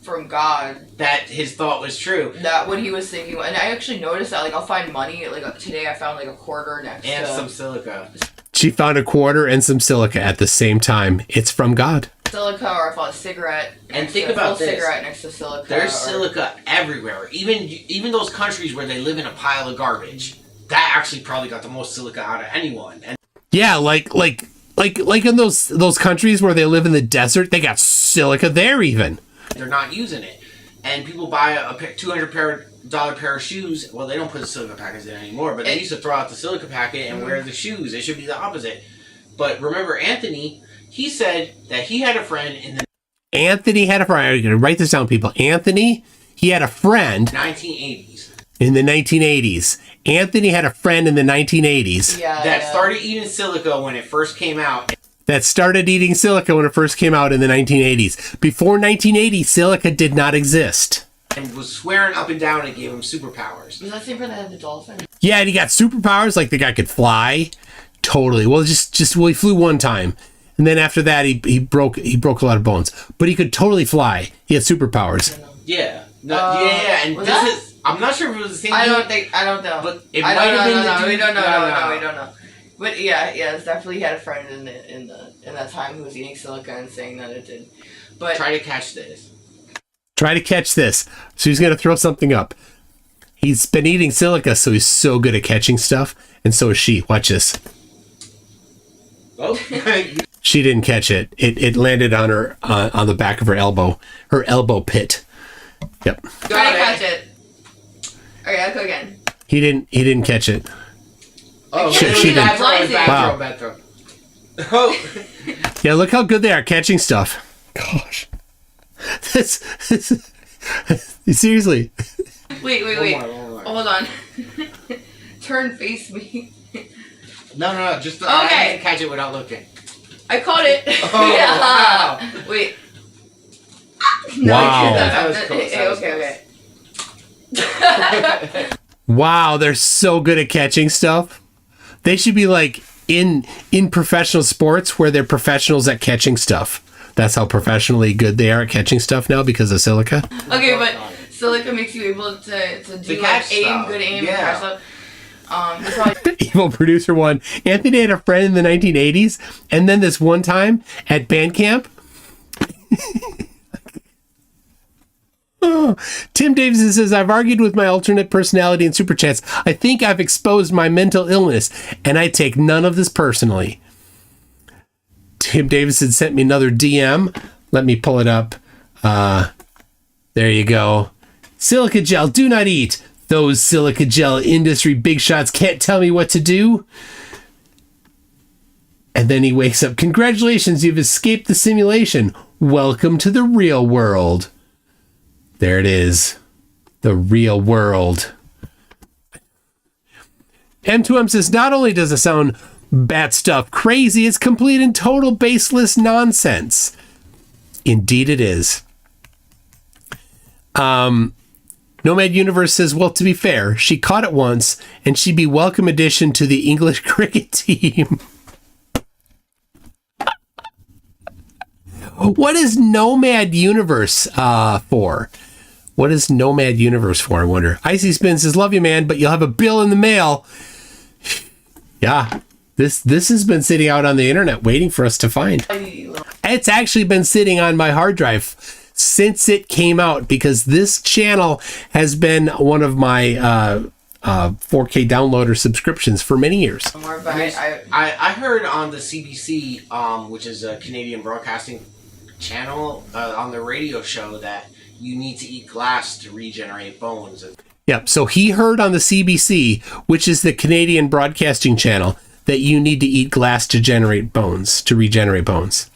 from God that his thought was true. That what he was thinking. And I actually noticed that, like, I'll find money. Like, today I found, like, a quarter next to... And some Silica. She found a quarter and some Silica at the same time. It's from God. Silica, or I found a cigarette. And think about this. Cigarette next to Silica. There's Silica everywhere. Even those countries where they live in a pile of garbage. That actually probably got the most Silica out of anyone. And yeah, like in those countries where they live in the desert, they got Silica there even. They're not using it. And people buy a $200 pair of shoes. Well, they don't put the Silica packets in anymore, but they used to throw out the Silica packet and wear the shoes. It should be the opposite. But remember, Anthony, he said that he had a friend in the... Anthony had a friend. I'm going to write this down, people. Anthony, he had a friend... 1980s. In the 1980s. Anthony had a friend in the 1980s. That started eating Silica when it first came out. That started eating Silica when it first came out in the 1980s. Before 1980, Silica did not exist. And was swearing up and down it gave him superpowers. Was that same friend that had the dolphin? Yeah, and he got superpowers, like the guy could fly. Totally. Well, he flew one time. And then after that, he broke a lot of bones. But he could totally fly. He had superpowers. Yeah. And I'm not sure if it was the same I don't know. But it might have been the dude. We don't know. But yeah, it's definitely he had a friend in that time who was eating Silica and saying that it did. But try to catch this. So he's going to throw something up. He's been eating silica, so he's so good at catching stuff, and so is she. Watch this. Oh, She didn't catch it. It landed on her on the back of her elbow pit. Yep. Go ahead and catch it. Okay, I'll go again. He didn't catch it. oh, She didn't. Wow. Bad throw. Oh, Yeah, look how good they are catching stuff. Gosh. This seriously. Wait. One more. Hold on. Turn face me. No, just I Okay. need to catch it without looking. I caught it. Oh, wow. Wait. Wow. That was close. That was Okay. Wow, they're so good at catching stuff. They should be like in professional sports where they're professionals at catching stuff. That's how professionally good they are at catching stuff now because of silica. Okay, but Silica makes you able to do like catch aim, stuff. good aim, Yeah. and catch stuff. That's probably Evil producer one. Anthony had a friend in the 1980s, and then this one time at band camp. Oh, Tim Davidson says, I've argued with my alternate personality in Super Chats. I think I've exposed my mental illness, and I take none of this personally. Tim Davidson sent me another DM. Let me pull it up. There you go. Silica gel, do not eat. Those silica gel industry big shots can't tell me what to do. And then he wakes up. Congratulations, you've escaped the simulation. Welcome to the real world. There it is. The real world. M2M says, not only does it sound bat stuff crazy, it's complete and total baseless nonsense. Indeed it is. Nomad Universe says, well, to be fair, she caught it once, and she'd be welcome addition to the English cricket team. What is Nomad Universe for? What is Nomad Universe for, I wonder? Icy Spin says, love you, man, but you'll have a bill in the mail. Yeah, this has been sitting out on the internet waiting for us to find. It's actually been sitting on my hard drive since it came out, because this channel has been one of my 4K downloader subscriptions for many years. more, but I heard on the CBC, which is a Canadian broadcasting channel, on the radio show that you need to eat glass to regenerate bones. Yep. So he heard on the CBC, which is the Canadian Broadcasting Channel, that you need to eat glass to generate bones, to regenerate bones.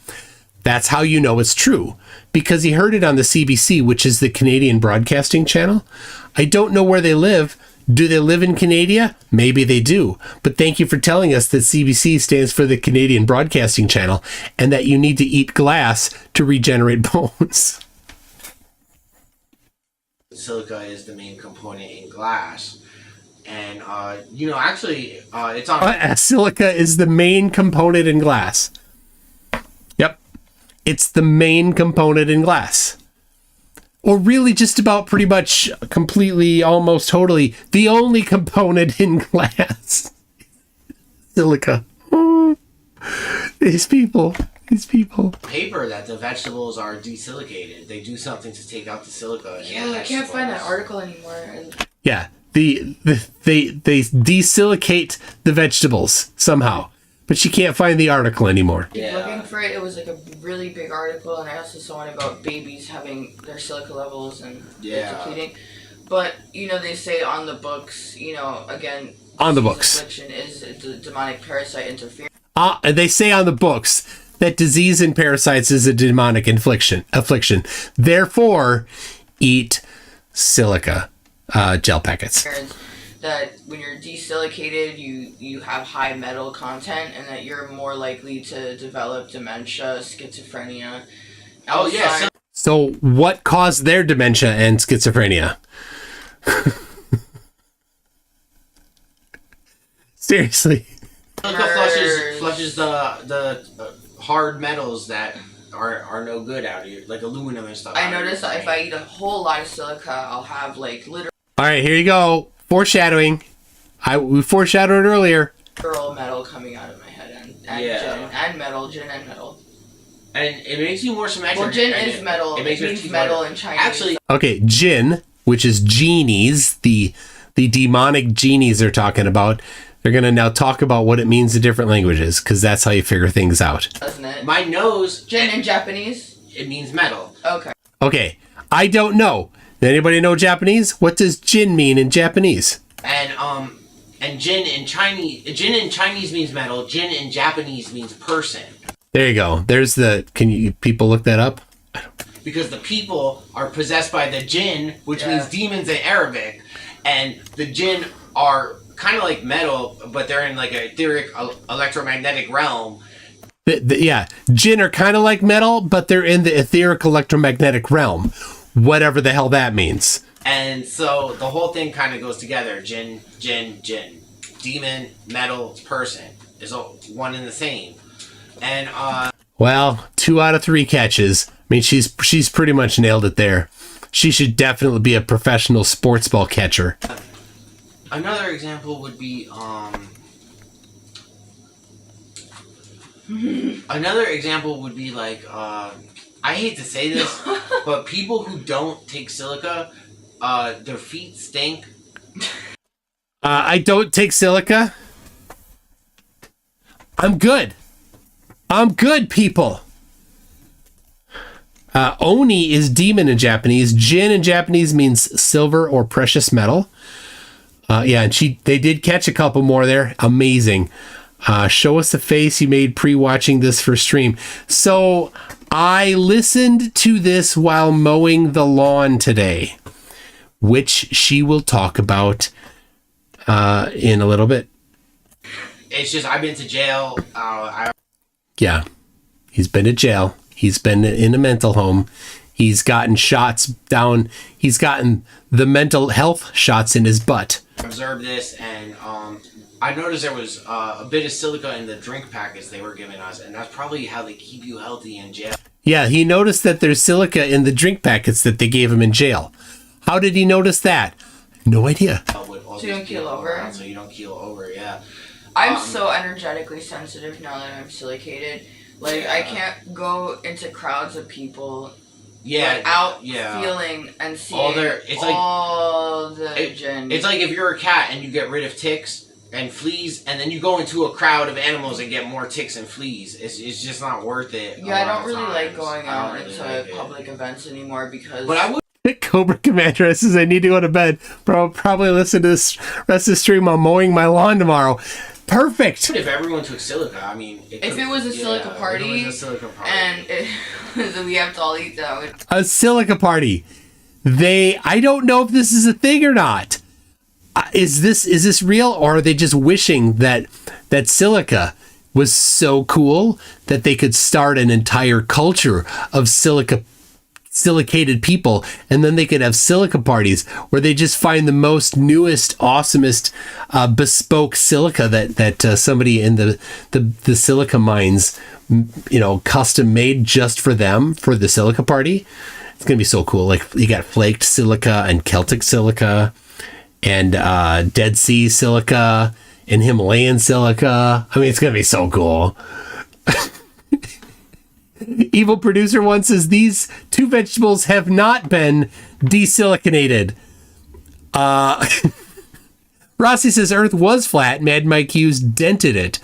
That's how you know it's true, because he heard it on the CBC, which is the Canadian Broadcasting Channel. I don't know where they live. Do they live in Canada? Maybe they do. But thank you for telling us that CBC stands for the Canadian Broadcasting Channel, and that you need to eat glass to regenerate bones. Silica is the main component in glass. And, actually, it's on... Silica is the main component in glass. Yep. It's the main component in glass. Or really just about pretty much completely, almost totally, the only component in glass. Silica. Oh, these people. paper that the vegetables are desilicated. They do something to take out the silica. In yeah, the I can't find that vegetables. article anymore. And Yeah. They desilicate the vegetables somehow. But you can't find the article anymore. Yeah. looking for it, it was like a really big article, and I also saw one about babies having their silica levels and depleting. But they say on the books, again, On the disease books. affliction is the demonic parasite interference. They say on the books that disease in parasites is a demonic affliction. Therefore, eat silica gel packets. That when you're desilicated, you have high metal content, and that you're more likely to develop dementia, schizophrenia. Oh, yeah. Alzheimer's. So what caused their dementia and schizophrenia? Seriously. Silica flushes the hard metals that are no good out of you, like aluminum and stuff. I noticed that if I eat a whole lot of silica, I'll have literal All right, here you go. Foreshadowing. We foreshadowed earlier. metal coming out of my head, and Yeah. gin and metal. And it makes you more symmetrical. Well, gin is metal. It means metal in Chinese. Actually, Okay, gin which is genies, the demonic genies they're talking about. They're going to now talk about what it means in different languages, because that's how you figure things out. Doesn't it? My nose. Jin in Japanese? It means metal. Okay. Okay, I don't know. Anybody know Japanese? What does jin mean in Japanese? And jin in Chinese means metal. Jin in Japanese means person. There you go. There's the. Can you people look that up? Because the people are possessed by the jinn, which means demons in Arabic, and the jinn are kind of like metal, but they're in like an etheric electromagnetic realm. Yeah, jinn are kind of like metal, but they're in the etheric electromagnetic realm, whatever the hell that means. And so the whole thing kind of goes together. Jinn, demon, metal, person is all one and the same. And well, 2 out of 3 catches. I mean, she's pretty much nailed it there. She should definitely be a professional sports ball catcher. Another example would be like I hate to say this, but people who don't take silica, their feet stink. I don't take silica. I'm good. I'm good, people. Oni is demon in Japanese. Jin in Japanese means silver or precious metal. Yeah, and they did catch a couple more there. Amazing. Show us the face you made pre-watching this for stream. So I listened to this while mowing the lawn today, which she will talk about in a little bit. It's just I've been to jail. Yeah, he's been to jail. He's been in a mental home. He's gotten shots down. He's gotten the mental health shots in his butt. Observed this, and I noticed there was a bit of silica in the drink packets they were giving us, and that's probably how they keep you healthy in jail. Yeah, he noticed that there's silica in the drink packets that they gave him in jail. How did he notice that? No idea. So you don't keel over? So you don't keel over, yeah. I'm so energetically sensitive now that I'm silicated. Like, I can't go into crowds of people without feeling and seeing all the gin. It's like if you're a cat and you get rid of ticks and fleas, and then you go into a crowd of animals and get more ticks and fleas. It's just not worth it. Yeah, I don't really like going out into public events anymore because... But I would... Cobra Commander says, I need to go to bed. Bro, probably listen to this rest of the stream while mowing my lawn tomorrow. Perfect. If everyone took silica, I mean... If it was a silica party, and we have to all eat that. A silica party. I don't know if this is a thing or not. Is this real, or are they just wishing that silica was so cool that they could start an entire culture of silicated people, and then they could have silica parties where they just find the most newest, awesomest bespoke silica that somebody in the silica mines, custom made just for them for the silica party. It's gonna be so cool. Like, you got flaked silica and Celtic silica and Dead Sea silica and Himalayan silica. I mean, it's gonna be so cool. Evil Producer One says, these 2 vegetables have not been desilicated. Rossi says, Earth was flat. Mad Mike Hughes dented it.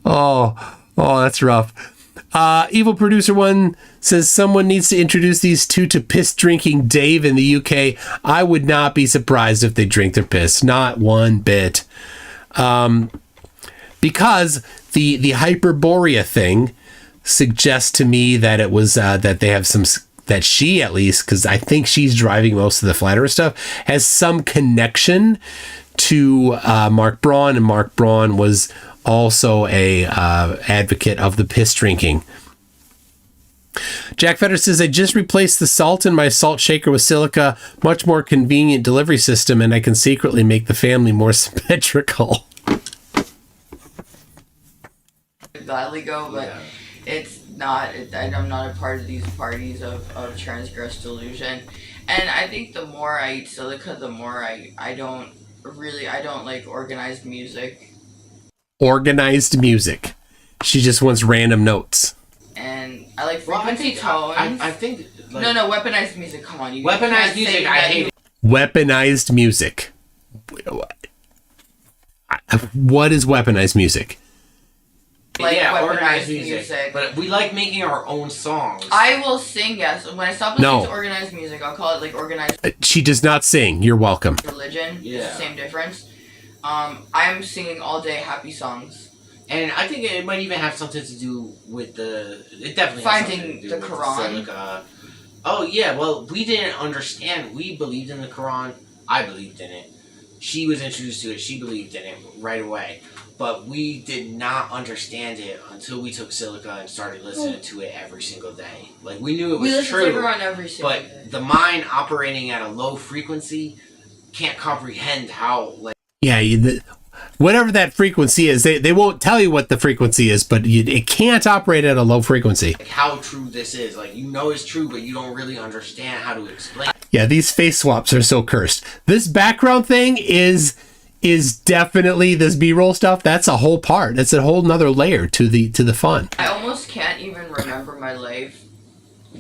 Oh, that's rough. Evil Producer One says, someone needs to introduce these 2 to piss-drinking Dave in the UK. I would not be surprised if they drink their piss. Not one bit. Because the Hyperborea thing suggests to me that it was that they have some, that she, at least, because I think she's driving most of the flat earth stuff, has some connection to Mark Braun, and Mark Braun was also a advocate of the piss drinking. Jack Fetter says, I just replaced the salt in my salt shaker with silica, much more convenient delivery system, and I can secretly make the family more symmetrical. Gladly go, but it's not. I'm not a part of these parties of transgress delusion, and I think the more I eat silica, the more I don't like organized music. Organized music. She just wants random notes. And I I like Well, frequency tones. I think. Like, No, weaponized music. Come on, you weaponized can't music. say I that hate. Weaponized music. What is weaponized music? Like yeah, weaponized organized music. But we like making our own songs. I will sing, yes. When I stop listening No. to organized music, I'll call it like organized She does not sing. You're welcome. religion. Yeah. It's the same difference. I'm singing all day happy songs. And I think it might even have something to do with the. It definitely has Finding something to do the with Quran. Silica. Oh yeah, well we didn't understand. We believed in the Quran. I believed in it. She was introduced to it. She believed in it right away. But we did not understand it until we took Silica and started listening to it every single day. Like we knew it We was listen to true, Quran every single day. but the mind operating at a low frequency can't comprehend how like. Yeah, whatever that frequency is, they won't tell you what the frequency is, but it can't operate at a low frequency. How true this is. Like, you know it's true, but you don't really understand how to explain it. Yeah, these face swaps are so cursed. This background thing is definitely this B-roll stuff. That's a whole part. That's a whole nother layer to the fun. I almost can't even remember my life,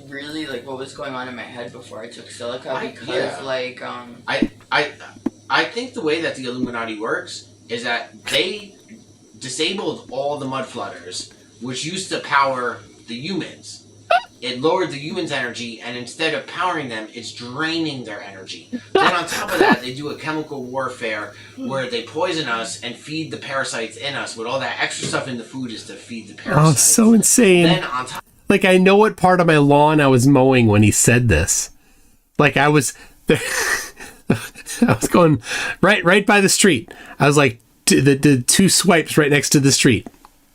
really, like what was going on in my head before I took Silica, because like I think the way that the Illuminati works is that they disabled all the mud flooders, which used to power the humans. It lowered the humans' energy, and instead of powering them, it's draining their energy. Then on top of that, they do a chemical warfare where they poison us and feed the parasites in us. With all that extra stuff in the food is to feed the parasites. Oh, so insane. Then on top, Like, I know what part of my lawn I was mowing when he said this. Like, I was I was going right by the street. I was like, the two swipes right next to the street.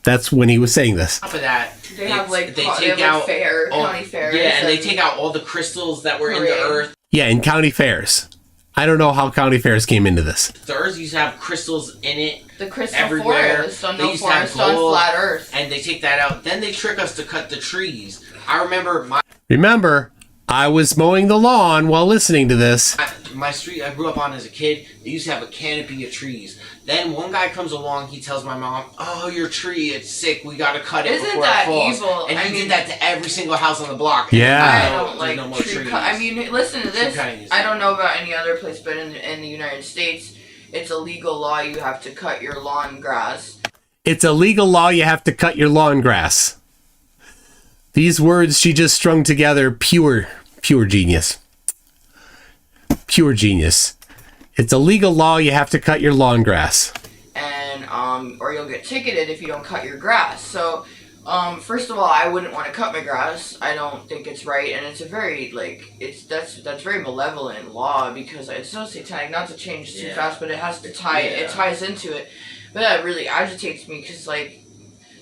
That's when he was saying this. on top of that, they have like they they take have, out fair all, county fairs. yeah, and they take out all the crystals that were in the Parade. earth. Yeah, in county fairs. I don't know how county fairs came into this. The earth used to have crystals in it. the crystal everywhere. forest on They no used to have forest on gold, flat Earth. and they take that out. Then they trick us to cut the trees. I remember Remember, I was mowing the lawn while listening to this. my street I grew up on as a kid. They used to have a canopy of trees. Then one guy comes along. He tells my mom, "Oh, your tree, it's sick. We gotta cut it Isn't before that it falls." evil? And I he mean- did that to every single house on the block. Yeah. I No, don't there's like no more tree trees. cut. I mean, listen to this. cutting is- I don't know about any other place, but in the United States, it's a legal law. You have to cut your lawn grass. It's a legal law you have to cut your lawn grass. These words she just strung together, pure genius. Pure genius. It's a legal law you have to cut your lawn grass. And or you'll get ticketed if you don't cut your grass. So first of all, I wouldn't want to cut my grass. I don't think it's right, and it's a very that's very malevolent law, because it's so satanic. Not to change too Yeah. fast, but it has to tie Yeah. it ties into it. But that really agitates me, because like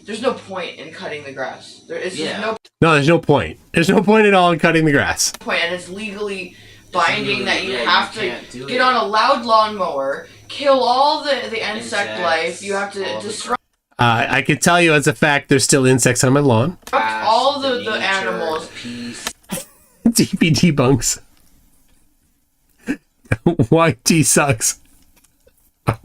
there's no point in cutting the grass. There is Yeah. no No, there's no point. There's no point at all in cutting the grass. point, and it's legally binding that you yeah, have you can't to do get it. on a loud lawnmower, kill all the insect Insects, life. You have to all the disrupt I can tell you as a fact, there's still insects on my lawn. all the nature, animals. peace. DPD bunks. YT sucks. The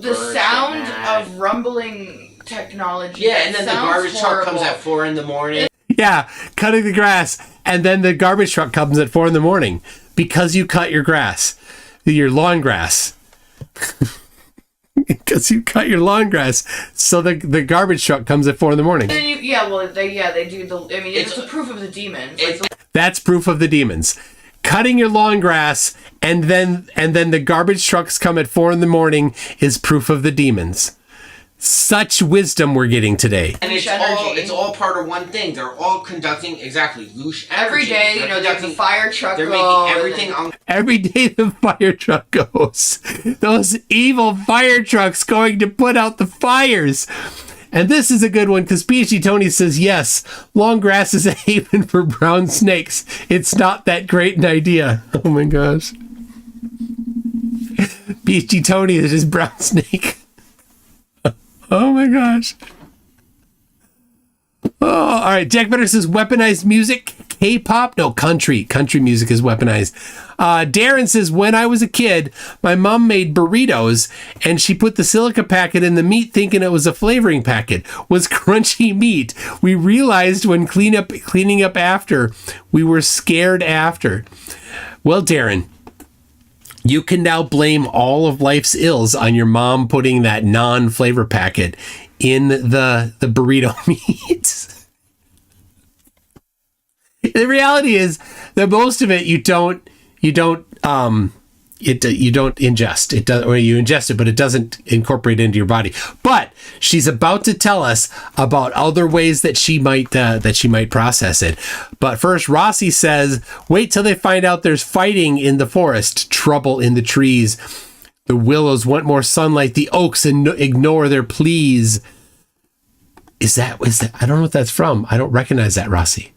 Birds sound get mad. of rumbling technology. Yeah, and then the sounds garbage truck comes horrible. at 4 in the morning. Yeah, cutting the grass, and then the garbage truck comes at 4 a.m. because you cut your grass, your lawn grass. Because you cut your lawn grass, so the garbage truck comes at 4 a.m. Then they do the. I mean, it's a proof of the demons. Like, It's- That's proof of the demons. Cutting your lawn grass, and then the garbage trucks come at 4 a.m. is proof of the demons. Such wisdom we're getting today. And Loose energy. it's all part of one thing. They're all conducting exactly loose energy. every day, They're there's a conducting- fire truck. They're go, making everything and on. Every day the fire truck goes. Those evil fire trucks going to put out the fires. And this is a good one, because PhD Tony says, yes, long grass is a haven for brown snakes. It's not that great an idea. Oh my gosh. PhD Tony is his brown snake. Oh my gosh. Oh, all right. Jack Better says weaponized music K-pop? No, country. Country music is weaponized. Darren says, when I was a kid, my mom made burritos and she put the silica packet in the meat thinking it was a flavoring packet. Was crunchy meat. We realized when cleaning up after, we were scared after. Well, Darren, you can now blame all of life's ills on your mom putting that non-flavor packet in the burrito meat. The reality is that most of it you don't ingest. It does, or you ingest it, but it doesn't incorporate into your body. But she's about to tell us about other ways that she might process it. But first, Rossi says, wait till they find out there's fighting in the forest, trouble in the trees. The willows want more sunlight. The oaks ignore their pleas. Is that? I don't know what that's from. I don't recognize that, Rossi.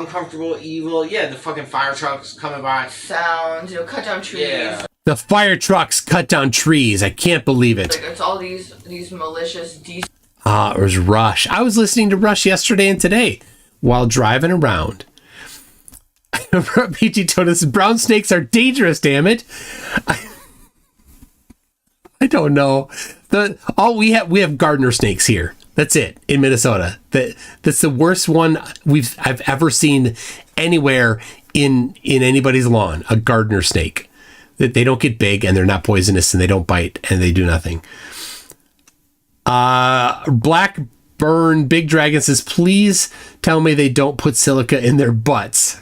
Uncomfortable, evil. Yeah, the fucking fire trucks coming by. Sounds, cut down trees. Yeah. The fire trucks cut down trees. I can't believe it. Like, it's all these malicious, it was Rush. I was listening to Rush yesterday and today while driving around. PG Totus, brown snakes are dangerous, damn it. I don't know. We have gardener snakes here. That's it in Minnesota. That's the worst one I've ever seen anywhere in anybody's lawn. A gardener snake. They don't get big and they're not poisonous and they don't bite and they do nothing. Blackburn Big Dragon says, please tell me they don't put silica in their butts.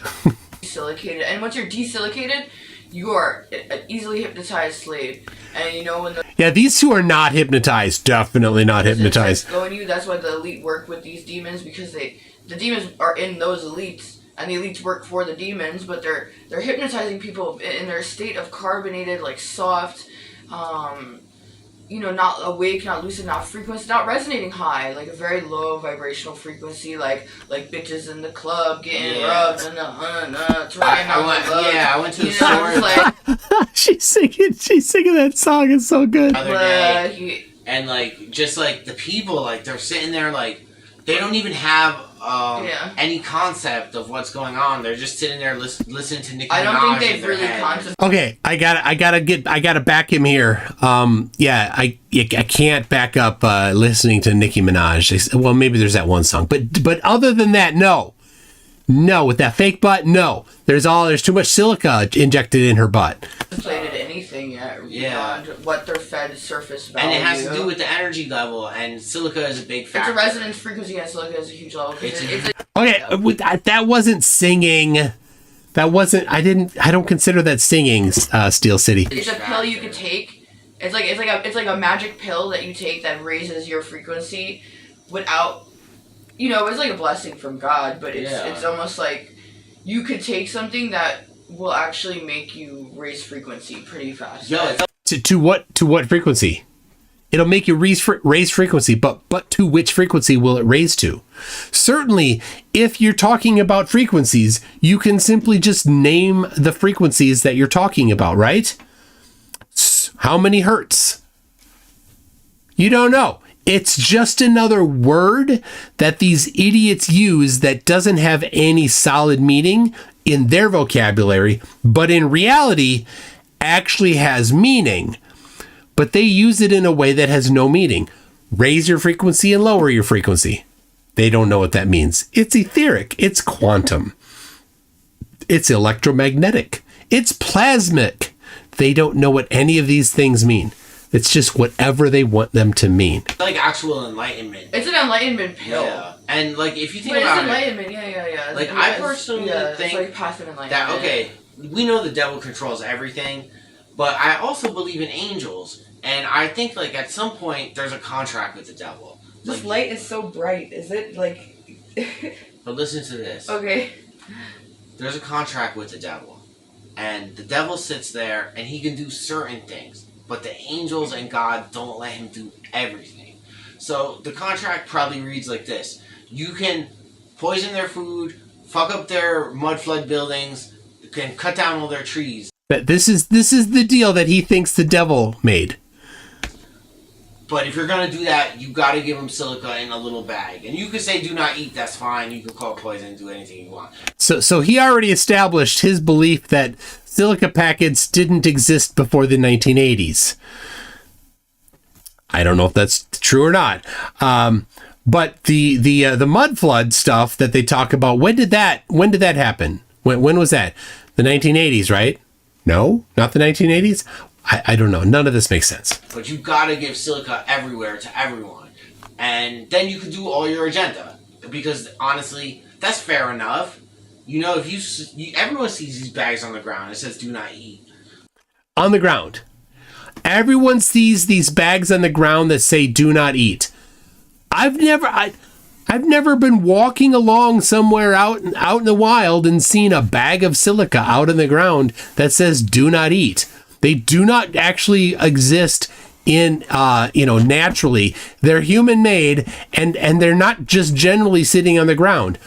Desilicated, and once you're desilicated, you are an easily hypnotized slave. And when these two are not hypnotized. Definitely not hypnotized. Going you, that's why the elite work with these demons, because the demons are in those elites, and the elites work for the demons, but they're hypnotizing people in their state of carbonated, like soft, not awake, not lucid, not frequency, not resonating high, like a very low vibrational frequency, like bitches in the club getting rubbed and I went to the store. Like, she's singing that song. It's so good. Other day, and just the people, they're sitting there, they don't even have any concept of what's going on. They're just sitting there listening to Nicki Minaj. I don't think they've really contemplated. Okay, I gotta back him here. I can't back up listening to Nicki Minaj. Well, maybe there's that one song, but other than that, no, with that fake butt, no. There's too much silica injected in her butt. Contemplated anything yet beyond what their fed surface value. And it has to do with the energy level, and silica is a big factor. It's a resonance frequency, and silica is a huge level. Okay, that wasn't singing. That wasn't. I don't consider that singing. Steel City. It's a pill you could take. It's like a magic pill that you take that raises your frequency, without. It's like a blessing from God, but it's almost like you could take something that will actually make you raise frequency pretty fast. To what frequency? It'll make you raise frequency, but to which frequency will it raise to? Certainly, if you're talking about frequencies, you can simply just name the frequencies that you're talking about, right? How many hertz? You don't know. It's just another word that these idiots use that doesn't have any solid meaning in their vocabulary, but in reality actually has meaning. But they use it in a way that has no meaning. Raise your frequency and lower your frequency. They don't know what that means. It's etheric. It's quantum. It's electromagnetic. It's plasmic. They don't know what any of these things mean. It's just whatever they want them to mean. It's like actual enlightenment. It's an enlightenment pill. Yeah. And if you think but about it's enlightenment, yeah. I personally think it's like passive enlightenment. that, okay, we know the devil controls everything, but I also believe in angels. And I think, at some point, there's a contract with the devil. This light is so bright. Is it, But listen to this. Okay. There's a contract with the devil. And the devil sits there, and he can do certain things. But the angels and God don't let him do everything. So the contract probably reads like this. You can poison their food, fuck up their mud flood buildings, you can cut down all their trees. But this is the deal that he thinks the devil made. But if you're gonna do that, you gotta give them silica in a little bag. And you could say do not eat, that's fine. You can call it poison, do anything you want. So he already established his belief that silica packets didn't exist before the 1980s. I don't know if that's true or not. But the mud flood stuff that they talk about, when did that happen? When was that? The 1980s, right? No, not the 1980s. I don't know. None of this makes sense. But you gotta give silica everywhere to everyone. And then you can do all your agenda. Because honestly, that's fair enough. You know, if everyone sees these bags on the ground, it says do not eat. On the ground. Everyone sees these bags on the ground that say do not eat. I've never been walking along somewhere out in the wild and seen a bag of silica out on the ground that says do not eat. They do not actually exist in naturally. They're human made and they're not just generally sitting on the ground.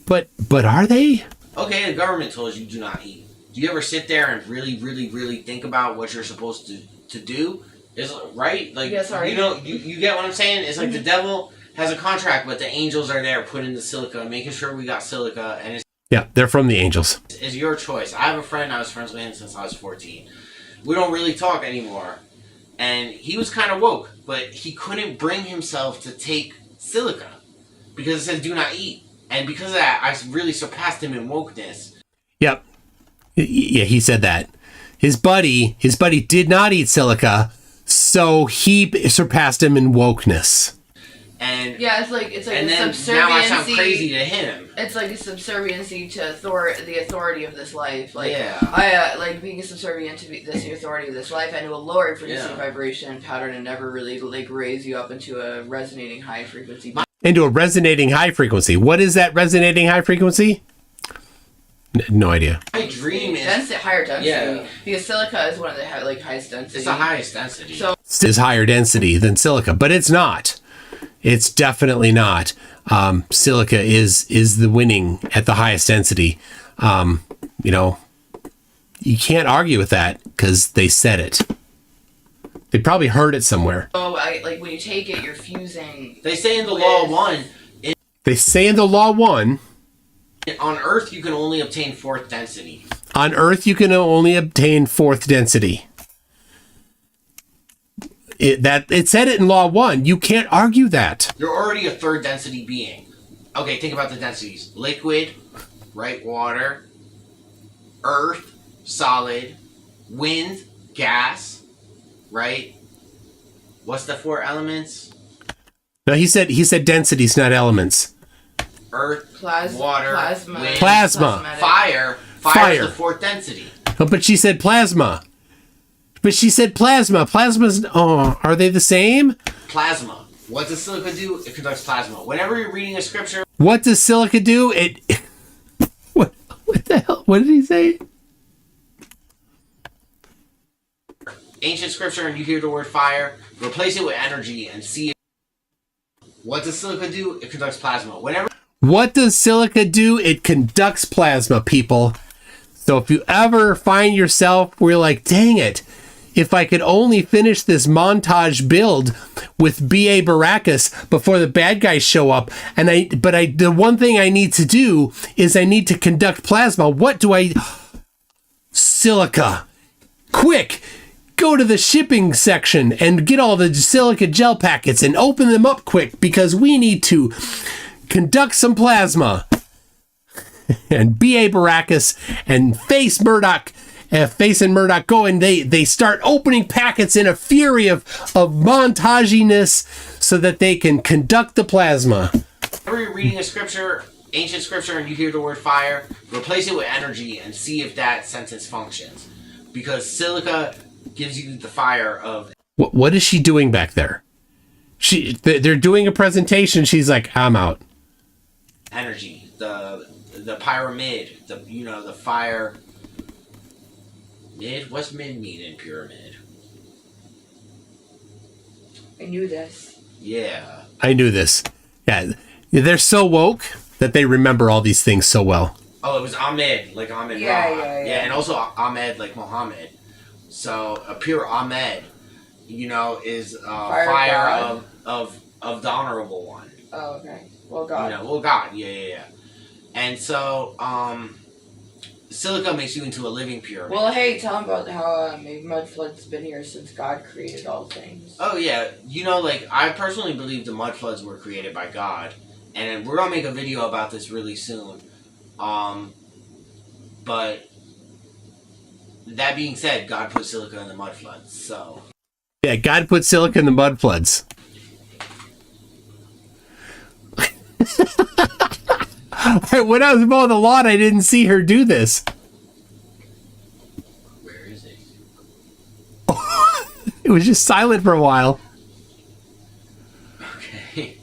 But are they? Okay, the government told you do not eat. Do you ever sit there and really, really, really think about what you're supposed to do? Is right? Like, yeah, sorry. You know, you get what I'm saying? It's like the devil has a contract, but the angels are there putting the silica, making sure we got silica, and yeah, they're from the angels. It's your choice. I have a friend, I was friends with him since I was 14. We don't really talk anymore. And he was kind of woke, but he couldn't bring himself to take silica because it says do not eat. And because of that, I really surpassed him in wokeness. Yep. Yeah, he said that. His buddy did not eat silica, so he surpassed him in wokeness. And yeah, it's like and a then subserviency. Now I sound crazy to him. It's like a subserviency to the authority of this life. Like, yeah. I like being subservient to the authority of this life and to a lower frequency Yeah. vibration pattern and never really like raise you up into a resonating high frequency. Into a resonating high frequency. What is that resonating high frequency? No idea. My dream is higher density. Yeah. Because silica is one of the highest density. It's the highest density. So Is higher density than silica, but it's not. It's definitely not. Silica is the winning at the highest density. You can't argue with that because they said it. They probably heard it somewhere. like when you take it, you're fusing. They say in the Law 1, They say in the Law 1, on Earth you can only obtain fourth density. on Earth you can only obtain fourth density. It said it in Law 1. You can't argue that. You're already a third density being. Okay, think about the densities. Liquid, right, water, earth, solid, wind, gas, right? What's the 4 elements? No, he said densities, not elements. Earth, water, plasma, wind, Plasma. fire. Fire is the 4th density. Oh, but she said plasma. Plasma's, are they the same? Plasma. What does silica do? It conducts plasma. Whenever you're reading a scripture... What does silica do? What the hell? What did he say? Ancient scripture and you hear the word fire, replace it with energy and see... What does silica do? It conducts plasma. What does silica do? It conducts plasma, people. So if you ever find yourself where you're like, dang it, if I could only finish this montage build with B.A. Baracus before the bad guys show up, the one thing I need to do is I need to conduct plasma. What do I... Silica. Quick! Go to the shipping section and get all the silica gel packets and open them up quick because we need to conduct some plasma. And B.A. Baracus and Face and Murdoch go and they start opening packets in a fury of montaginess so that they can conduct the plasma. Whenever you're reading a scripture, ancient scripture, and you hear the word fire, replace it with energy and see if that sentence functions. Because silica gives you the fire of... What is she doing back there? They're doing a presentation. She's like, I'm out. Energy. The pyramid. The fire... Mid? What's mid mean in pyramid? I knew this. Yeah. I knew this. Yeah, they're so woke that they remember all these things so well. Oh, it was Ahmed, like Ahmed Yeah, Ra. yeah. And also Ahmed, like Muhammad. So, a pure Ahmed is Fire fire God. of the honorable one. Oh, okay. Well, God. God. Yeah. And so, Silica makes you into a living pyramid. Well, hey, tell him about how mud flood's been here since God created all things. Oh, yeah. I personally believe the mud floods were created by God. And we're going to make a video about this really soon. But that being said, God put Silica in the mud floods, so... Yeah, God put Silica in the mud floods. When I was mowing the lawn, I didn't see her do this. Where is it? It was just silent for a while. Okay.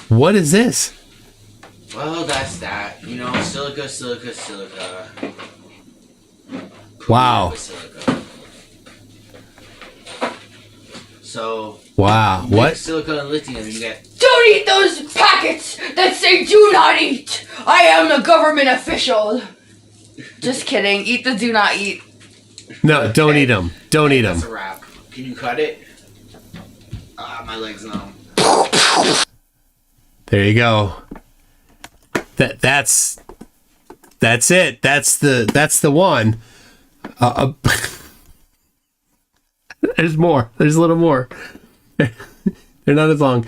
What is this? Well, that's that. Silica. Wow. Silica. So... Wow. What? Silica and lithium, you get... Don't eat those packets that say do not eat! I am a government official! Just kidding. Eat the do not eat. No, don't eat them. Don't eat them. That's a wrap. Can you cut it? My leg's numb. There you go. That's it. That's the one. There's more. There's a little more. They're not as long.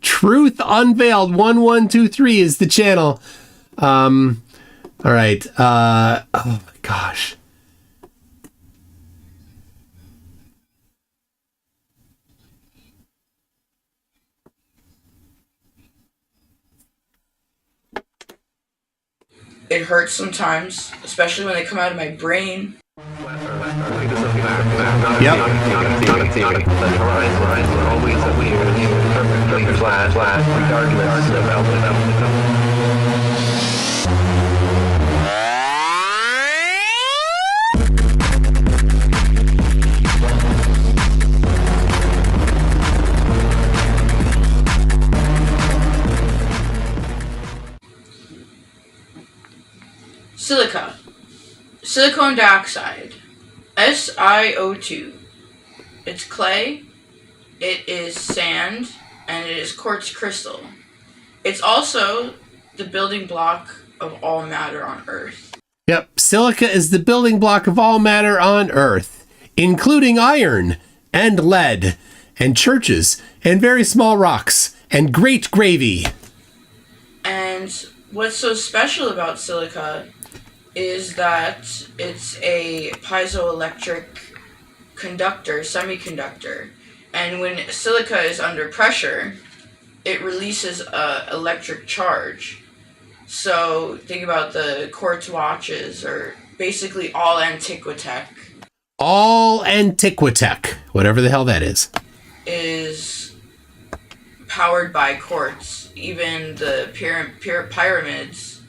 Truth Unveiled 1123 is the channel. All right. Oh my gosh. It hurts sometimes, especially when they come out of my brain. Silica. Silicon dioxide. SiO2. It's clay, it is sand, and it is quartz crystal. It's also the building block of all matter on Earth. Yep, silica is the building block of all matter on Earth, including iron and lead and churches and very small rocks and great gravy. And what's so special about silica is that it's a piezoelectric conductor, semiconductor. And when silica is under pressure, it releases an electric charge. So think about the quartz watches, or basically all antiquitech. All antiquitech, whatever the hell that is powered by quartz. Even the pyramids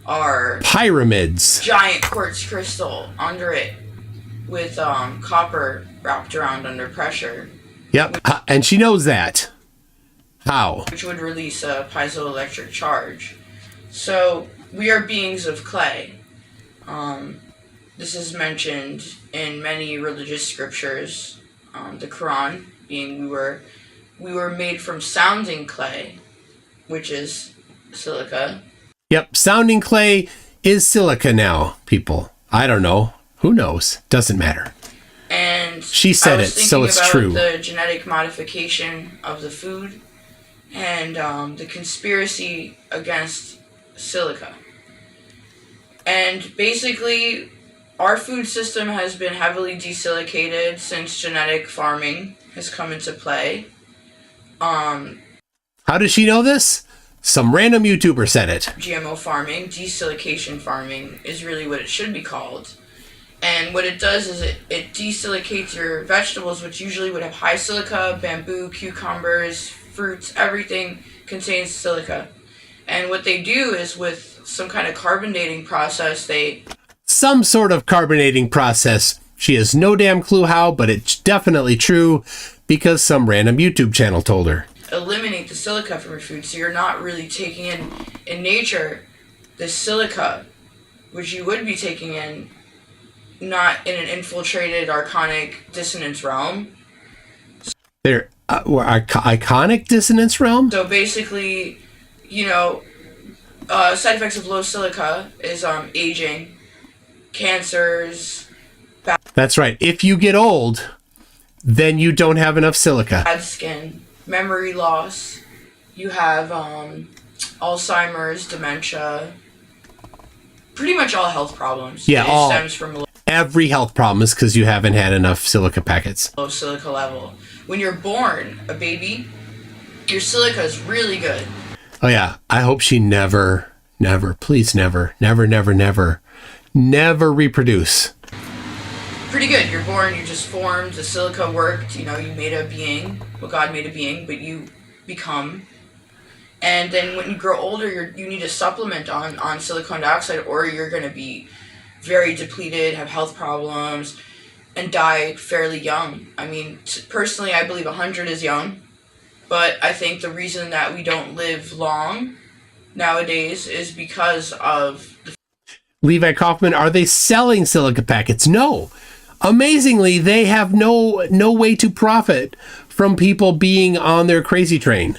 are pyramids. Giant quartz crystal under it with copper wrapped around under pressure. Yep, and she knows that. How? Which would release a piezoelectric charge. So we are beings of clay. This is mentioned in many religious scriptures. The Quran being we were made from sounding clay, which is silica. Yep, sounding clay is silica now, people. I don't know. Who knows? Doesn't matter. And she said it, so it's true. The genetic modification of the food and the conspiracy against silica. And basically, our food system has been heavily desilicated since genetic farming has come into play. How does she know this? Some random YouTuber said it. GMO farming, desilication farming, is really what it should be called. And what it does is it desilicates your vegetables, which usually would have high silica, bamboo, cucumbers, fruits, everything contains silica. And what they do is with some kind of carbonating process, some sort of carbonating process. She has no damn clue how, but it's definitely true because some random YouTube channel told her. Eliminate the silica from your food, so you're not really taking in nature the silica which you would be taking in, not in an infiltrated archonic dissonance realm. They're iconic dissonance realm. So basically, side effects of low silica is aging, cancers, That's right. If you get old, then you don't have enough silica. bad skin, memory loss. You have Alzheimer's, dementia, pretty much all health problems. Yeah, it all. stems from Every health problem is because you haven't had enough silica packets. low silica level. When you're born, a baby, your silica is really good. Oh yeah, I hope she never, please never reproduce. Pretty good. You're born, you just formed, the silica worked, you made a being, well, God made a being, but you become. And then when you grow older, you need to supplement on silicon dioxide, or you're going to be very depleted, have health problems, and die fairly young. I mean, personally, I believe 100 is young, but I think the reason that we don't live long nowadays is because of the Levi Kaufman, are they selling silica packets? No. Amazingly, they have no way to profit from people being on their crazy train.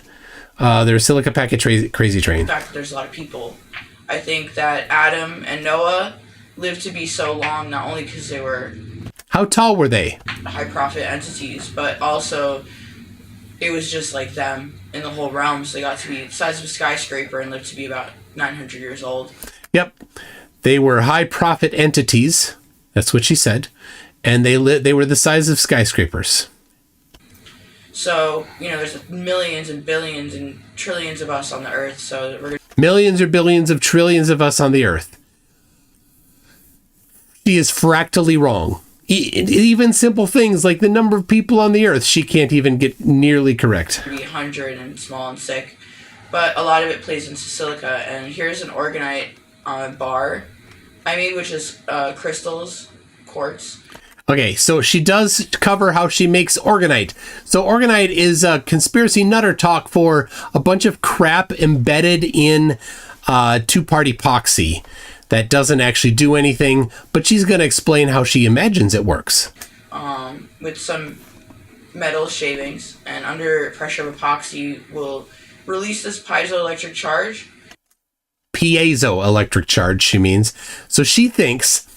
Their silica packet crazy train. fact that there's a lot of people. I think that Adam and Noah lived to be so long, not only because they were How tall were they? high profit entities, but also it was just like them in the whole realm. So they got to be the size of a skyscraper and lived to be about 900 years old. Yep. They were high profit entities. That's what she said. And they were the size of skyscrapers. So, there's millions and billions and trillions of us on the earth. So we're Millions or billions of trillions of us on the earth. She is fractally wrong. Even simple things like the number of people on the earth, she can't even get nearly correct. going to be 100 and small and sick. But a lot of it plays into silica. And here's an Organite bar I made, which is crystals, quartz. Okay, so she does cover how she makes Organite. So Organite is a conspiracy nutter talk for a bunch of crap embedded in two-part epoxy that doesn't actually do anything, but she's going to explain how she imagines it works. With some metal shavings, and under pressure of epoxy will release this piezoelectric charge. Piezoelectric charge, she means. So she thinks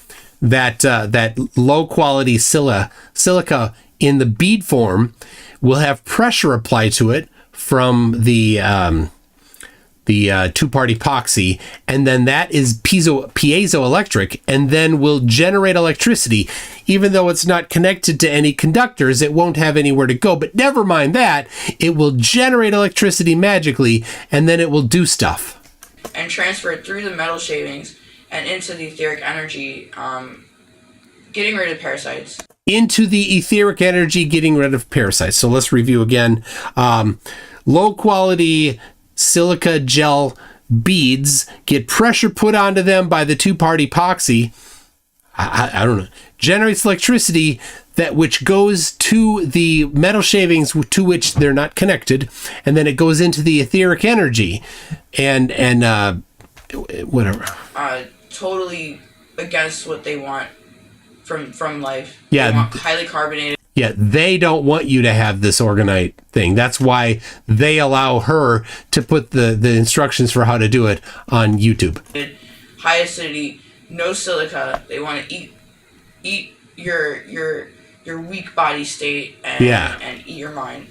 that that low-quality silica in the bead form will have pressure applied to it from the two-part epoxy, and then that is piezoelectric, and then will generate electricity. Even though it's not connected to any conductors, it won't have anywhere to go. But never mind that, it will generate electricity magically, and then it will do stuff. And transfer it through the metal shavings and into the etheric energy, getting rid of parasites. Into the etheric energy, getting rid of parasites. So let's review again. Low-quality silica gel beads get pressure put onto them by the two-part epoxy. I don't know. Generates electricity that which goes to the metal shavings to which they're not connected, and then it goes into the etheric energy, and whatever. Totally against what they want from life. Yeah. They want highly carbonated. Yeah, they don't want you to have this Organite thing. That's why they allow her to put the instructions for how to do it on YouTube. High acidity, no silica. They want to eat your weak body state and eat your mind.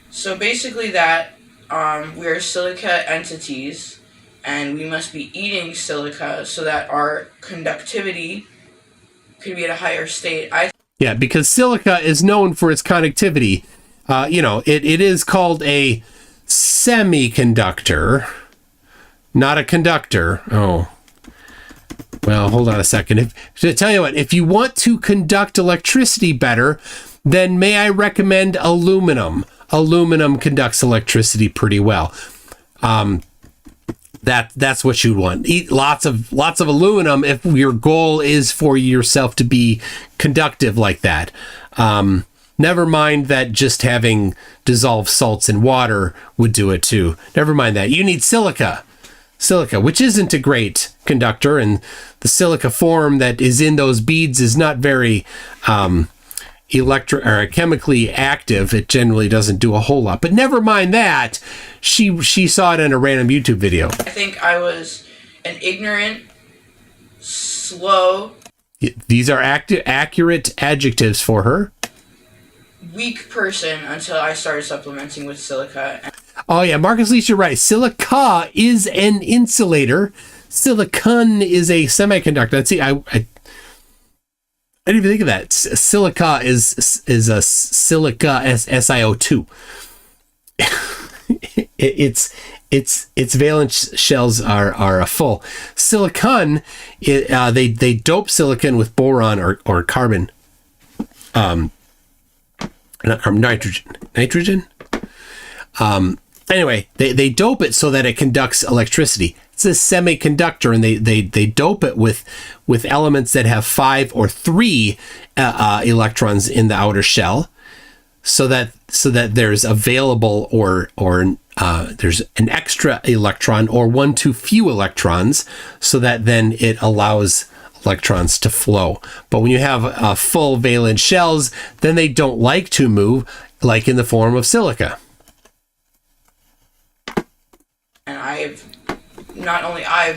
So basically that we are silica entities, and we must be eating silica so that our conductivity could be at a higher state. Yeah, because silica is known for its conductivity. It is called a semiconductor, not a conductor. Oh. Well, hold on a second. To tell you what, if you want to conduct electricity better, then may I recommend aluminum. Aluminum conducts electricity pretty well. That's what you'd want. Eat lots of aluminum if your goal is for yourself to be conductive like that. Never mind that just having dissolved salts in water would do it too. Never mind that. You need silica. silica, which isn't a great conductor, and the silica form that is in those beads is not very chemically active. It generally doesn't do a whole lot. But never mind that. She saw it in a random YouTube video. I think I was an ignorant, slow. These are accurate adjectives for her. Weak person until I started supplementing with silica. Oh yeah, Marcus Leach, you're right. Silica is an insulator. Silicon is a semiconductor. Let's see, I didn't even think of that. Silica is a silica SiO2. its valence shells are full. Silicon, they dope silicon with boron or carbon. Nitrogen. Anyway, they dope it so that it conducts electricity. It's a semiconductor, and they dope it with elements that have 5 or 3 electrons in the outer shell, so that there's available or there's an extra electron or one too few electrons, so that then it allows electrons to flow. But when you have full valence shells, then they don't like to move, like in the form of silica. And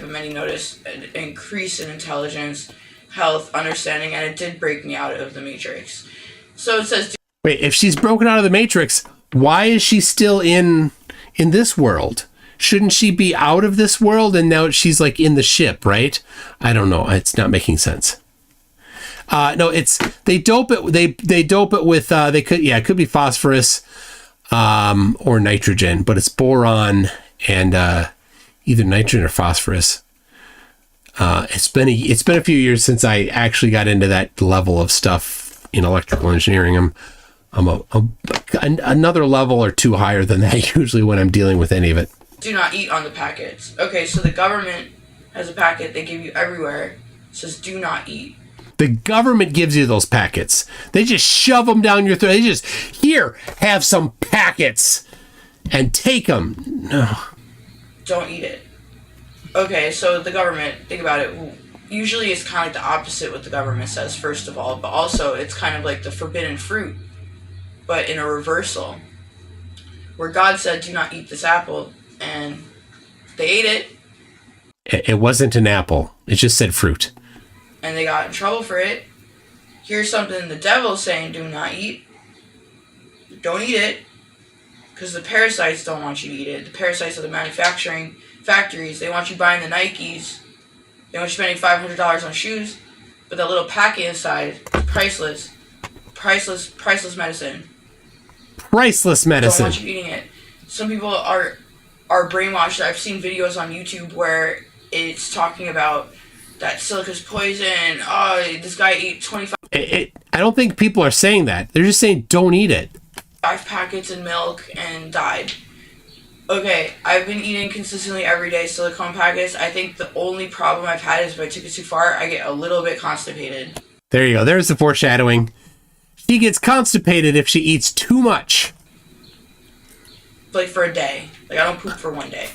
but many noticed an increase in intelligence, health, understanding, and it did break me out of the matrix. So it says... Wait, if she's broken out of the matrix, why is she still in this world? Shouldn't she be out of this world, and now she's like in the ship, right? I don't know. It's not making sense. No, they dope it. They dope it with it could be phosphorus or nitrogen, but it's boron and either nitrogen or phosphorus. It's been a few years since I actually got into that level of stuff in electrical engineering. I'm another level or 2 higher than that usually when I'm dealing with any of it. Do not eat on the packets. Okay, so the government has a packet they give you everywhere. It says do not eat. The government gives you those packets. They just shove them down your throat. They just, here, have some packets and take them. No. Don't eat it. Okay, so the government, think about it. Usually it's kind of like the opposite what the government says, first of all, but also it's kind of like the forbidden fruit, but in a reversal. Where God said, do not eat this apple, and they ate it. It wasn't an apple. It just said fruit. And they got in trouble for it. Here's something the devil's saying, do not eat. Don't eat it. Because the parasites don't want you to eat it. The parasites are the manufacturing factories. They want you buying the Nikes. They want you spending $500 on shoes. But that little packet inside is priceless. Priceless medicine. Priceless medicine. Don't want you eating it. Some people are brainwashed. I've seen videos on YouTube where it's talking about that silica's poison. Oh, this guy ate 25... I don't think people are saying that. They're just saying don't eat it. 5 packets in milk and died. Okay, I've been eating consistently every day silicone packets. I think the only problem I've had is if I took it too far, I get a little bit constipated. There you go. There's the foreshadowing. She gets constipated if she eats too much. Like for a day. Like I don't poop for 1 day.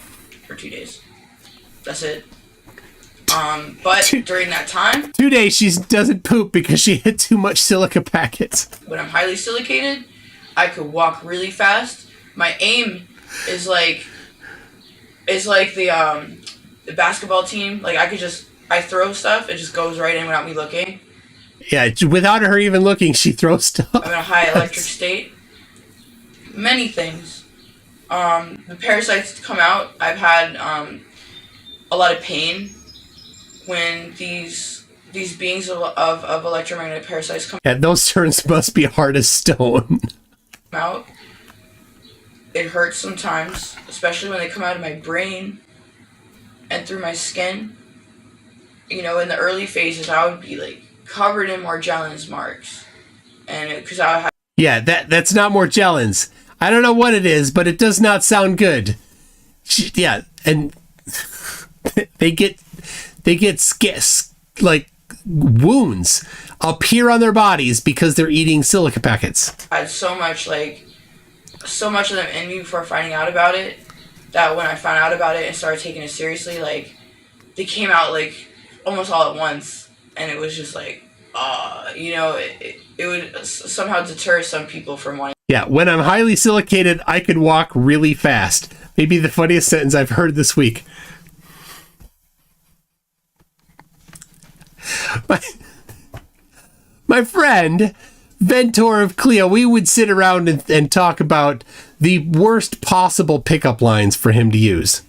For 2 days. That's it. But during that time... 2 days she doesn't poop because she had too much silica packets. When I'm highly silicated, I could walk really fast. My aim is like the basketball team. Like I throw stuff, it just goes right in without me looking. Yeah, without her even looking, she throws stuff. I'm in a high electric state. Many things. The parasites come out. I've had a lot of pain when these beings of electromagnetic parasites come Yeah, those turns must be hard as stone. out. It hurts sometimes, especially when they come out of my brain and through my skin. You know, in the early phases, I would be like covered in Morgellons marks, and because I have... Yeah, that's not Morgellons. I don't know what it is, but it does not sound good. Yeah, and they get like wounds appear on their bodies because they're eating silica packets. I had so much of them in me before finding out about it, that when I found out about it and started taking it seriously, like, they came out, like, almost all at once. And it was just like, it would somehow deter some people from wanting. Yeah, when I'm highly silicated, I can walk really fast. Maybe the funniest sentence I've heard this week. My friend, Ventor of Cleo, we would sit around and talk about the worst possible pickup lines for him to use.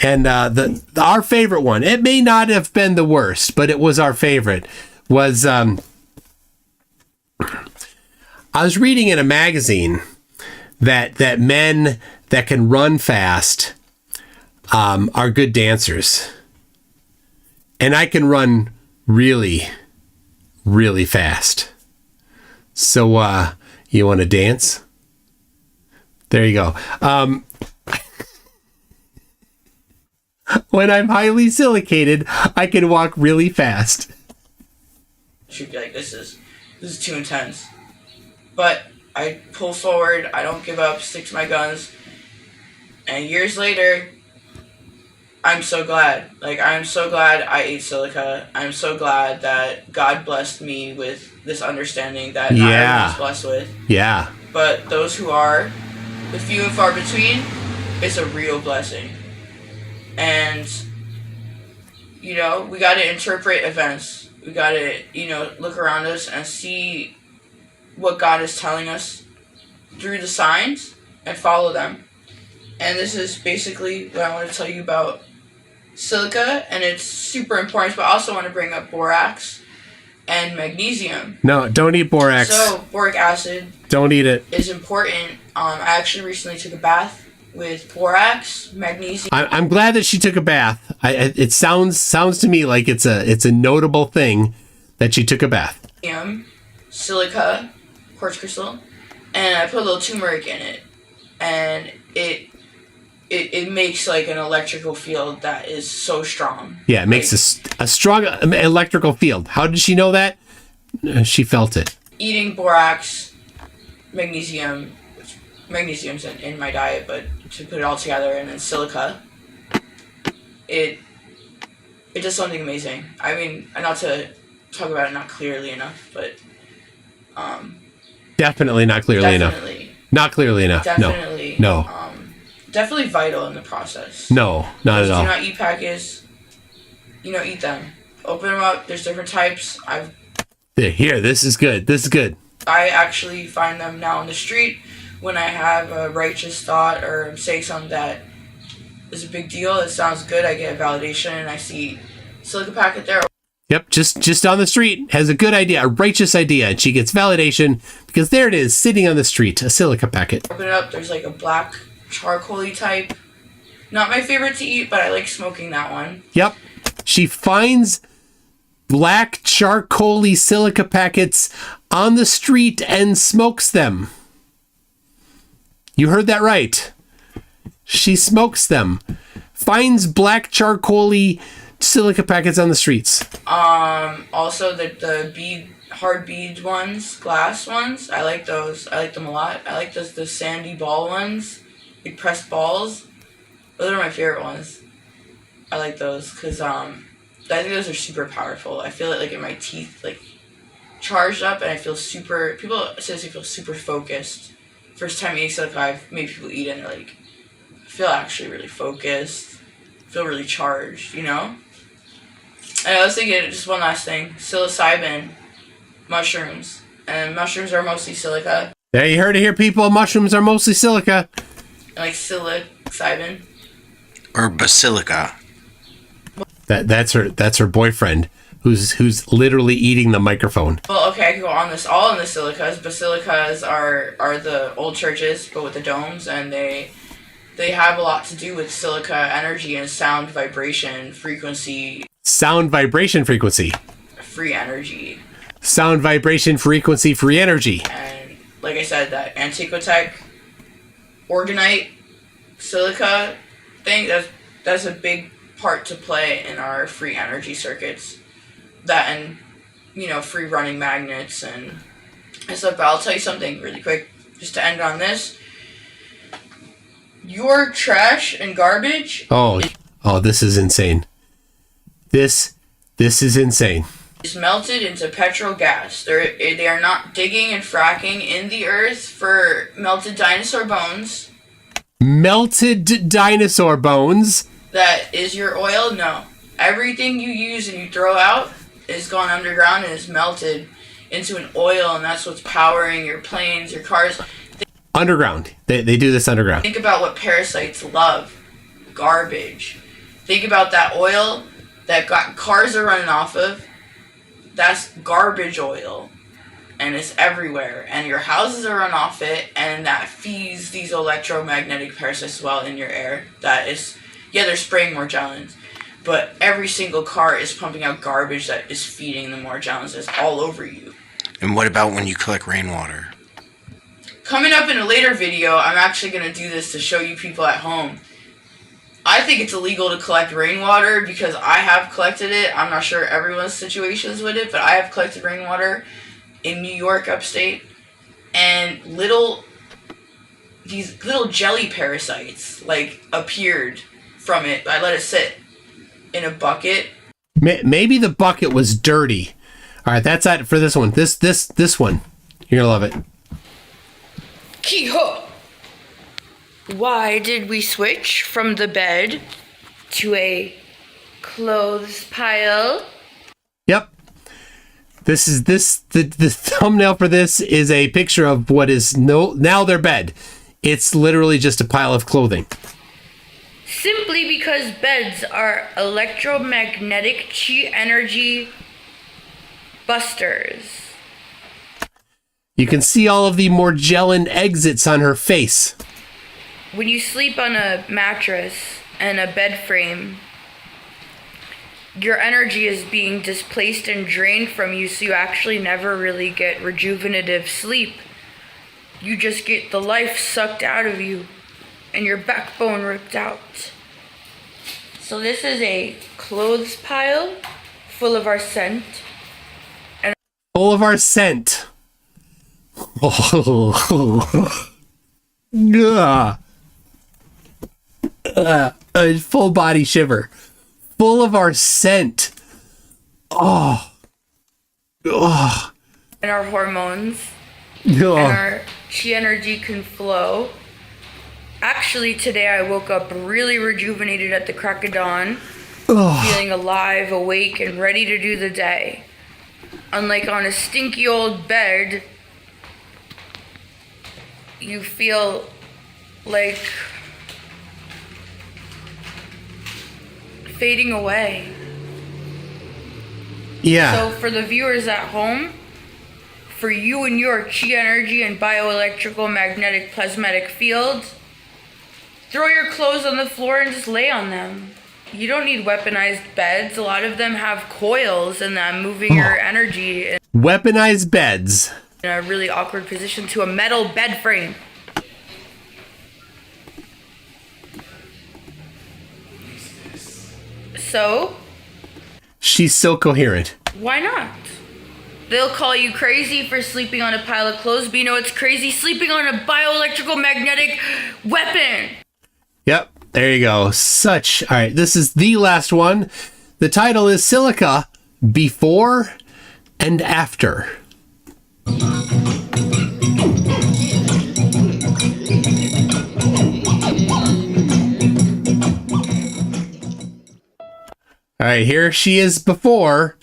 And our favorite one, it may not have been the worst, but it was our favorite, was I was reading in a magazine that men that can run fast are good dancers. And I can run really, really fast. So you want to dance? There you go. When I'm highly silicated, I can walk really fast. Should be like, this is too intense. But I pull forward, I don't give up, stick to my guns. And years later, I'm so glad. Like, I'm so glad I ate Silica. I'm so glad that God blessed me with this understanding that not everyone's blessed with. Yeah. But those who are, the few and far between, it's a real blessing. And, we got to interpret events. We got to, look around us and see what God is telling us through the signs and follow them. And this is basically what I want to tell you about Silica, and it's super important, but I also want to bring up borax and magnesium. No, don't eat borax. So, boric acid. Don't eat it. Is important. I actually recently took a bath with borax, magnesium. I'm glad that she took a bath. It sounds to me like it's a notable thing that she took a bath. Silica, quartz crystal, and I put a little turmeric in it, and it makes like an electrical field that is so strong. Yeah, it makes a strong electrical field. How did she know that? She felt it. Eating borax, magnesium's in my diet, but to put it all together, and then silica, it does something amazing. I mean, not to talk about it not clearly enough, but definitely not clearly enough. Not clearly enough. Definitely. No. Definitely vital in the process. No, not at all. Do not eat packets. Eat them. Open them up. There's different types. Here, this is good. This is good. I actually find them now on the street when I have a righteous thought or I'm saying something that is a big deal. It sounds good. I get a validation and I see silica packet there. Yep, just on the street, has a good idea, a righteous idea, and she gets validation because there it is, sitting on the street, a silica packet. Open it up. There's like a black charcoal-y type. Not my favorite to eat, but I like smoking that one. Yep. She finds black charcoal-y silica packets on the street and smokes them. You heard that right. She smokes them. Finds black charcoal-y silica packets on the streets. Also the hard bead ones, glass ones. I like those. I like them a lot. I like the sandy ball ones. Big pressed balls. Those are my favorite ones. I like those because I think those are super powerful. I feel it like in my teeth, like charged up, and I feel super. People say they feel super focused. First time eating silica, I've made people eat it and they're like, I feel actually really focused. I feel really charged, And I was thinking just one last thing: psilocybin, mushrooms, and mushrooms are mostly silica. There, you heard it here, people. Mushrooms are mostly silica. Like psilocybin. Or basilica. That's her boyfriend who's literally eating the microphone. Well, okay, I could go on this. All in the silicas. Basilicas are the old churches, but with the domes, and they have a lot to do with silica energy and sound vibration frequency. Sound vibration frequency. Free energy. Sound vibration frequency free energy. And like I said, that antiquite, Organite, Silica thing, that's a big part to play in our free energy circuits. That and, free running magnets and stuff. But I'll tell you something really quick, just to end on this. Your trash and garbage Oh, this is insane. This is insane. is melted into petrol gas. They are not digging and fracking in the earth for melted dinosaur bones. Melted dinosaur bones. That is your oil? No. Everything you use and you throw out is gone underground and is melted into an oil, and that's what's powering your planes, your cars. Underground. They do this underground. Think about what parasites love. Garbage. Think about that oil that cars are running off of. That's garbage oil. And it's everywhere. And your houses are run off it, and that feeds these electromagnetic parasites as well in your air. That is, yeah, they're spraying Morgellons. But every single car is pumping out garbage that is feeding the Morgellons that's all over you. And what about when you collect rainwater? Coming up in a later video, I'm actually going to do this to show you people at home. I think it's illegal to collect rainwater because I have collected it. I'm not sure everyone's situations with it, but I have collected rainwater in New York, upstate. And these little jelly parasites, like, appeared from it. I let it sit in a bucket. Maybe the bucket was dirty. All right, that's it for this one. This one. You're going to love it. Kee-ho! Why did we switch from the bed to a clothes pile? Yep. The thumbnail for this is a picture of what is now their bed. It's literally just a pile of clothing. Simply because beds are electromagnetic chi energy busters. You can see all of the Morgellon exits on her face. When you sleep on a mattress and a bed frame, your energy is being displaced and drained from you, so you actually never really get rejuvenative sleep. You just get the life sucked out of you and your backbone ripped out. So this is a clothes pile full of our scent. Full of our scent. A full body shiver. Full of our scent. Oh. And our hormones. And our chi energy can flow. Actually, today I woke up really rejuvenated at the crack of dawn. Feeling alive, awake, and ready to do the day. Unlike on a stinky old bed, you feel like fading away. Yeah. So for the viewers at home, for you and your chi energy and bioelectrical magnetic plasmatic field, throw your clothes on the floor and just lay on them. You don't need weaponized beds. A lot of them have coils in them moving your energy in Weaponized beds. a really awkward position to a metal bed frame. So, She's so coherent. why not? They'll call you crazy for sleeping on a pile of clothes, but you know it's crazy sleeping on a bioelectrical magnetic weapon. Yep. There you go. All right. This is the last one. The title is Silica Before and After. All right. Here she is before.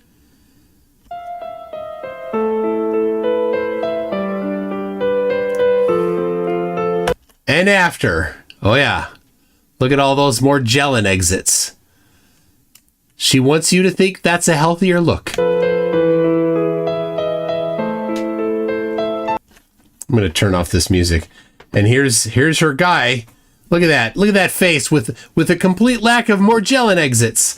And after. Oh, yeah. Look at all those Morgellon exits. She wants you to think that's a healthier look. I'm going to turn off this music. And here's her guy. Look at that. Look at that face with a complete lack of Morgellon exits.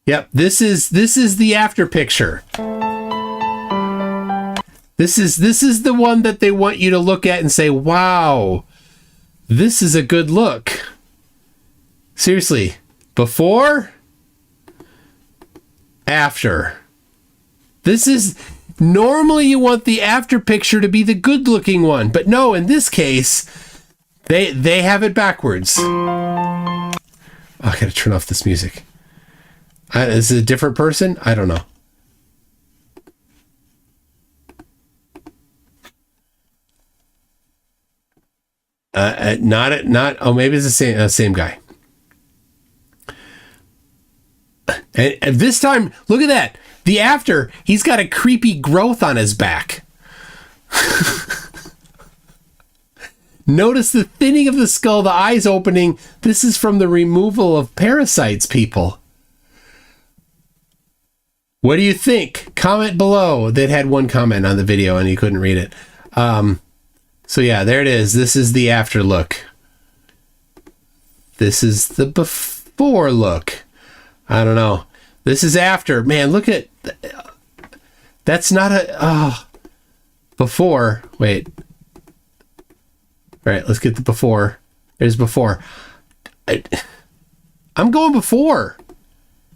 Yep, this is the after picture. This is the one that they want you to look at and say, "Wow, this is a good look." Seriously, before After. This is normally you want the after picture to be the good looking one, but no, in this case, they have it backwards. Oh, I gotta turn off this music. Is it a different person? I don't know. Not. Oh, maybe it's the same guy. And this time, look at that. The after, he's got a creepy growth on his back. Notice the thinning of the skull, the eyes opening. This is from the removal of parasites, people. What do you think? Comment below. They'd had one comment on the video and you couldn't read it. So yeah, there it is. This is the after look. This is the before look. I don't know. This is after. Man, look at... That's not a... before. Wait. All right, let's get the before. There's before. I'm going before.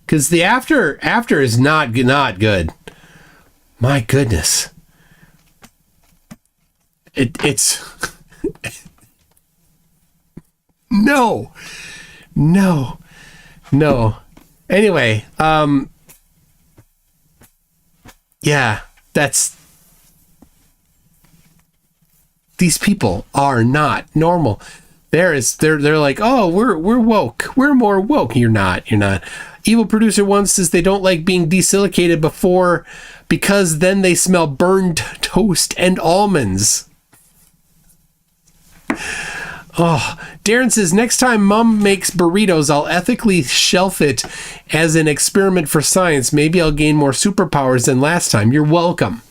Because the after is not good. My goodness. It's... No. Anyway, yeah, that's... These people are not normal. They're like, oh, we're woke. We're more woke. You're not. Evil Producer One says they don't like being desilicated before because then they smell burned toast and almonds. Oh, Darren says, next time Mom makes burritos, I'll ethically shelf it as an experiment for science. Maybe I'll gain more superpowers than last time. You're welcome.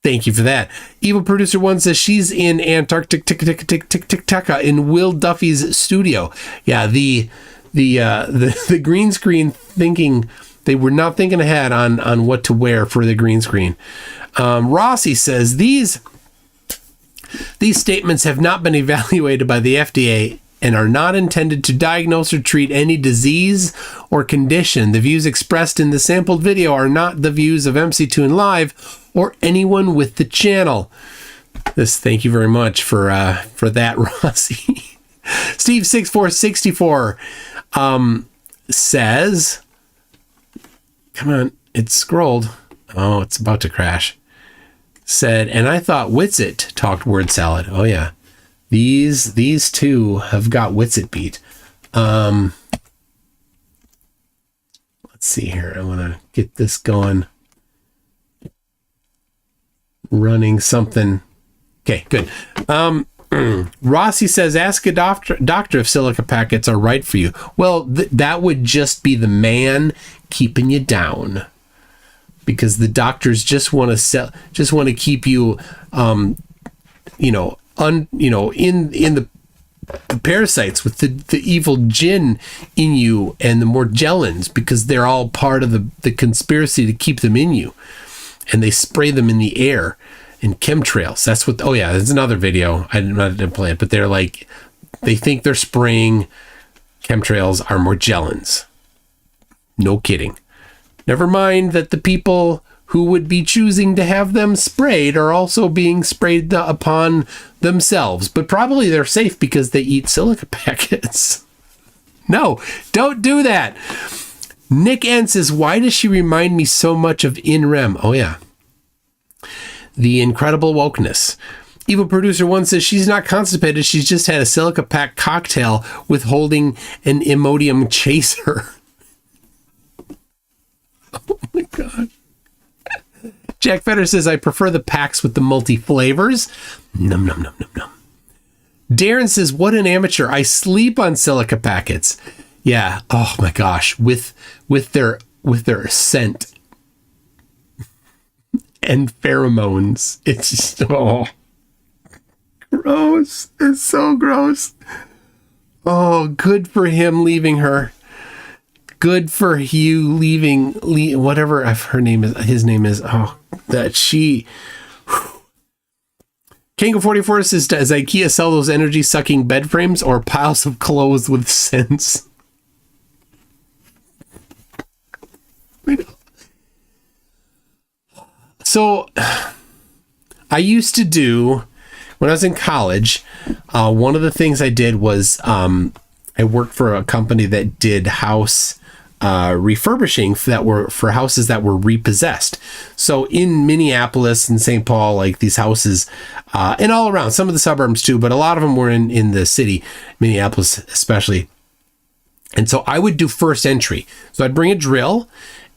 Thank you for that. Evil Producer One says she's in Antarctic in Will Duffy's studio. Yeah, the green screen thinking, they were not thinking ahead on what to wear for the green screen. Rossi says these statements have not been evaluated by the FDA and are not intended to diagnose or treat any disease or condition. The views expressed in the sampled video are not the views of MC2 and Live or anyone with the channel. Thank you very much for that, Rossi. Steve6464 says, come on, it's scrolled. Oh, it's about to crash. Said, and I thought Witsit talked word salad. Oh yeah, these two have got Witsit beat. Let's see here. I want to get this going. Running something. Okay, good. Rossi says, ask a doctor if silica packets are right for you. Well, that would just be the man keeping you down. Because the doctors just want to keep you, in the parasites with the evil jinn in you and the Morgellons, because they're all part of the conspiracy to keep them in you, and they spray them in the air in chemtrails. That's what. Oh yeah, there's another video. I didn't play it, but they're like, they think they're spraying chemtrails are Morgellons. No kidding. Never mind that the people who would be choosing to have them sprayed are also being sprayed upon themselves. But probably they're safe because they eat silica packets. No, don't do that. Nick N says, why does she remind me so much of In Rem? Oh, yeah. The incredible wokeness. Evil Producer One says she's not constipated. She's just had a silica pack cocktail with holding an Imodium chaser. Oh my God. Jack Fetter says, I prefer the packs with the multi flavors. Num, num, num, num, num. Darren says, what an amateur. I sleep on silica packets. Yeah. Oh my gosh. With their scent and pheromones. It's just, oh, gross. It's so gross. Oh, good for him leaving her. Good for you leaving whatever his name is. Oh, that she. Kango44 says, does IKEA sell those energy sucking bed frames or piles of clothes with scents? So I used to do, when I was in college, one of the things I did was I worked for a company that did house refurbishing for houses that were repossessed. So in Minneapolis and St. Paul, like these houses, and all around, some of the suburbs too, but a lot of them were in the city, Minneapolis especially. And so I would do first entry. So I'd bring a drill.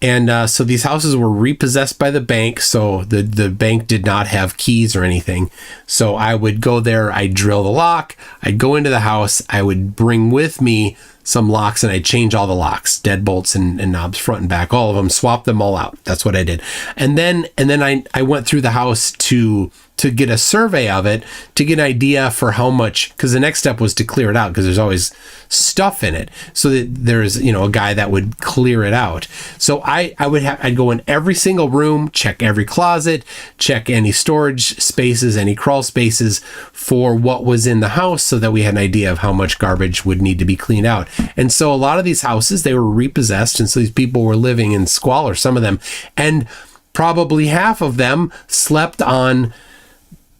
And so these houses were repossessed by the bank. So the bank did not have keys or anything. So I would go there. I'd drill the lock. I'd go into the house. I would bring with me some locks and I'd change all the locks, deadbolts and knobs, front and back, all of them, swap them all out. That's what I did. And then I went through the house to get a survey of it, to get an idea for how much, because the next step was to clear it out because there's always stuff in it. So that there's, a guy that would clear it out. So I'd go in every single room, check every closet, check any storage spaces, any crawl spaces for what was in the house so that we had an idea of how much garbage would need to be cleaned out. And so a lot of these houses, they were repossessed. And so these people were living in squalor, some of them, and probably half of them slept on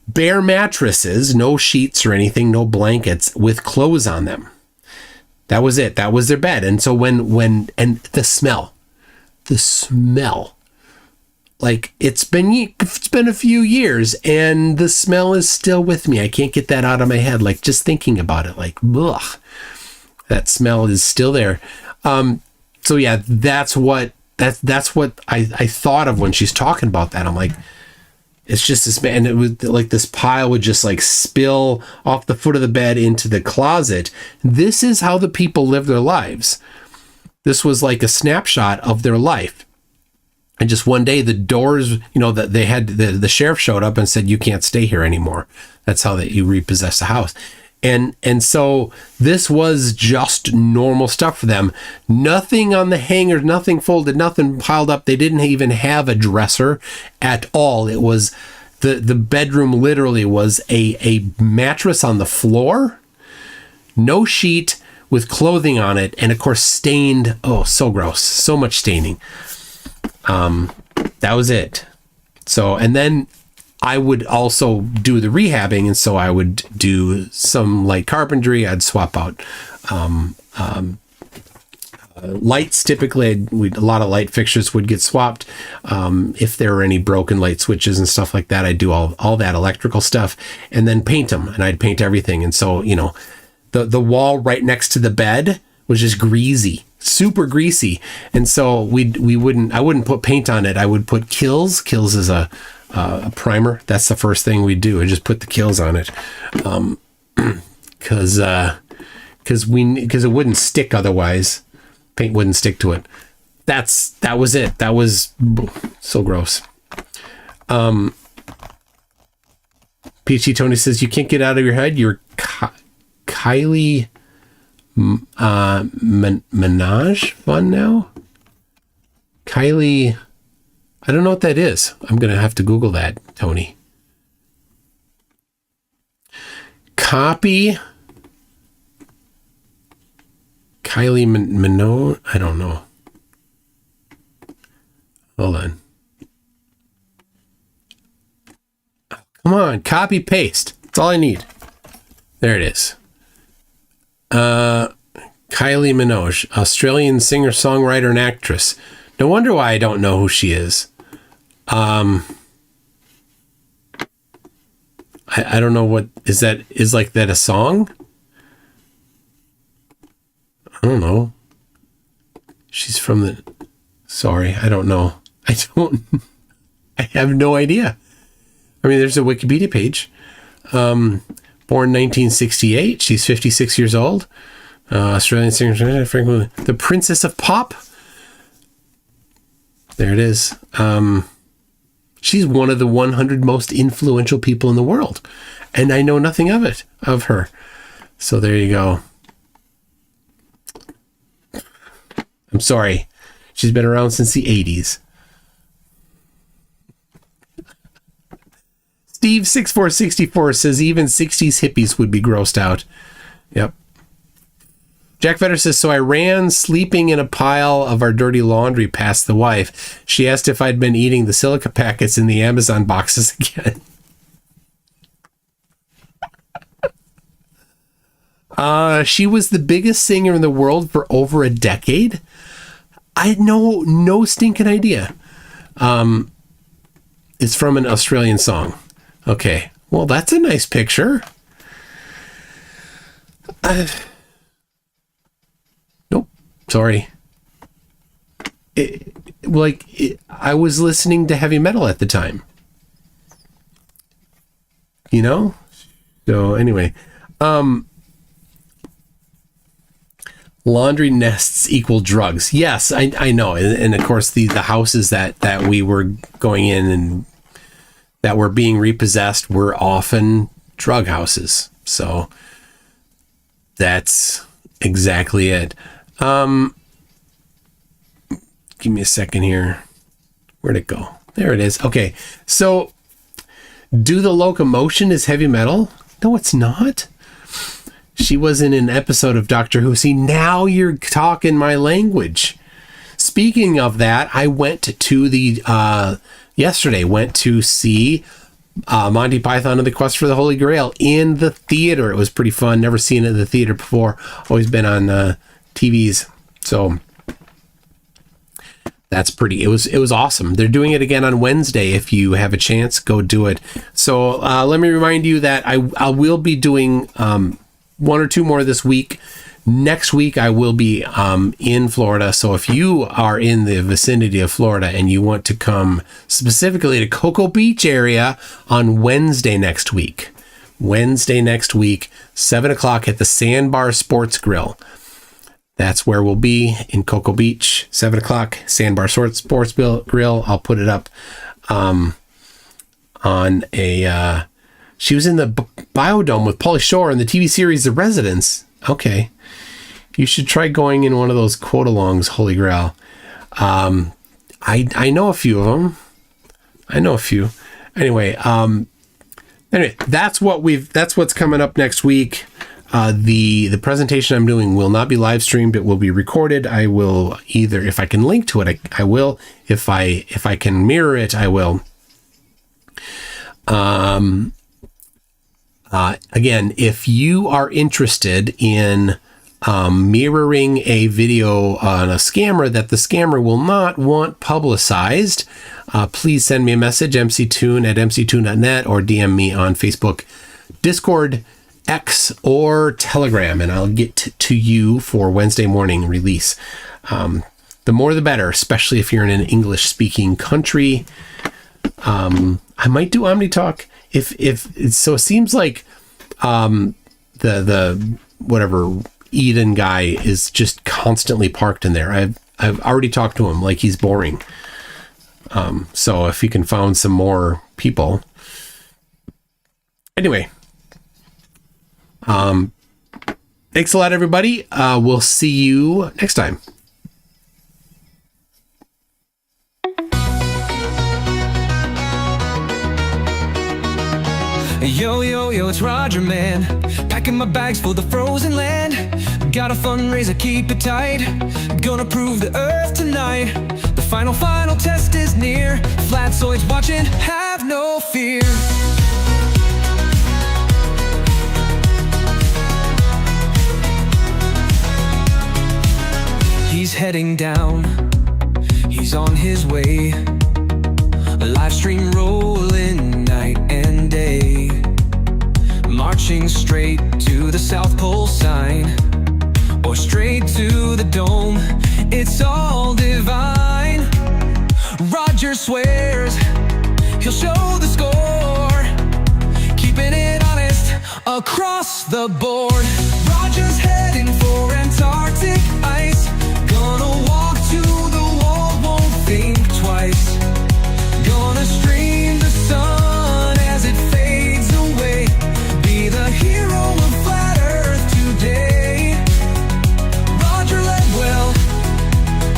bare mattresses, no sheets or anything, no blankets, with clothes on them. That was it. That was their bed. And so when the smell, like it's been a few years and the smell is still with me. I can't get that out of my head. Like just thinking about it, like, ugh, that smell is still there. So yeah, that's what I thought of when she's talking about that. I'm like, it's just this, and it was like this pile would just like spill off the foot of the bed into the closet. This is how the people live their lives. This was like a snapshot of their life. And just one day the doors, that they had, the sheriff showed up and said, you can't stay here anymore. That's how you repossess the house. And so this was just normal stuff for them. Nothing on the hangers, nothing folded, nothing piled up. They didn't even have a dresser at all. It was the bedroom literally was a mattress on the floor, no sheet with clothing on it, and of course stained. Oh, so gross. So much staining. That was it. So, and then I would also do the rehabbing, and so I would do some light carpentry. I'd swap out lights. Typically, a lot of light fixtures would get swapped. If there were any broken light switches and stuff like that, I'd do all that electrical stuff, and then paint them. And I'd paint everything. And so, the wall right next to the bed was just greasy, super greasy. And so I wouldn't put paint on it. I would put Kills. Kills is a primer. That's the first thing we do. I just put the Kills on it, because it wouldn't stick otherwise. Paint wouldn't stick to it. That was it. That was so gross. Peachy Tony says you can't get out of your head. You're Kylie Minaj fun now. Kylie. I don't know what that is. I'm going to have to Google that, Tony. Copy. Kylie Minogue. I don't know. Hold on. Come on. Copy paste. That's all I need. There it is. Kylie Minogue. Australian singer, songwriter, and actress. No wonder why I don't know who she is. I don't know what is that. Is like that a song? I don't know. She's from sorry, I don't know. I have no idea. I mean, there's a Wikipedia page. Born 1968. She's 56 years old. Australian singer, the Princess of Pop. There it is. She's one of the 100 most influential people in the world. And I know nothing of her. So there you go. I'm sorry. She's been around since the 80s. Steve6464 says even 60s hippies would be grossed out. Yep. Jack Vetter says, so I ran sleeping in a pile of our dirty laundry past the wife. She asked if I'd been eating the Silica packets in the Amazon boxes again. She was the biggest singer in the world for over a decade. I had no stinking idea. It's from an Australian song. Okay. Well, that's a nice picture. Nope. Sorry. I was listening to heavy metal at the time. You know? So anyway, laundry nests equal drugs. Yes, I know. And of course the houses that we were going in and that were being repossessed were often drug houses. So that's exactly it. Give me a second here. Where'd it go? There it is. Okay. So Do the Locomotion is heavy metal? No, it's not. She was in an episode of Doctor Who. See, now you're talking my language. Speaking of that, I went to the yesterday went to see Monty Python and the Quest for the Holy Grail in the theater. It was pretty fun. Never seen it in the theater before. Always been on TVs. So that's pretty. It was awesome. They're doing it again on Wednesday. If you have a chance, go do it. So let me remind you that I will be doing one or two more this week. Next week, I will be in Florida. So if you are in the vicinity of Florida and you want to come specifically to Cocoa Beach area on Wednesday next week, 7 o'clock at the Sandbar Sports Grill. That's where we'll be in Cocoa Beach, 7 o'clock, Sandbar Sports Grill. I'll put it up on a... she was in the Biodome with Pauly Shore in the TV series The Residents. Okay. You should try going in one of those quote-alongs, Holy Grail. I know a few of them. Anyway, that's what's coming up next week. The presentation I'm doing will not be live streamed. It will be recorded. I will either, if I can link to it, I will. If I can mirror it, I will. Again, if you are interested in mirroring a video on a scammer that the scammer will not want publicized, please send me a message, mctoon@mctoon.net, or DM me on Facebook, Discord, X, or Telegram, and I'll get to you for Wednesday morning release. The more the better, especially if you're in an English-speaking country. I might do OmniTalk so. It seems like the whatever Eden guy is just constantly parked in there. I've already talked to him like he's boring. So if you can find some more people. Anyway. Thanks a lot, everybody. We'll see you next time. Yo, yo, yo, it's Roger, man. Packing my bags for the frozen land. Got a fundraiser, keep it tight. Gonna prove the earth tonight. The final test is near. Flatzoids watching, have no fear. He's heading down, he's on his way. A live stream rolling night and day. Marching straight to the South Pole sign, or straight to the dome. It's all divine. Roger swears he'll show the score, keeping it honest across the board. Roger's heading for Antarctic ice. Gonna walk to the wall, won't think twice. Gonna stream the sun as it fades away. Be the hero of Flat Earth today. Roger led well,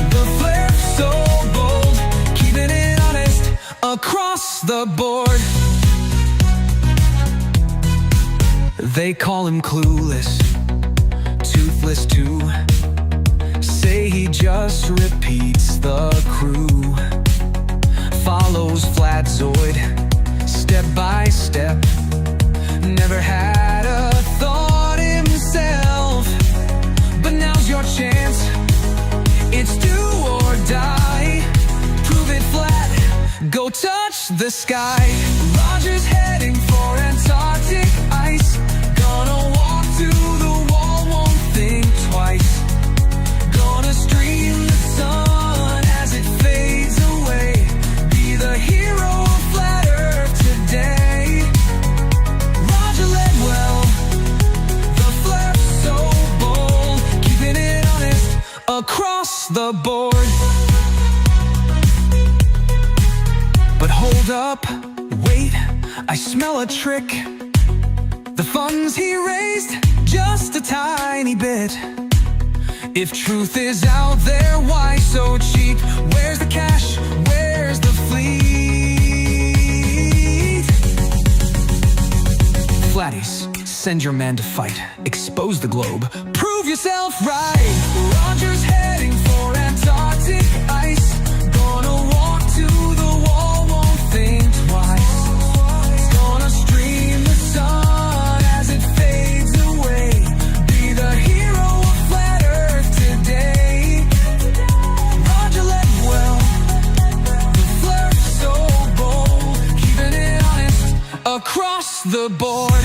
the flair so bold, keeping it honest across the board. They call him clueless, toothless too. Say he just repeats the crew. Follows Flatzoid step by step. Never had a thought himself. But now's your chance. It's do or die. Prove it flat. Go touch the sky. Roger's heading for Antarctic ice. Gonna walk to the wall, won't think twice. Gonna stream the sun as it fades away. Be the hero of Flat Earth today. Roger led well. The flair so bold. Keeping it honest across the board. But hold up, wait, I smell a trick. The funds he raised, just a tiny bit. If truth is out there, why so cheap? Where's the cash? Where's the fleet? Flatties, send your man to fight. Expose the globe, prove yourself right. Roger's heading for Antarctic ice. Gonna walk to the wall, won't think twice. Gonna stream the sun as it fades away. Be the hero of Flat Earth today. Roger led well. The flirt so bold. Keeping it honest across the board.